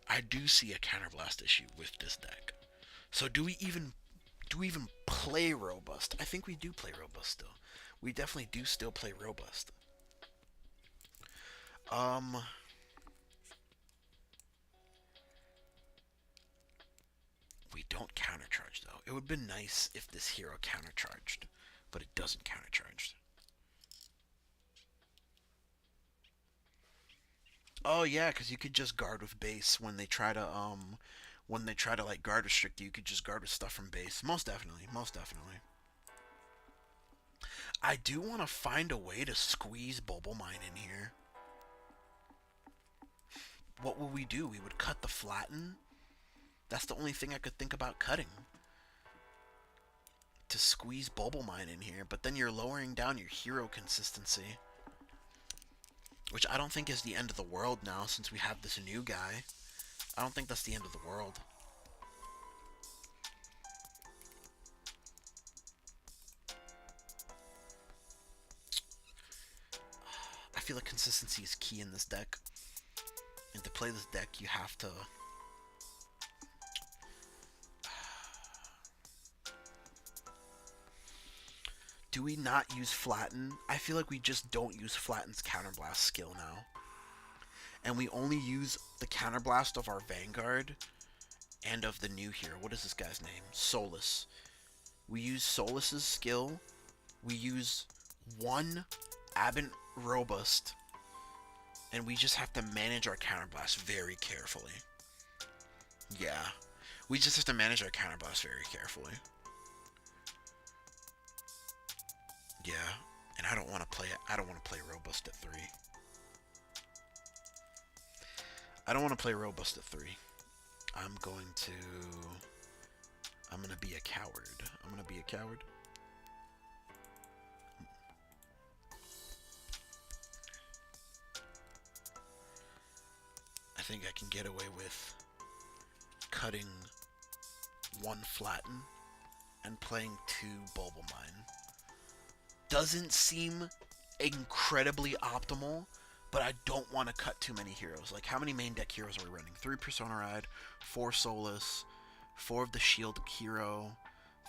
I do see a Counterblast issue with this deck. So do we even play Robust? I think we do play Robust still. We definitely do still play Robust. We don't countercharge though. It would have been nice if this hero countercharged, but it doesn't countercharge. Oh yeah, because you could just guard with base when they try to like guard restrict you. You could just guard with stuff from base. Most definitely, most definitely. I do want to find a way to squeeze Bubble Mine in here. What would we do? We would cut the flatten. That's the only thing I could think about cutting. To squeeze Bubble Mine in here, but then you're lowering down your hero consistency. Which I don't think is the end of the world now, since we have this new guy. I don't think that's the end of the world. I feel like consistency is key in this deck. And to play this deck, you have to... Do we not use Flatten? I feel like we just don't use Flatten's Counterblast skill now. And we only use the Counterblast of our Vanguard and of the new hero. What is this guy's name? Solus. We use Solus's skill. We use one Aberrant Robust. And we just have to manage our Counterblast very carefully. Yeah. We just have to manage our Counterblast very carefully. Yeah. And I don't want to play it. I don't want to play Robust at 3. I don't want to play Robust at 3. I'm going to be a coward. I'm going to be a coward. I think I can get away with cutting one Flatten and playing 2 Bulba Mine. Doesn't seem incredibly optimal, but I don't want to cut too many heroes. Like, how many main deck heroes are we running? 3 Persona Ride, 4 Solus, 4 of the Shield hero,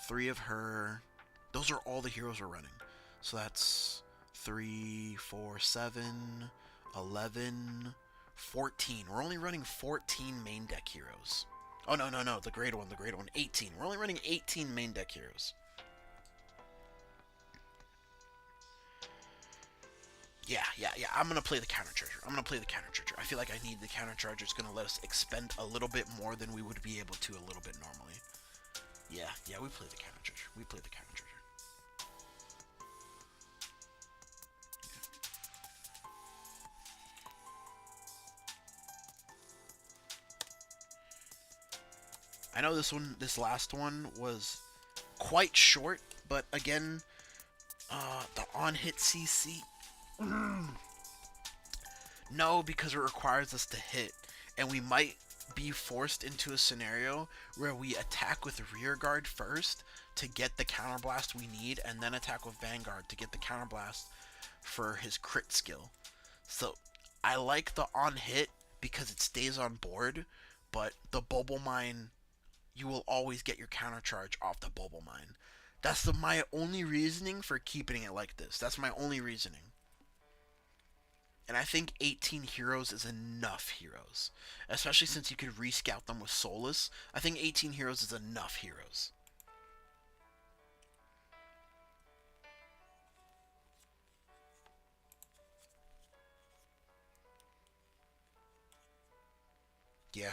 3 of her. Those are all the heroes we're running. So that's 3, 4, 7, 11, 14. We're only running 14 main deck heroes. Oh, no, the grade one, 18. We're only running 18 main deck heroes. Yeah. I'm going to play the Countercharger. I feel like I need the Countercharger. It's going to let us expend a little bit more than we would be able to a little bit normally. Yeah, we play the Countercharger. I know this last one was quite short, but again, The on-hit CC. No, because it requires us to hit, and we might be forced into a scenario where we attack with rear guard first to get the counterblast we need, and then attack with Vanguard to get the counterblast for his crit skill. So I like the on hit because it stays on board, but the Bubble Mine, you will always get your counter charge off the Bubble Mine. That's my only reasoning for keeping it like this. That's my only reasoning. And I think 18 heroes is enough heroes. Especially since you could rescout them with Solus. I think 18 heroes is enough heroes. Yeah,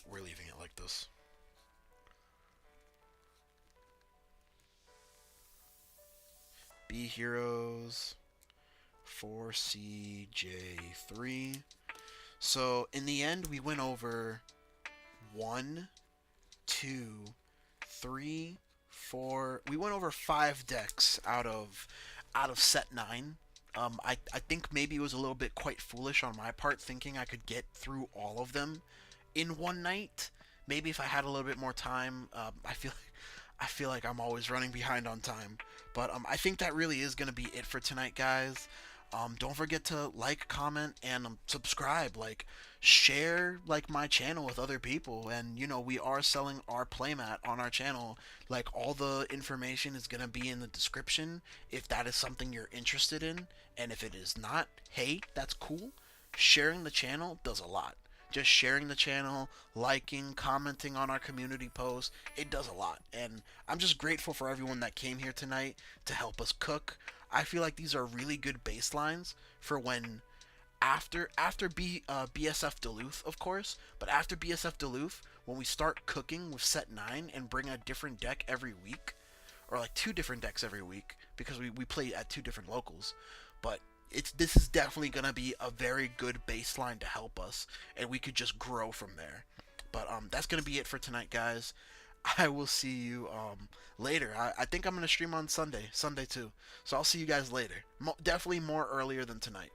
we're leaving it like this. B heroes, 4CJ3. So in the end, we went over 1, 2, 3, 4. We went over 5 decks out of set 9. I think maybe it was a little bit quite foolish on my part thinking I could get through all of them in one night. Maybe if I had a little bit more time, I feel like I'm always running behind on time. But I think that really is gonna be it for tonight, guys. Don't forget to like, comment, and subscribe. Like, share like my channel with other people. And we are selling our playmat on our channel. Like, all the information is gonna be in the description if that is something you're interested in. And if it is not, hey, that's cool. Sharing the channel does a lot. Just sharing the channel, liking, commenting on our community posts, it does a lot. And I'm just grateful for everyone that came here tonight to help us cook. I feel like these are really good baselines for when BSF Duluth, of course, but after BSF Duluth, when we start cooking with set 9 and bring a different deck every week, or like 2 different decks every week, because we play at 2 different locals. But this is definitely gonna be a very good baseline to help us, and we could just grow from there. But that's gonna be it for tonight, guys. I will see you later. I think I'm gonna stream on Sunday too. So I'll see you guys later. Definitely more earlier than tonight.